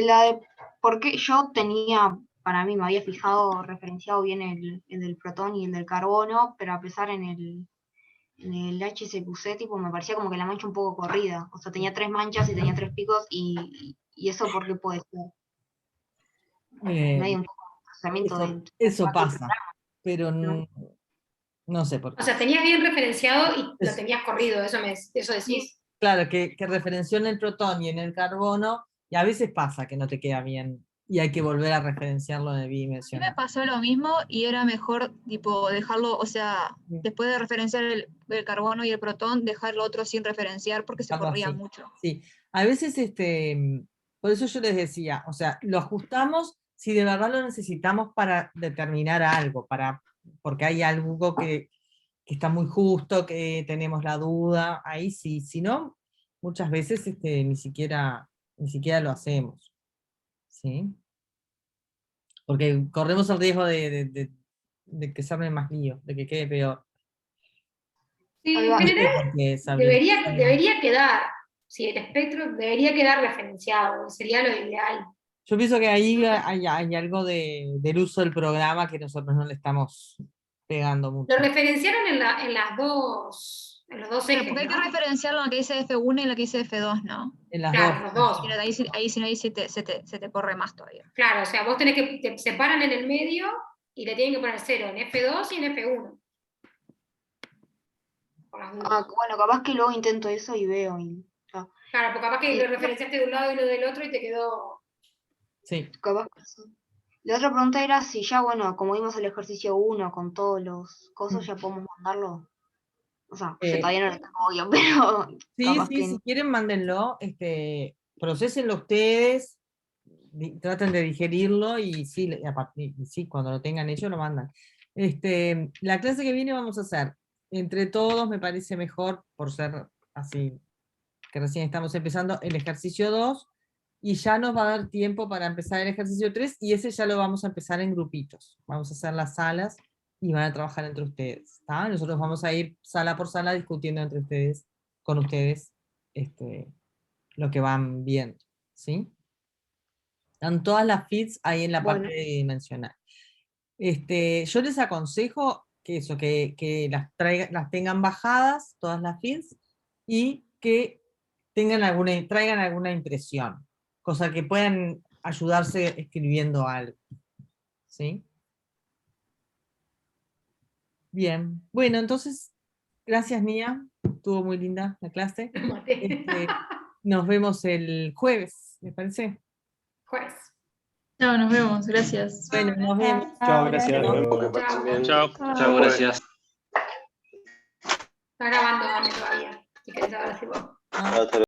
La de por qué yo tenía, para mí me había fijado, referenciado bien el del protón y el del carbono, pero a pesar en el HSQC, tipo, me parecía como que la mancha un poco corrida. O sea, tenía 3 manchas y tenía 3 picos, y eso ¿por qué puede ser? Medio un poco de procesamiento Eso pasa, pero no sé por qué. O sea, tenías bien referenciado y lo tenías corrido, eso decís. Claro, que referenció en el protón y en el carbono, y a veces pasa que no te queda bien, y hay que volver a referenciarlo en el A mí bidimensional. me pasó lo mismo y era mejor tipo dejarlo, o sea, después de referenciar el carbono y el protón, dejar lo otro sin referenciar porque se Algo corría así. mucho. Sí, a veces, por eso yo les decía, o sea, lo ajustamos si de verdad lo necesitamos para determinar algo, porque hay algo que está muy justo, que tenemos la duda, ahí sí, si no, muchas veces ni siquiera lo hacemos, ¿sí? Porque corremos el riesgo de que se arme más lío, de que quede peor. Sí, Ahí en va. general Debería debería quedar, sí, el espectro debería quedar referenciado, sería lo ideal. Yo pienso que ahí hay algo del uso del programa que nosotros no le estamos pegando mucho. Lo referenciaron en los dos Pero ejes, porque hay que ¿no? referenciarlo en la que dice F1 y la que dice F2, ¿no? En las Claro, dos. los dos. Pero ahí sí se te corre más todavía. Claro, o sea, vos tenés que, te separan en el medio y le tienen que poner 0 en F2 y en F1. Por las dudas. Bueno, capaz que luego intento eso y veo. Ya. Claro, porque capaz que lo referenciaste de un lado y lo del otro y te quedó. Sí. Capaz que sí. La otra pregunta era si ya, bueno, como vimos el ejercicio 1 con todos los cosas, ya podemos mandarlo. O sea, yo todavía no lo tengo obvio, pero Sí, capaz sí, que si quieren, mándenlo, procesenlo ustedes, traten de digerirlo y sí, sí, cuando lo tengan hecho lo mandan. La clase que viene vamos a hacer, entre todos me parece mejor, por ser así, que recién estamos empezando, el ejercicio 2, y ya nos va a dar tiempo para empezar el ejercicio 3, y ese ya lo vamos a empezar en grupitos. Vamos a hacer las salas y van a trabajar entre ustedes. ¿Tá? Nosotros vamos a ir sala por sala discutiendo entre ustedes, con ustedes, lo que van viendo. ¿Sí? Están todas las feeds ahí en la parte dimensional. Yo les aconsejo que eso, que las tengan bajadas, todas las feeds, y que traigan alguna impresión, cosa que puedan ayudarse escribiendo algo. ¿Sí? Bien, bueno, entonces, gracias Nia, estuvo muy linda la clase. Nos vemos el jueves, ¿me parece? Jueves. Chao, nos vemos, gracias. Bueno, nos vemos. Chao, gracias. Nos Nos vemos. vemos. Chao. Chao, gracias. Está grabando, Vane, todavía. Si querés ahora sí vos.